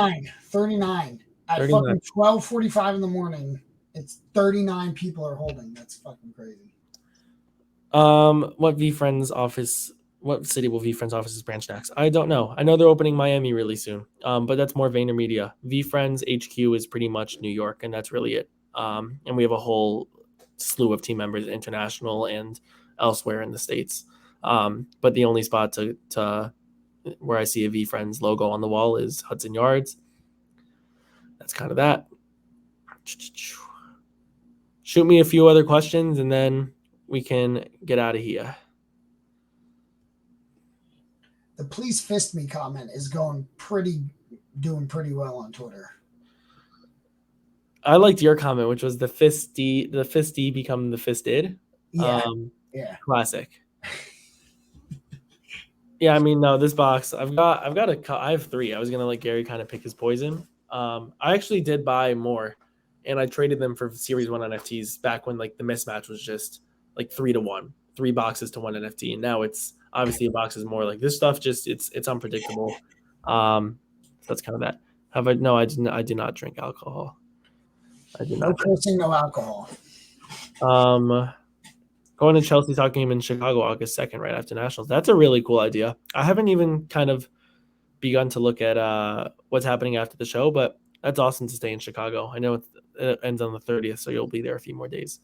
39. At fucking 12:45 in the morning, it's 39 people are holding. That's fucking crazy. What city will VeeFriends offices branch next? I don't know. I know they're opening Miami really soon, but that's more VaynerMedia. VeeFriends HQ is pretty much New York, and that's really it. And we have a whole slew of team members, international and elsewhere in the States. But the only spot to where I see a VeeFriends logo on the wall is Hudson Yards. That's kind of that. Shoot me a few other questions, and then we can get out of here. The please fist me comment is doing pretty well on Twitter. I liked your comment, which was the fisty become the fisted. Yeah. Classic. Yeah, I mean, no, this box, I have 3. I was gonna let Gary kind of pick his poison. I actually did buy more, and I traded them for Series 1 NFTs back when like the mismatch was just like 3-1, 3 boxes to 1 NFT, and now it's obviously a box is more like this stuff. Just it's unpredictable. So that's kind of that. I do not drink alcohol. I do not. No cursing, no alcohol. Going to Chelsea talking game in Chicago August 2nd, right after Nationals. That's a really cool idea. I haven't even kind of begun to look at what's happening after the show, but that's awesome to stay in Chicago. I know it ends on the 30th, so you'll be there a few more days.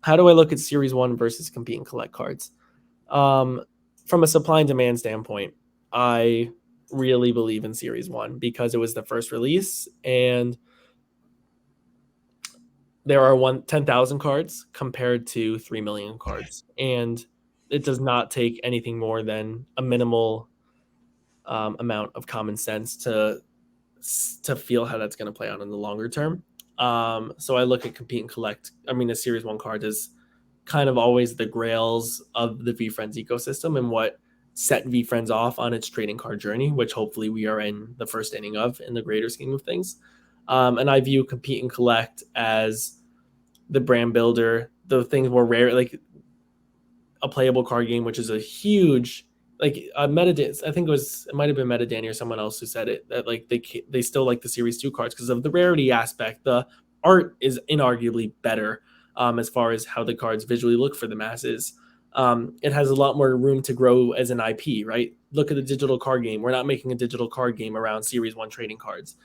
How do I look at Series 1 versus Compete and Collect cards? From a supply and demand standpoint, I really believe in Series 1 because it was the first release, and there are 10,000 cards compared to 3 million cards, and it does not take anything more than a minimal amount of common sense to feel how that's going to play out in the longer term. So I look at Compete and Collect. I mean, the Series 1 card is kind of always the grails of the VeeFriends ecosystem and what set VeeFriends off on its trading card journey, which hopefully we are in the first inning of in the greater scheme of things. And I view Compete and Collect as the brand builder, the things more rare, like a playable card game, which is a huge, like Metadanny. I think it might have been Metadanny or someone else who said it, that like they still like the Series 2 cards because of the rarity aspect. The art is inarguably better as far as how the cards visually look for the masses. It has a lot more room to grow as an IP, right? Look at the digital card game. We're not making a digital card game around Series 1 trading cards.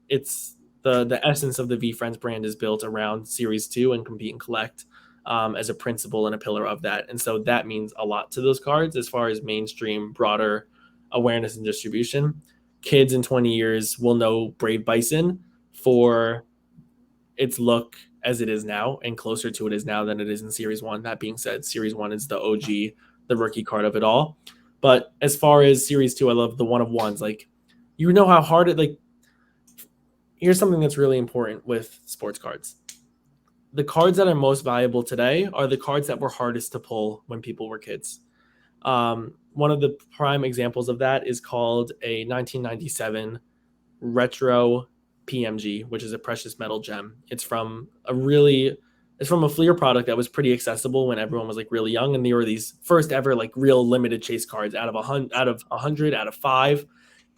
It's the essence of the VeeFriends brand is built around Series 2 and Compete and Collect as a principle and a pillar of that. And so that means a lot to those cards as far as mainstream, broader awareness and distribution. Kids in 20 years will know Brave Bison for its look as it is now and closer to it is now than it is in Series 1. That being said, Series 1 is the OG, the rookie card of it all. But as far as Series 2, I love the one of ones. Like, you know how hard it, like, here's something that's really important with sports cards. The cards that are most valuable today are the cards that were hardest to pull when people were kids. One of the prime examples of that is called a 1997 retro PMG, which is a precious metal gem. It's from a Fleer product that was pretty accessible when everyone was like really young, and they were these first ever like real limited chase cards out of 100, out of 5.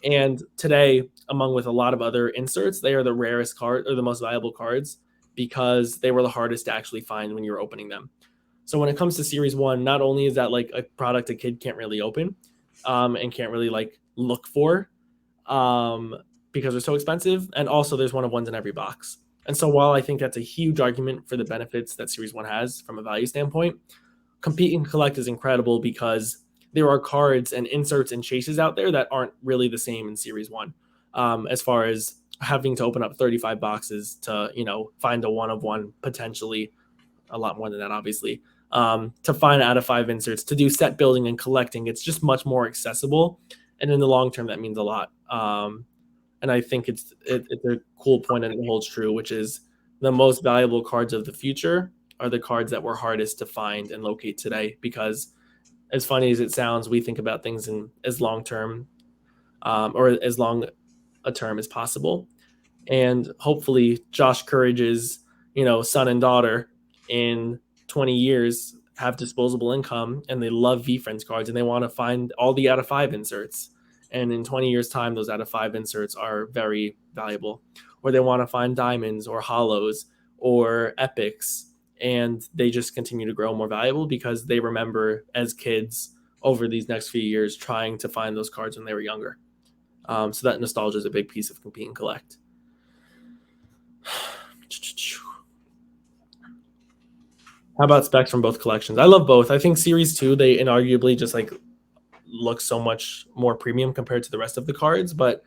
And today, among with a lot of other inserts, they are the rarest card or the most valuable cards because they were the hardest to actually find when you were opening them. So when it comes to Series 1, not only is that like a product a kid can't really open and can't really like look for because they're so expensive, and also there's one of ones in every box. And so while I think that's a huge argument for the benefits that Series 1 has from a value standpoint, Compete and Collect is incredible because there are cards and inserts and chases out there that aren't really the same in Series 1. As far as having to open up 35 boxes to, find a one of one, potentially a lot more than that, obviously, to find out of 5 inserts, to do set building and collecting, it's just much more accessible. And in the long term, that means a lot. And I think it's a cool point, and it holds true, which is the most valuable cards of the future are the cards that were hardest to find and locate today. Because as funny as it sounds, we think about things in as long term or as long a term as possible. And hopefully Josh Courage's, son and daughter in 20 years have disposable income and they love VeeFriends cards and they want to find all the out of 5 inserts. And in 20 years time, those out of 5 inserts are very valuable, or they want to find diamonds or hollows or epics. And they just continue to grow more valuable because they remember as kids over these next few years trying to find those cards when they were younger. So that nostalgia is a big piece of Compete and Collect. How about specs from both collections? I love both. I think Series 2, they inarguably just like look so much more premium compared to the rest of the cards. But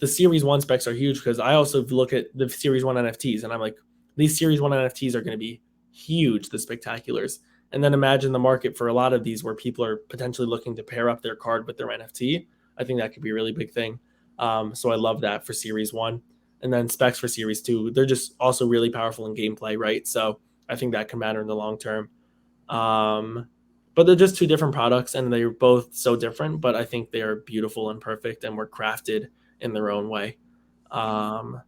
the Series 1 specs are huge because I also look at the Series 1 NFTs and I'm like, these Series 1 NFTs are going to be huge, the spectaculars. And then imagine the market for a lot of these where people are potentially looking to pair up their card with their NFT. I think that could be a really big thing. So I love that for Series 1. And then specs for Series 2, they're just also really powerful in gameplay, right? So I think that can matter in the long term. But they're just two different products and they're both so different, but I think they're beautiful and perfect and were crafted in their own way. So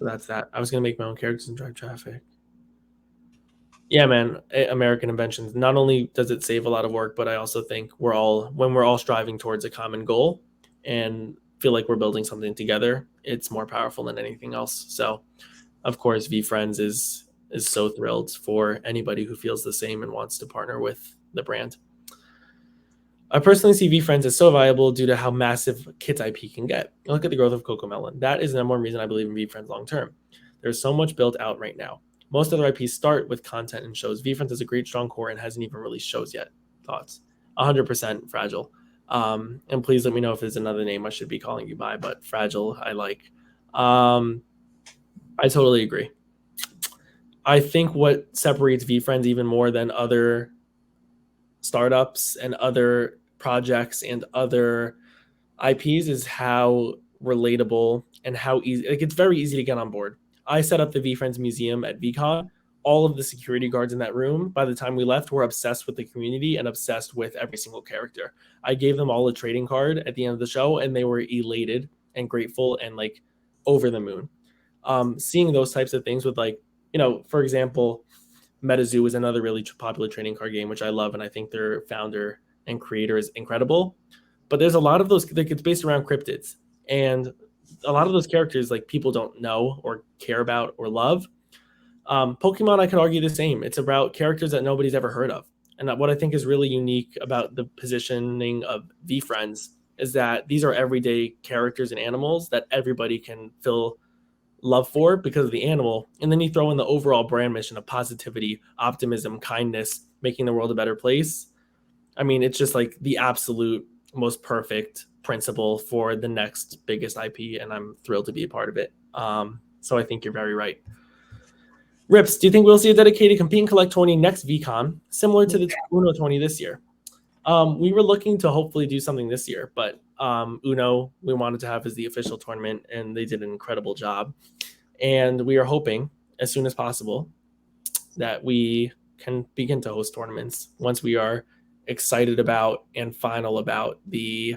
that's that. I was going to make my own characters and drive traffic. Yeah, man, American inventions. Not only does it save a lot of work, but I also think when we're all striving towards a common goal and feel like we're building something together, it's more powerful than anything else. So, of course, VeeFriends is so thrilled for anybody who feels the same and wants to partner with the brand. I personally see VeeFriends as so valuable due to how massive Kit's IP can get. Look at the growth of Cocomelon. That is the number one reason I believe in VeeFriends long term. There's so much built out right now. Most other IPs start with content and shows. VeeFriends has a great strong core and hasn't even released shows yet. Thoughts? 100% Fragile. And please let me know if there's another name I should be calling you by, but Fragile I like. I totally agree. I think what separates VeeFriends even more than other startups and other projects and other IPs is how relatable and how easy. Like, it's very easy to get on board. I set up the VeeFriends Museum at VCon. All of the security guards in that room, by the time we left, were obsessed with the community and obsessed with every single character. I gave them all a trading card at the end of the show, and they were elated and grateful and like over the moon. Seeing those types of things with like, for example, MetaZoo is another really popular trading card game, which I love, and I think their founder and creator is incredible. But there's a lot of those that gets based around cryptids, and a lot of those characters like people don't know or care about or love. Pokemon, I could argue the same. It's about characters that nobody's ever heard of. And what I think is really unique about the positioning of VeeFriends is that these are everyday characters and animals that everybody can feel love for because of the animal. And then you throw in the overall brand mission of positivity, optimism, kindness, making the world a better place. I mean, it's just like the absolute most perfect principle for the next biggest IP, and I'm thrilled to be a part of it. So I think you're very right. Rips, do you think we'll see a dedicated Compete and Collect 20 next VCon, similar to the Uno 20 this year? We were looking to hopefully do something this year, but Uno we wanted to have as the official tournament, and they did an incredible job. And we are hoping as soon as possible that we can begin to host tournaments once we are excited about and final about the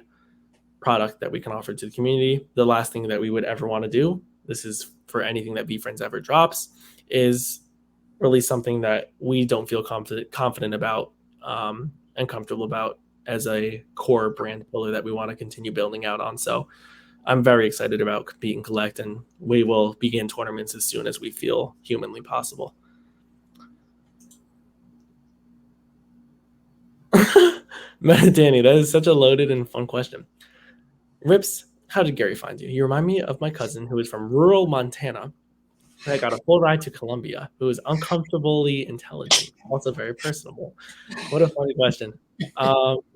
product that we can offer to the community. The last thing that we would ever want to do, this is for anything that VeeFriends ever drops, is release something that we don't feel confident about and comfortable about as a core brand pillar that we want to continue building out on. So I'm very excited about Compete and Collect, and we will begin tournaments as soon as we feel humanly possible. Danny, that is such a loaded and fun question. Rips, how did Gary find you? You remind me of my cousin who is from rural Montana. I got a full ride to Columbia, who is uncomfortably intelligent, also very personable. What a funny question.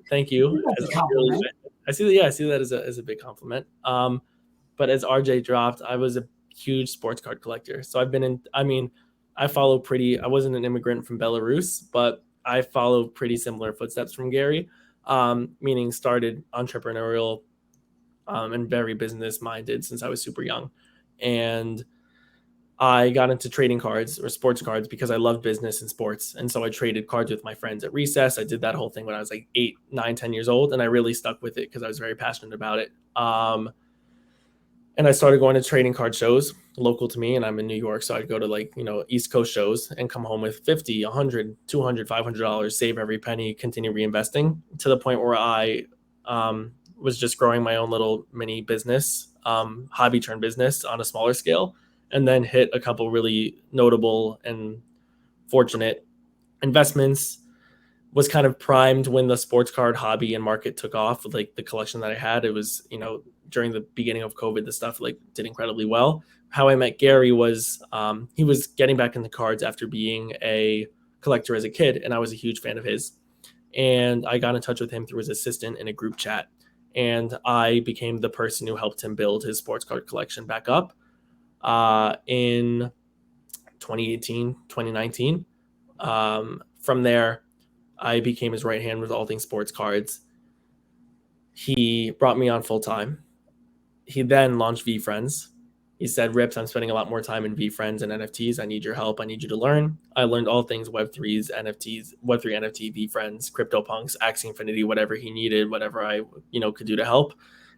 Thank you. I see that. Yeah, I see that as a big compliment. But as RJ dropped, I was a huge sports card collector. So I've been in. I mean, I wasn't an immigrant from Belarus, but I follow pretty similar footsteps from Gary. Meaning started entrepreneurial and very business minded since I was super young, and I got into trading cards or sports cards because I love business and sports. And so I traded cards with my friends at recess. I did that whole thing when I was like 8, 9, 10 years old. And I really stuck with it because I was very passionate about it. And I started going to trading card shows local to me. And I'm in New York. So I'd go to East Coast shows and come home with $50, $100, $200, $500, save every penny, continue reinvesting to the point where I was just growing my own little mini business, hobby turned business on a smaller scale. And then hit a couple really notable and fortunate investments. Was kind of primed when the sports card hobby and market took off. Like the collection that I had, it was, during the beginning of COVID, the stuff did incredibly well. How I met Gary was he was getting back into cards after being a collector as a kid, and I was a huge fan of his. And I got in touch with him through his assistant in a group chat, and I became the person who helped him build his sports card collection back up. In 2018, 2019. From there, I became his right hand with all things sports cards. He brought me on full time. He then launched VeeFriends. He said, Rips, I'm spending a lot more time in VeeFriends and NFTs. I need your help. I need you to learn. I learned all things Web3s, NFTs, Web3 NFT, VeeFriends, CryptoPunks, Axie Infinity, whatever he needed, whatever I could do to help.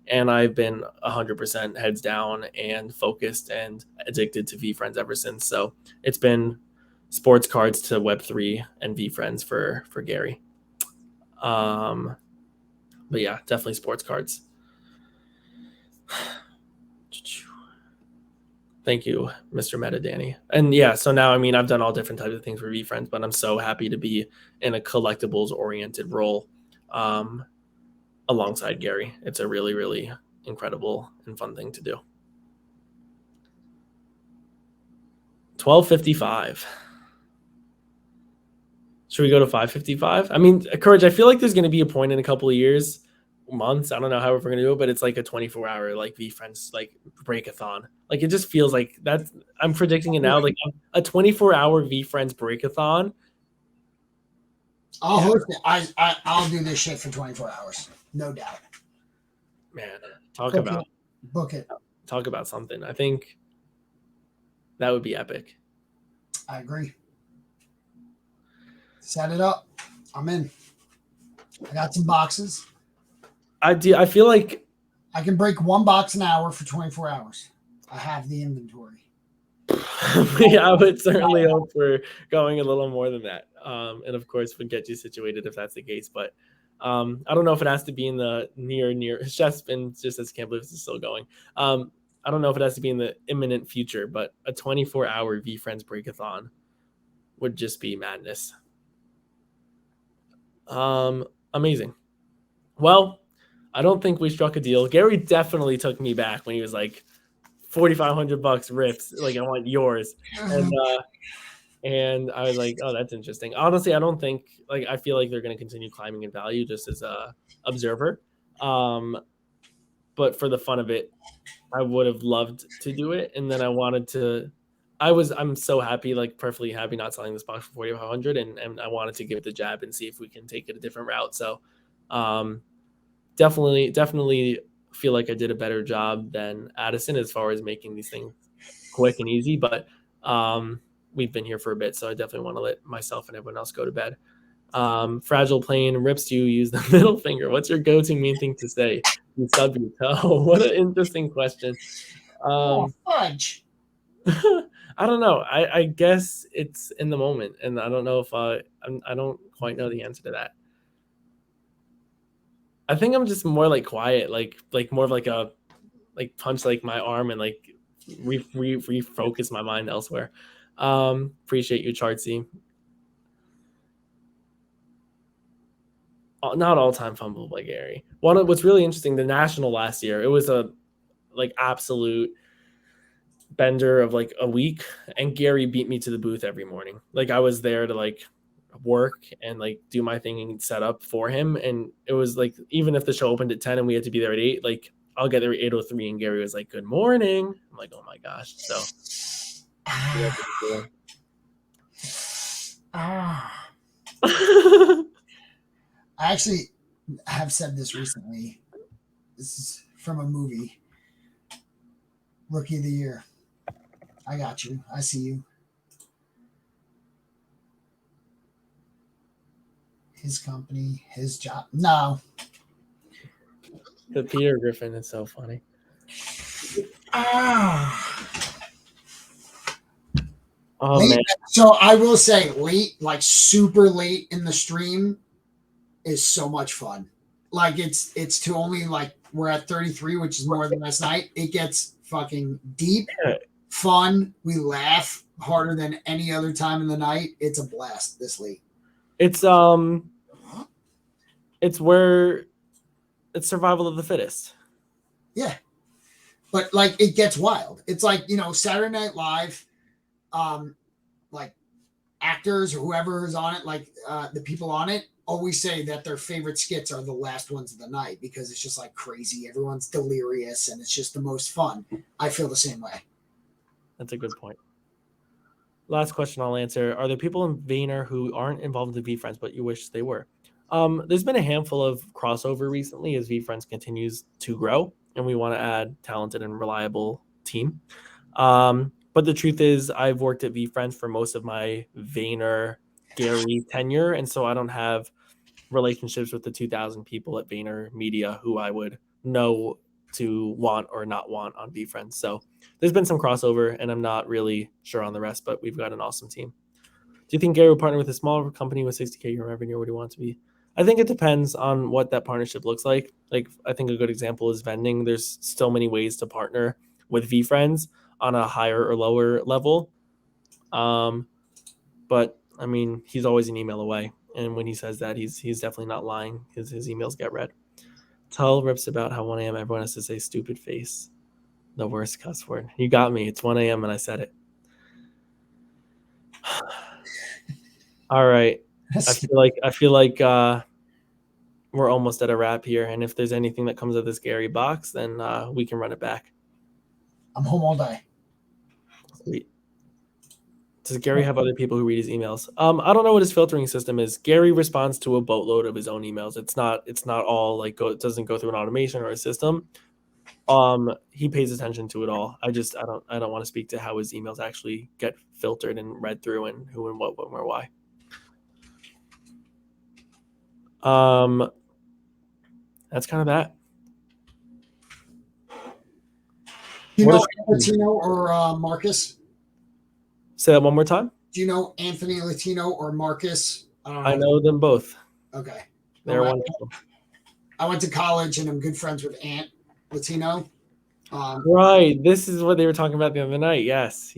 And I've been 100% heads down and focused and addicted to VeeFriends ever since. So it's been sports cards to Web3 and VeeFriends for Gary. But yeah, definitely sports cards. Thank you, Mr. Meta Danny. And yeah, so now, I've done all different types of things for VeeFriends, but I'm so happy to be in a collectibles oriented role. Alongside Gary. It's a really, really incredible and fun thing to do. 12:55. Should we go to 5:55? Courage, I feel like there's going to be a point in a couple of years, months. I don't know how we're going to do it, but it's like a 24-hour VeeFriends breakathon. It just feels like that's. I'm predicting it now, a 24-hour VeeFriends breakathon. I'll host it. I'll do this shit for 24 hours. No doubt. Man, book it. Talk about something. I think that would be epic. I agree. Set it up. I'm in. I got some boxes. I feel like I can break one box an hour for 24 hours. I have the inventory. Yeah, I would certainly hope for going a little more than that. And of course, would get you situated if that's the case. But I don't know if it has to be in the near. Chef's been just as can't believe this is still going. I don't know if it has to be in the imminent future, but a 24-hour VeeFriends breakathon would just be madness. Amazing. Well, I don't think we struck a deal. Gary definitely took me back when he was like $4,500 Rips. I want yours. And I was like, oh, that's interesting. Honestly, I don't think I feel like they're going to continue climbing in value just as a observer. But for the fun of it, I would have loved to do it. And then I'm so happy, perfectly happy not selling this box for $4,500. And I wanted to give it the jab and see if we can take it a different route. So Definitely feel like I did a better job than Addison as far as making these things quick and easy. But we've been here for a bit, so I definitely want to let myself and everyone else go to bed. Fragile Plane rips you use the middle finger. What's your go-to mean thing to say? You stub your toe. What an interesting question. Fudge. I don't know. I guess it's in the moment, and I don't know if I don't quite know the answer to that. I think I'm just more like quiet, like more of like a punch like my arm and like refocus my mind elsewhere. Appreciate you, Chartsy. Not all time fumble by Gary. What's really interesting, the national last year, it was a like absolute bender of like a week, and Gary beat me to the booth every morning. Like I was there to like work and like do my thing and set up for him, and it was like even if the show opened at 10 and we had to be there at 8, like I'll get there at 8:03 and Gary was like, "Good morning." I'm like, "Oh my gosh." So I actually have said this recently. This is from a movie. Rookie of the Year. I got you. I see you. His company, his job. No. The Peter Griffin is so funny. Oh late, man. So I will say late, like super late in the stream is so much fun. Like it's to only like we're at 33, which is more than last night. It gets fucking deep, fun. We laugh harder than any other time in the night. It's a blast this late. It's survival of the fittest. Yeah. But like it gets wild. It's like, Saturday Night Live, like actors or whoever is on it, like the people on it always say that their favorite skits are the last ones of the night because it's just like crazy. Everyone's delirious and it's just the most fun. I feel the same way. That's a good point. Last question I'll answer. Are there people in Vayner who aren't involved in VeeFriends but you wish they were? There's been a handful of crossover recently as VeeFriends continues to grow and we want to add talented and reliable team. But the truth is I've worked at VeeFriends for most of my Vayner Gary tenure, and so I don't have relationships with the 2,000 people at Vayner Media who I would know to want or not want on VeeFriends. So there's been some crossover, and I'm not really sure on the rest, but we've got an awesome team. Do you think Gary would partner with a smaller company with 60K year revenue, or would he want to be? I think it depends on what that partnership looks like. Like, I think a good example is vending. There's so many ways to partner with VeeFriends on a higher or lower level. But I mean, he's always an email away. And when he says that, he's definitely not lying. His emails get read. Tell Rips about how 1 a.m. everyone has to say stupid face. The worst cuss word. You got me. It's 1 a.m. and I said it. All right. I feel like we're almost at a wrap here. And if there's anything that comes of this Gary box, then we can run it back. I'm home all day. Sweet. Does Gary have other people who read his emails? I don't know what his filtering system is. Gary responds to a boatload of his own emails. It's not all like it doesn't go through an automation or a system. He pays attention to it all. I don't want to speak to how his emails actually get filtered and read through and who and what, when, where, why. That's kind of that. Do you know Latino or Marcus? Say that one more time. Do you know Anthony Latino or Marcus? I know them both. Okay. They're wonderful. I went to college and I'm good friends with Ant Latino. Right. This is what they were talking about the other night. Yes.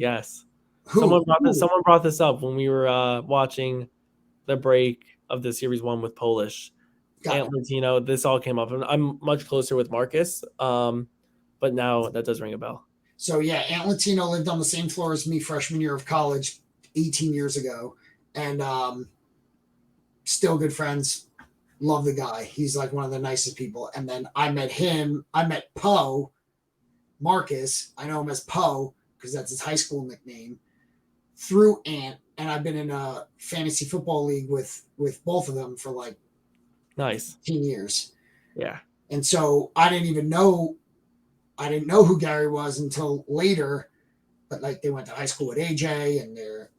Someone brought this up when we were watching the break of the series 1 with Polish. Ant Latino. This all came up. And I'm much closer with Marcus. But now that does ring a bell. So yeah, Ant Latino lived on the same floor as me freshman year of college 18 years ago. And still good friends. Love the guy. He's like one of the nicest people. And then I met him. I met Poe, Marcus. I know him as Poe because that's his high school nickname, through Ant. And I've been in a fantasy football league with both of them for like Nice. 10 years. Yeah. And so I didn't know who Gary was until later, but like they went to high school with AJ, and they're,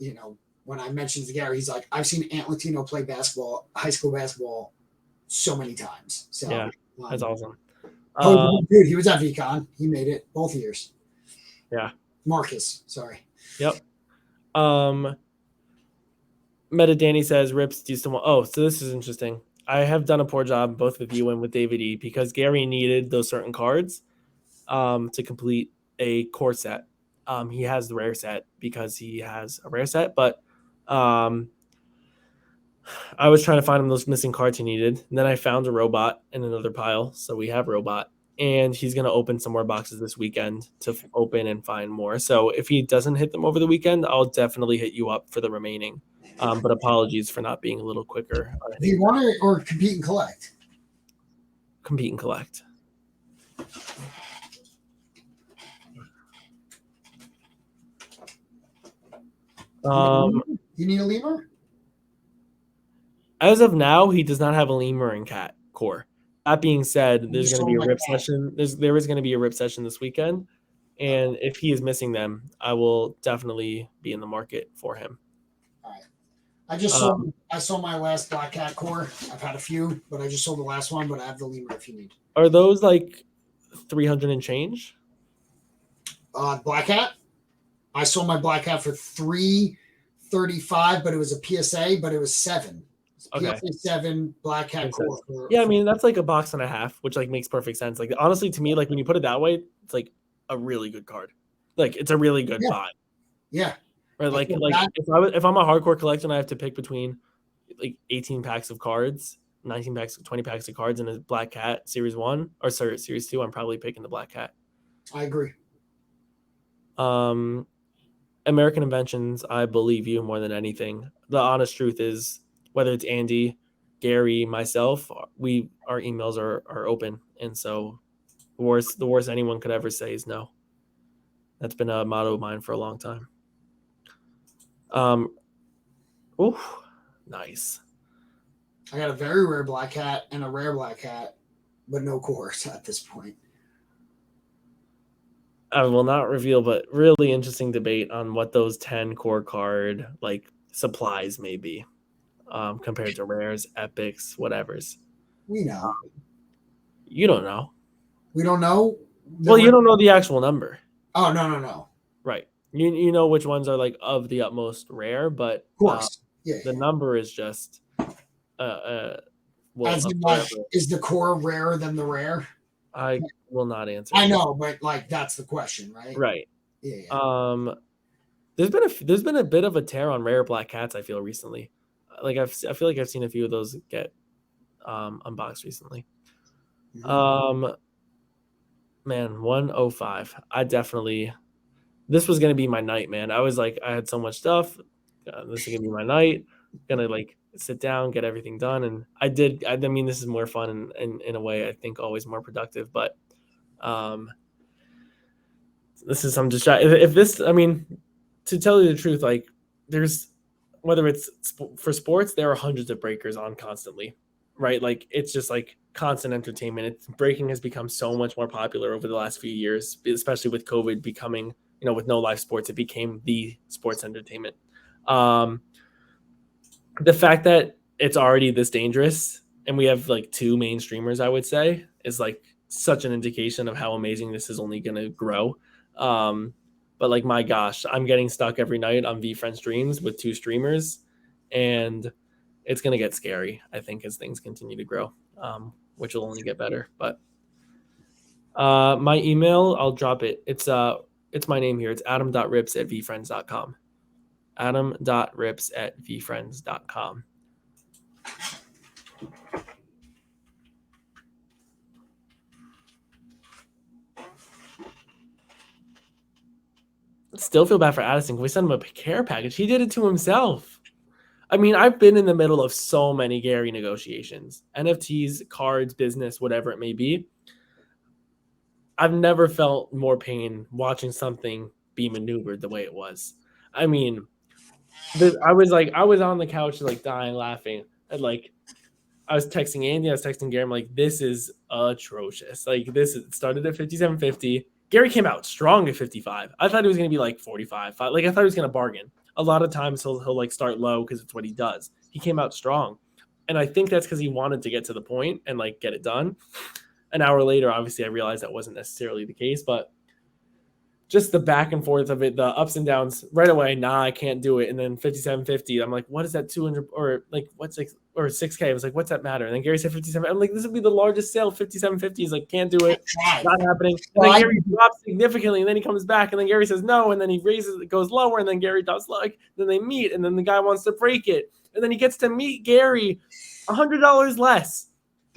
when I mentioned to Gary, he's like, I've seen Ant Latino play basketball, high school basketball, so many times. So Yeah, that's awesome. Dude, he was at VCon. He made it both years. Yeah. Marcus, sorry. Yep. Meta Danny says, Rips, do you still want? Oh, so this is interesting. I have done a poor job both with you and with David E because Gary needed those certain cards to complete a core set. He has the rare set because he has a rare set, but I was trying to find him those missing cards he needed. And then I found a robot in another pile. So we have robot, and he's going to open some more boxes this weekend to open and find more. So if he doesn't hit them over the weekend, I'll definitely hit you up for the remaining. But apologies for not being a little quicker. Do you want to or compete and collect? Compete and collect. You need a lemur? As of now, he does not have a lemur and cat core. That being said, there's going to be a rip session. There is going to be a rip session this weekend, and if he is missing them, I will definitely be in the market for him. All right. I sold my last black cat core. I've had a few, but I just sold the last one. But I have the lemur if you need. Are those like 300 and change? Black cat. I sold my black cat for $335, but it was a PSA, but it was 7. Okay. PSA 7 black cat core. Yeah, I mean that's like a box and a half, which like makes perfect sense. Like honestly, to me, like when you put it that way, it's like a really good card. Like it's a really good buy. Yeah. Right. Like if I'm a hardcore collector and I have to pick between like 18 packs of cards, 19 packs, 20 packs of cards, and a black cat series 1 or sorry, series 2, I'm probably picking the black cat. I agree. American Inventions, I believe you more than anything. The honest truth is, whether it's Andy, Gary, myself, our emails are open, and so the worst anyone could ever say is no. That's been a motto of mine for a long time. Nice. I got a very rare black cat and a rare black cat, but no cores at this point. I will not reveal, but really interesting debate on what those 10 core card like supplies may be compared to rares, epics, whatever's. We know. You don't know. We don't know. Well, you don't know the actual number. Oh, no. Right. You know which ones are like of the utmost rare, but of course. The number is just as in, like, is the core rarer than the rare? I will not answer. I know, but like that's the question, right? Right. Yeah. There's been a bit of a tear on rare black cats, I feel, recently. Like I feel like I've seen a few of those get unboxed recently. Mm-hmm. Man, 105. This was gonna be my night, man. I was like, I had so much stuff. This is gonna be my night. Gonna like sit down, get everything done, and I did. I mean, this is more fun and in a way, I think always more productive. But this is some distraction. If this, I mean, to tell you the truth, like there's whether it's for sports, there are hundreds of breakers on constantly, right? Like it's just like constant entertainment. Breaking has become so much more popular over the last few years, especially with COVID becoming, with no live sports, it became the sports entertainment. The fact that it's already this dangerous and we have like 2 main streamers, I would say, is like such an indication of how amazing this is only going to grow. But like, my gosh, I'm getting stuck every night on VeeFriends streams with 2 streamers, and it's going to get scary, I think, as things continue to grow, which will only get better. But my email, I'll drop it. It's my name here. It's adam.rips@veefriends.com. adam.rips@veefriends.com. Still feel bad for Addison. Can we send him a care package? He did it to himself. I mean, I've been in the middle of so many Gary negotiations, NFTs, cards, business, whatever it may be. I've never felt more pain watching something be maneuvered the way it was. I mean, I was on the couch like dying laughing at like I was texting Andy, I was texting Gary. I'm like, this is atrocious. Like this started at 57.50. Gary came out strong at 55. I thought it was gonna be like 45. Like I thought he was gonna bargain. A lot of times he'll like start low because it's what he does. He came out strong, and I think that's because he wanted to get to the point and like get it done. An hour later, obviously, I realized that wasn't necessarily the case, but just the back and forth of it, the ups and downs. Right away, nah, I can't do it. And then 57.50, I'm like, what is that 200 or like what's like or 6K? I was like, what's that matter? And then Gary said 57. I'm like, this would be the largest sale. 57.50. He's like, can't do it. Not happening. And then Gary drops significantly, and then he comes back, and then Gary says no, and then he raises it, goes lower, and then Gary does like. Then they meet, and then the guy wants to break it, and then he gets to meet Gary $100 less,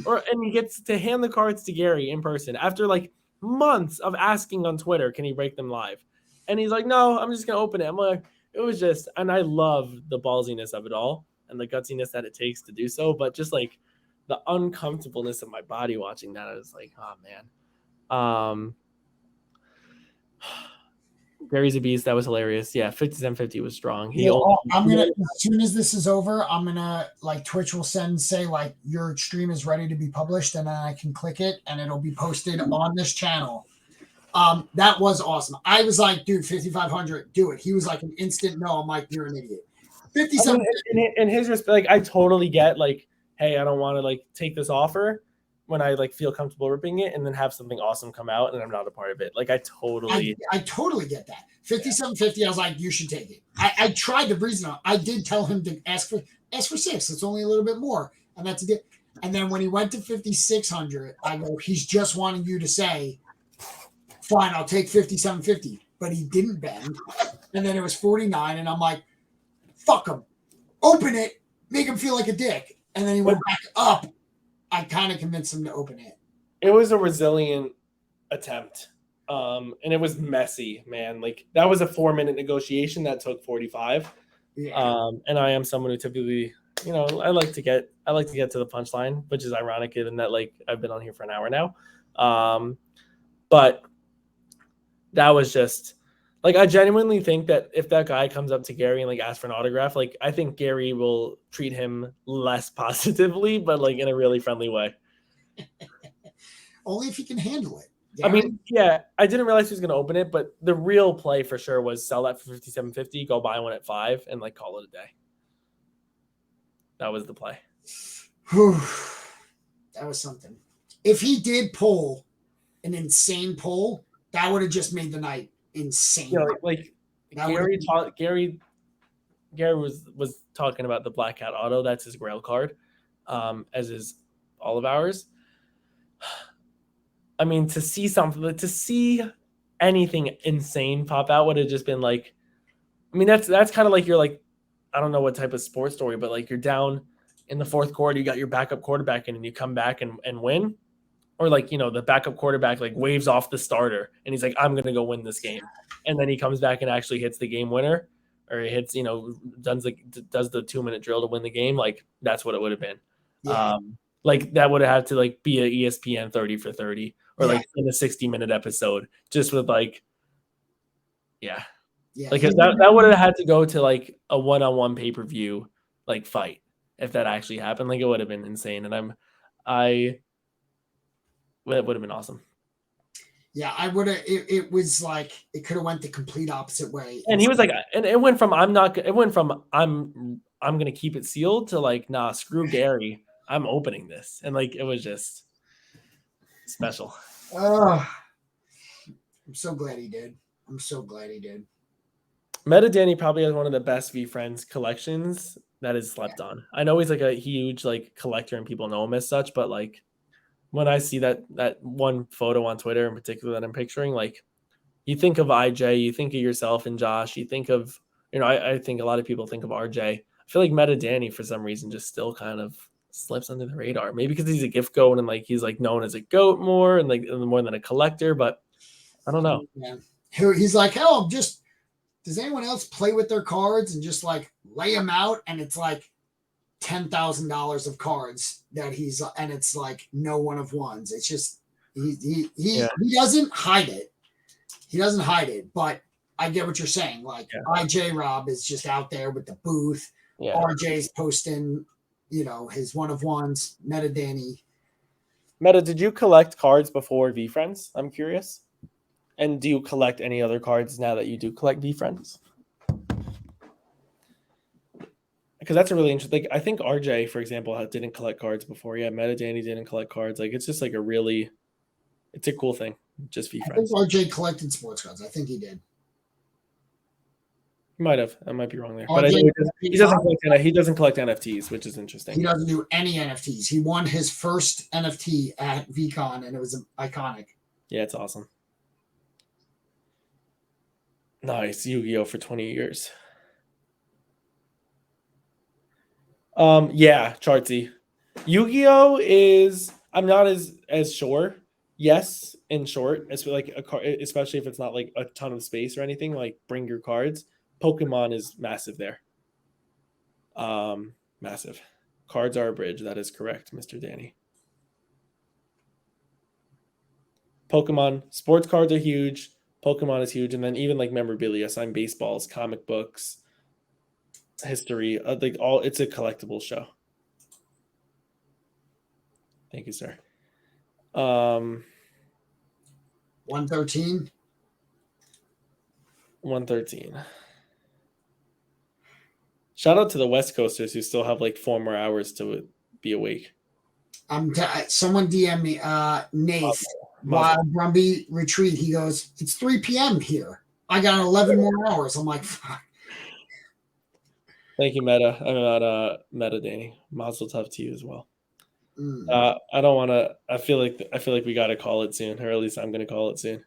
and he gets to hand the cards to Gary in person after like months of asking on Twitter, can he break them live? And he's like, no, I'm just gonna open it. I'm like, it was just, and I love the ballsiness of it all and the gutsiness that it takes to do so, but just like the uncomfortableness of my body watching that, I was like, oh man. Gary's a beast. That was hilarious. Yeah, 57.50 was strong. I'm gonna, as soon as this is over, I'm gonna like Twitch will say like your stream is ready to be published, and then I can click it and it'll be posted on this channel. That was awesome. I was like, dude, 5,500, do it. He was like an instant no. I'm like, you're an idiot. 57. In his respect, like I totally get like, hey, I don't want to like take this offer when I like feel comfortable ripping it and then have something awesome come out and I'm not a part of it. Like I totally get that. 57.50. I was like, you should take it. I tried the reason. I did tell him to ask for 6. It's only a little bit more, and that's it. And then when he went to 5,600, I go, he's just wanting you to say, fine, I'll take 57.50. But he didn't bend, and then it was 49, and I'm like, fuck him, open it, make him feel like a dick, and then he went back up. I kind of convinced him to open it. It was a resilient attempt. And it was messy, man. Like that was a 4-minute negotiation that took 45. Yeah. And I am someone who typically, I like to get to the punchline, which is ironic given that like I've been on here for an hour now. But that was just like, I genuinely think that if that guy comes up to Gary and like asks for an autograph, like I think Gary will treat him less positively, but like in a really friendly way. Only if he can handle it. I mean, yeah, I didn't realize he was going to open it, but the real play for sure was sell that for 57.50, go buy one at 5, and like call it a day. That was the play. That was something. If he did pull an insane pull, that would have just made the night insane. Like Gary was talking about the Black Cat Auto. That's his Grail card, as is all of ours. I mean, to see anything insane pop out would have just been like, I mean, that's kind of like you're like, I don't know what type of sports story, but like you're down in the fourth quarter, you got your backup quarterback in, and you come back and win. Or like, the backup quarterback like waves off the starter and he's like, I'm going to go win this game. And then he comes back and actually hits the game winner, or he hits, does the 2-minute drill to win the game. Like that's what it would have been. Yeah. Like that would have had to like be an ESPN 30 for 30 or like in a 60-minute episode just with like, like that would have had to go to like a one-on-one pay-per-view like fight if that actually happened. Like it would have been insane. And that would have been awesome. Yeah, I would have. It was like it could have went the complete opposite way. And he was like, and it went from I'm gonna keep it sealed to like, nah, screw Gary, I'm opening this, and like it was just special. I'm so glad he did. Meta Danny probably has one of the best VeeFriends collections that is slept on. I know he's like a huge like collector and people know him as such, but like, when I see that one photo on Twitter in particular that I'm picturing, like you think of IJ, you think of yourself and Josh, you think of, I think a lot of people think of RJ. I feel like Meta Danny for some reason just still kind of slips under the radar. Maybe because he's a gift goat and like he's like known as a goat more and like more than a collector, but I don't know. Yeah. He's like, hell, does anyone else play with their cards and just like lay them out? And it's like $10,000 of cards that and it's like no one of ones. It's just he doesn't hide it. But I get what you're saying. Like IJ Rob is just out there with the booth. Yeah. RJ's posting his one of ones, Meta Danny. Meta, did you collect cards before VeeFriends? I'm curious. And do you collect any other cards now that you do collect VeeFriends? Because that's a really interesting. Like, I think RJ, for example, didn't collect cards before. Yeah, Meta Danny didn't collect cards. Like, it's just like it's a cool thing. Just I VeeFriends. think RJ collected sports cards. I think he did. He might have. I might be wrong there. RJ, But I know he doesn't collect NFTs, which is interesting. He doesn't do any NFTs. He won his first NFT at VCon, and it was iconic. Yeah, it's awesome. Nice. Yu-Gi-Oh! For 20 years. Yeah, Chartsy. Yu-Gi-Oh! Is, I'm not as sure. Yes, in short, it's like a card, especially if it's not like a ton of space or anything. Like, bring your cards. Pokemon is massive there. Massive. Cards are a bridge. That is correct, Mr. Danny. Pokemon sports cards are huge. Pokemon is huge, and then even like memorabilia, signed baseballs, comic books, history, like all. It's a collectible show. Thank you, sir. 113. 113. Shout out to the West Coasters who still have like 4 more hours to be awake. Someone DM me, Nath, Wild Brumby Retreat. He goes, it's 3 p.m. here. I got 11 more hours. I'm like, fuck. Thank you, Meta. I'm not Meta Danny. Mazel tov to you as well. I don't want to. I feel like we got to call it soon, or at least I'm going to call it soon.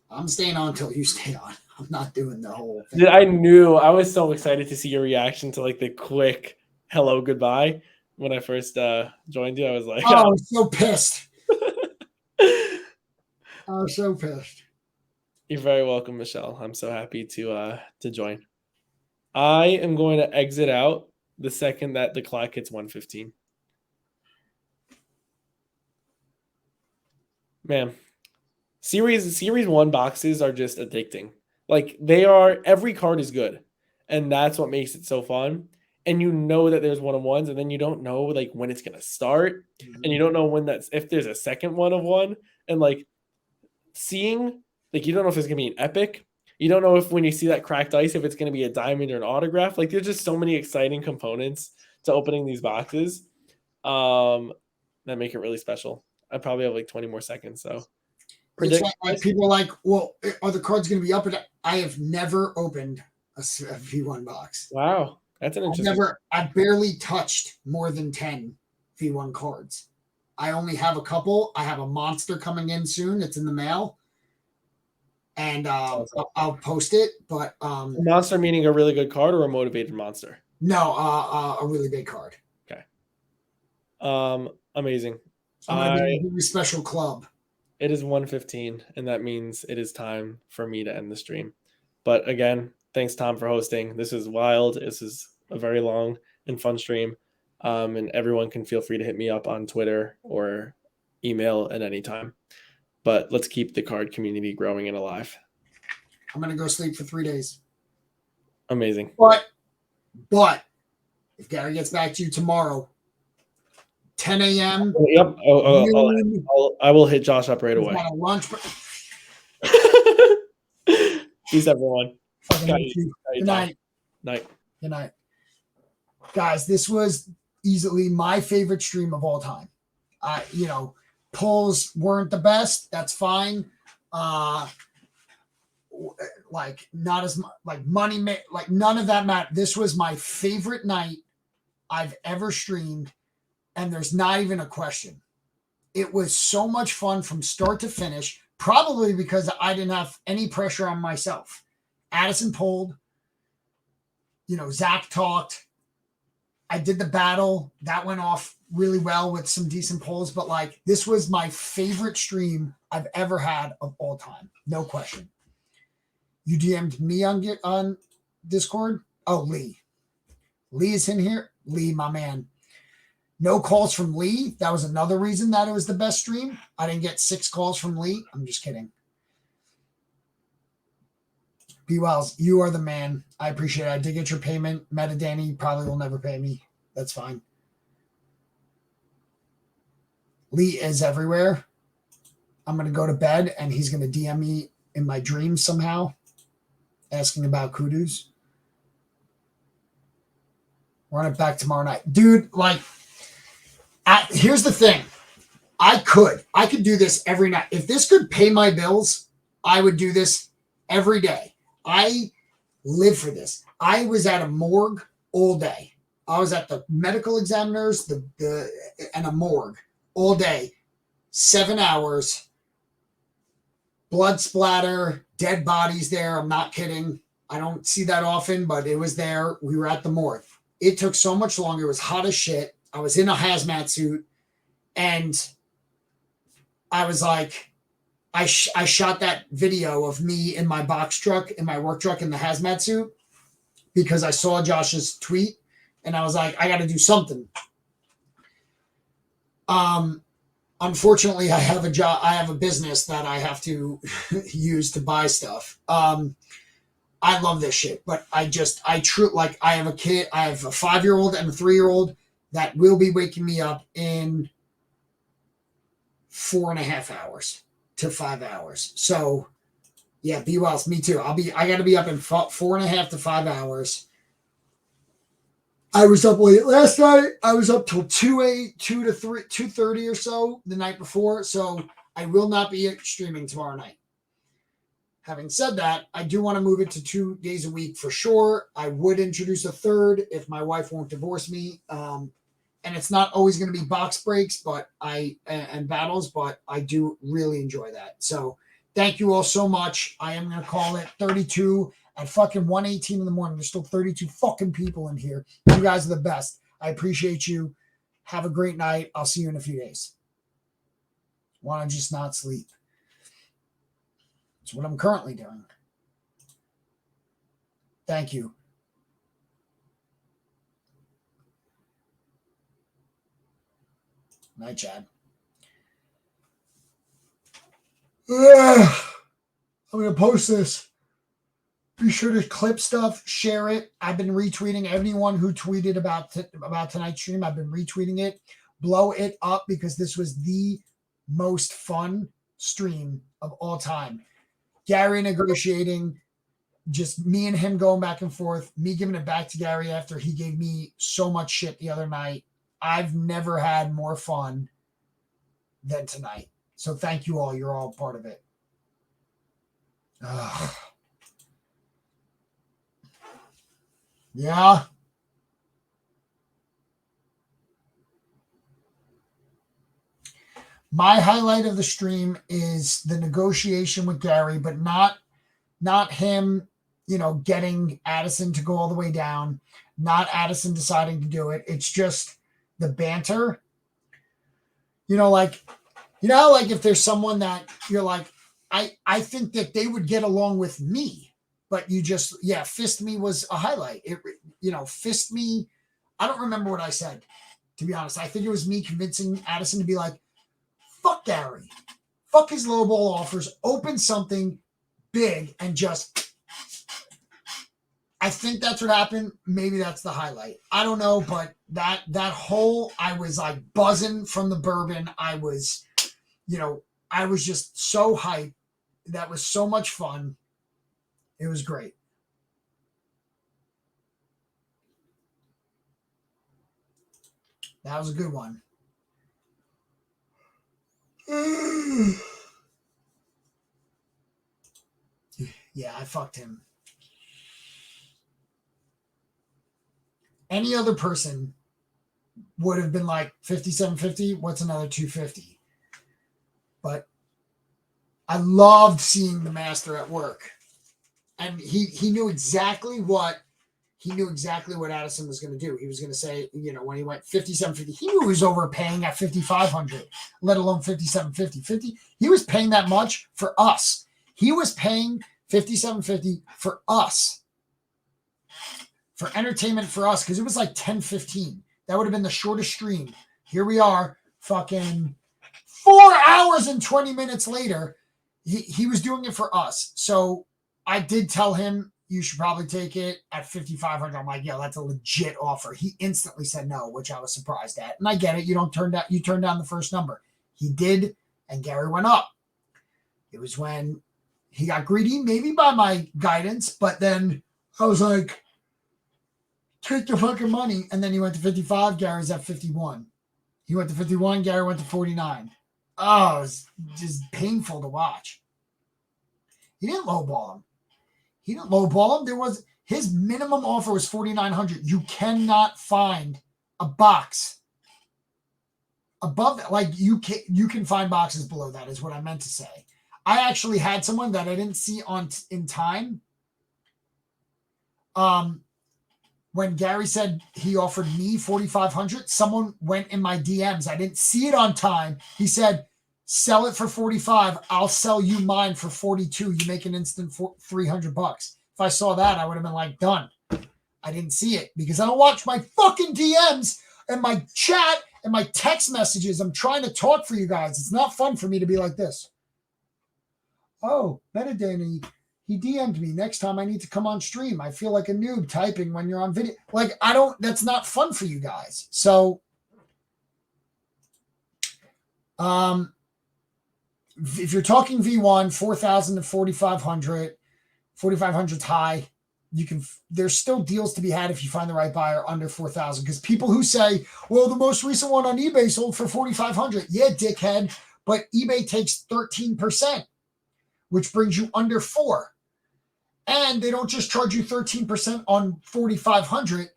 I'm staying on until you stay on. I'm not doing the whole thing. Dude, I knew. I was so excited to see your reaction to like the quick hello goodbye when I first joined you. I was like, oh, I was so pissed. I was so pissed. You're very welcome, Michelle. I'm so happy to join. I am going to exit out the second that the clock hits 1:15. Man, series 1 boxes are just addicting. Like, they are, every card is good, and that's what makes it so fun. And you know that there's one-of-ones, and then you don't know like when it's gonna start, and you don't know when if there's a second one-of-one, and like seeing, like, you don't know if it's gonna be an epic. You don't know if when you see that cracked ice, if it's gonna be a diamond or an autograph. Like, there's just so many exciting components to opening these boxes that make it really special. I probably have like 20 more seconds, so. It's like people are like, well, are the cards going to be up? I have never opened a V1 box. Wow, that's an interesting. I barely touched more than 10 V1 cards. I only have a couple. I have a monster coming in soon. It's in the mail, and I'll post it. But a monster meaning a really good card or a motivated monster? No, a really big card. Okay. Amazing. I'm going to be in a very special club. It is 1:15, and that means it is time for me to end the stream. But again, thanks, Tom, for hosting. This is wild. This is a very long and fun stream. And everyone can feel free to hit me up on Twitter or email at any time. But let's keep the card community growing and alive. I'm going to go sleep for 3 days. Amazing. But if Gary gets back to you tomorrow, 10 a.m. Yep. I will hit Josh up right away. Lunch. Peace, everyone. Good night. Night. Good night. Guys, this was easily my favorite stream of all time. Pulls weren't the best. That's fine. Like, not as much, like money, like none of that mattered. This was my favorite night I've ever streamed. And there's not even a question. It was so much fun from start to finish, probably because I didn't have any pressure on myself. Addison pulled, Zach talked. I did the battle. That went off really well with some decent pulls, but like, this was my favorite stream I've ever had of all time. No question. You DM'd me on Discord? Oh, Lee. Lee is in here. Lee, my man. No calls from Lee. That was another reason that it was the best stream. I didn't get 6 calls from Lee. I'm just kidding. Be Wells, you are the man. I appreciate it. I did get your payment. Meta Danny probably will never pay me. That's fine. Lee is everywhere. I'm going to go to bed and he's going to DM me in my dreams somehow, asking about kudos. Run it back tomorrow night. Dude, like, here's the thing. I could do this every night. If this could pay my bills, I would do this every day. I live for this. I was at a morgue all day. I was at the medical examiners, and a morgue all day. 7 hours. Blood splatter, dead bodies there. I'm not kidding. I don't see that often, but it was there. We were at the morgue. It took so much longer. It was hot as shit. I was in a hazmat suit, and I was like, I shot that video of me in my box truck, in my work truck, in the hazmat suit, because I saw Josh's tweet, and I was like, I got to do something. Unfortunately, I have a job. I have a business that I have to use to buy stuff. I love this shit, but I have a kid. I have a 5-year-old and a 3-year-old that will be waking me up in 4.5 hours to 5 hours. So yeah, be Wells, me too. I got to be up in 4.5 to 5 hours. I was up late last night. I was up till 2:30 or so the night before. So I will not be streaming tomorrow night. Having said that, I do want to move it to 2 days a week for sure. I would introduce a third if my wife won't divorce me. And it's not always going to be box breaks, and battles, but I do really enjoy that. So thank you all so much. I am going to call it 32 at fucking 1:18 in the morning. There's still 32 fucking people in here. You guys are the best. I appreciate you. Have a great night. I'll see you in a few days. Want to just not sleep. It's what I'm currently doing. Thank you. Night, Chad. I'm going to post this. Be sure to clip stuff, share it. I've been retweeting anyone who tweeted about tonight's stream. I've been retweeting it. Blow it up because this was the most fun stream of all time. Gary negotiating, just me and him going back and forth, me giving it back to Gary after he gave me so much shit the other night. I've never had more fun than tonight. So thank you all. You're all part of it. Yeah. My highlight of the stream is the negotiation with Gary, but not him, getting Addison to go all the way down, not Addison deciding to do it. It's just the banter. Like if there's someone that you're like, I think that they would get along with me, but you just, fist me was a highlight. Fist me. I don't remember what I said, to be honest. I think it was me convincing Addison to be like, fuck Gary, fuck his lowball offers, open something big and just, I think that's what happened. Maybe that's the highlight. I don't know, but that whole, I was like buzzing from the bourbon. I was just so hyped. That was so much fun. It was great. That was a good one. Yeah, I fucked him. Any other person would have been like 57.50. What's another 250? But I loved seeing the master at work. And he knew exactly what Addison was going to do. He was going to say, when he went 57.50, he knew he was overpaying at 5,500, let alone 57.50. He was paying that much for us. He was paying 57.50 for us, for entertainment for us, because it was like 10:15. That would have been the shortest stream. Here we are, fucking 4 hours and 20 minutes later. He was doing it for us. So I did tell him you should probably take it at 5,500. I'm like, yo, that's a legit offer. He instantly said no, which I was surprised at. And I get it. You turn down the first number. He did, and Gary went up. It was when he got greedy, maybe by my guidance, but then I was like, take the fucking money. And then he went to 55. Gary's at 51. He went to 51. Gary went to 49. Oh, it was just painful to watch. He didn't lowball him. There was his minimum offer was 4,900. You cannot find a box above that. Like you can find boxes below that, is what I meant to say. I actually had someone that I didn't see in time. When Gary said he offered me 4,500, someone went in my DMs. I didn't see it on time. He said, sell it for 45. I'll sell you mine for 42. You make an instant $300. If I saw that, I would have been like, done. I didn't see it because I don't watch my fucking DMs and my chat and my text messages. I'm trying to talk for you guys. It's not fun for me to be like this. Oh, Metadata, he DM'd me. Next time I need to come on stream. I feel like a noob typing when you're on video. Like, that's not fun for you guys. So, if you're talking V1, 4,000 to 4,500, 4,500's high. There's still deals to be had if you find the right buyer under 4,000. Because people who say, well, the most recent one on eBay sold for 4,500. Yeah, dickhead. But eBay takes 13%, which brings you under 4. And they don't just charge you 13% on 4,500.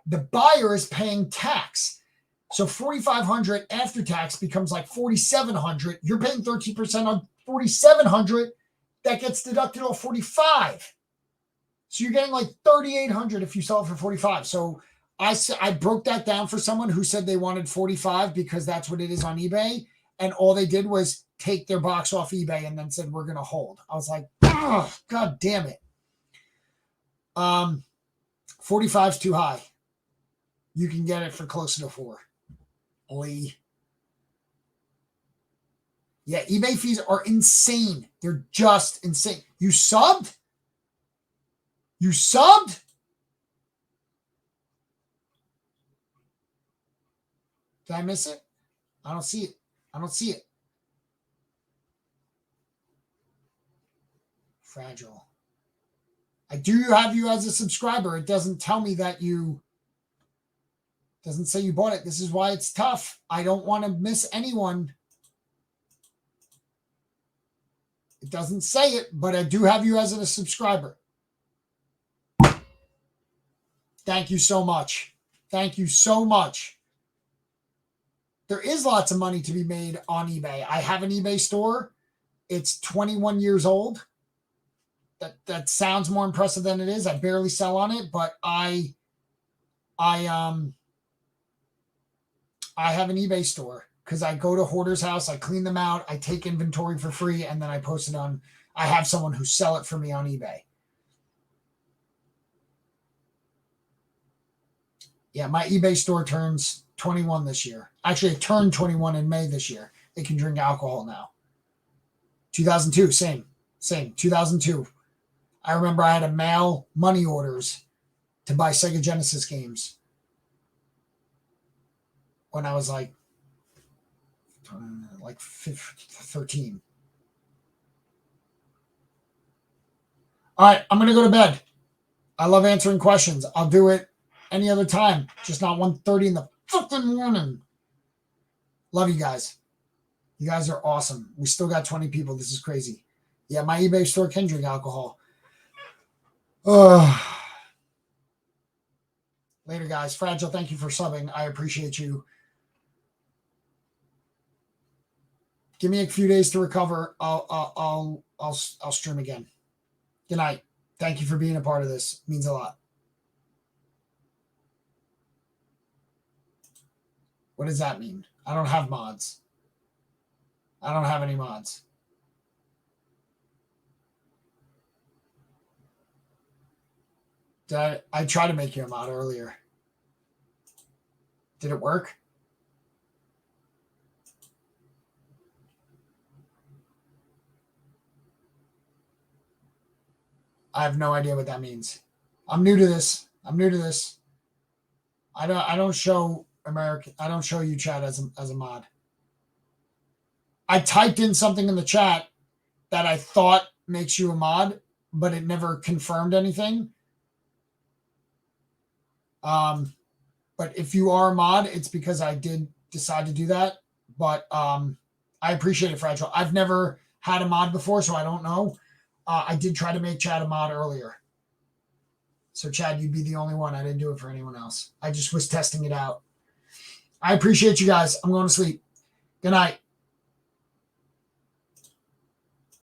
The buyer is paying tax. So 4,500 after tax becomes like 4,700. You're paying 13% on 4,700. That gets deducted off 45. So you're getting like 3,800 if you sell it for 45. So I broke that down for someone who said they wanted 45 because that's what it is on eBay. And all they did was take their box off eBay and then said, we're going to hold. I was like, oh, God damn it. 45 is too high. You can get it for closer to 4. Lee. Yeah, eBay fees are insane. They're just insane. You subbed? You subbed? Did I miss it? I don't see it. Fragile. I do have you as a subscriber. It doesn't tell me that doesn't say you bought it. This is why it's tough. I don't want to miss anyone. It doesn't say it, but I do have you as a subscriber. Thank you so much. Thank you so much. There is lots of money to be made on eBay. I have an eBay store. It's 21 years old. That sounds more impressive than it is. I barely sell on it, but I have an eBay store because I go to Hoarder's house, I clean them out, I take inventory for free, and then I post it on. I have someone who sell it for me on eBay. Yeah, my eBay store turns 21 this year. Actually, it turned 21 in May this year. It can drink alcohol now. 2002, same. 2002. I remember I had to mail money orders to buy Sega Genesis games when I was like 13. All right, I'm going to go to bed. I love answering questions. I'll do it any other time, just not 1:30 in the fucking morning. Love you guys. You guys are awesome. We still got 20 people. This is crazy. Yeah, my eBay store can drink alcohol. Later, guys. Fragile, thank you for subbing. I appreciate you. Give me a few days to recover. I'll stream again. Good night. Thank you for being a part of this. It means a lot. What does that mean? I don't have mods. I don't have any mods. I tried to make you a mod earlier. Did it work? I have no idea what that means. I'm new to this. I don't show American. I don't show you chat as a mod. I typed in something in the chat that I thought makes you a mod, but it never confirmed anything. But if you are a mod, it's because I did decide to do that. But I appreciate it, Fragile. I've never had a mod before, so I don't know. I did try to make Chad a mod earlier. So, Chad, you'd be the only one. I didn't do it for anyone else. I just was testing it out. I appreciate you guys. I'm going to sleep. Good night.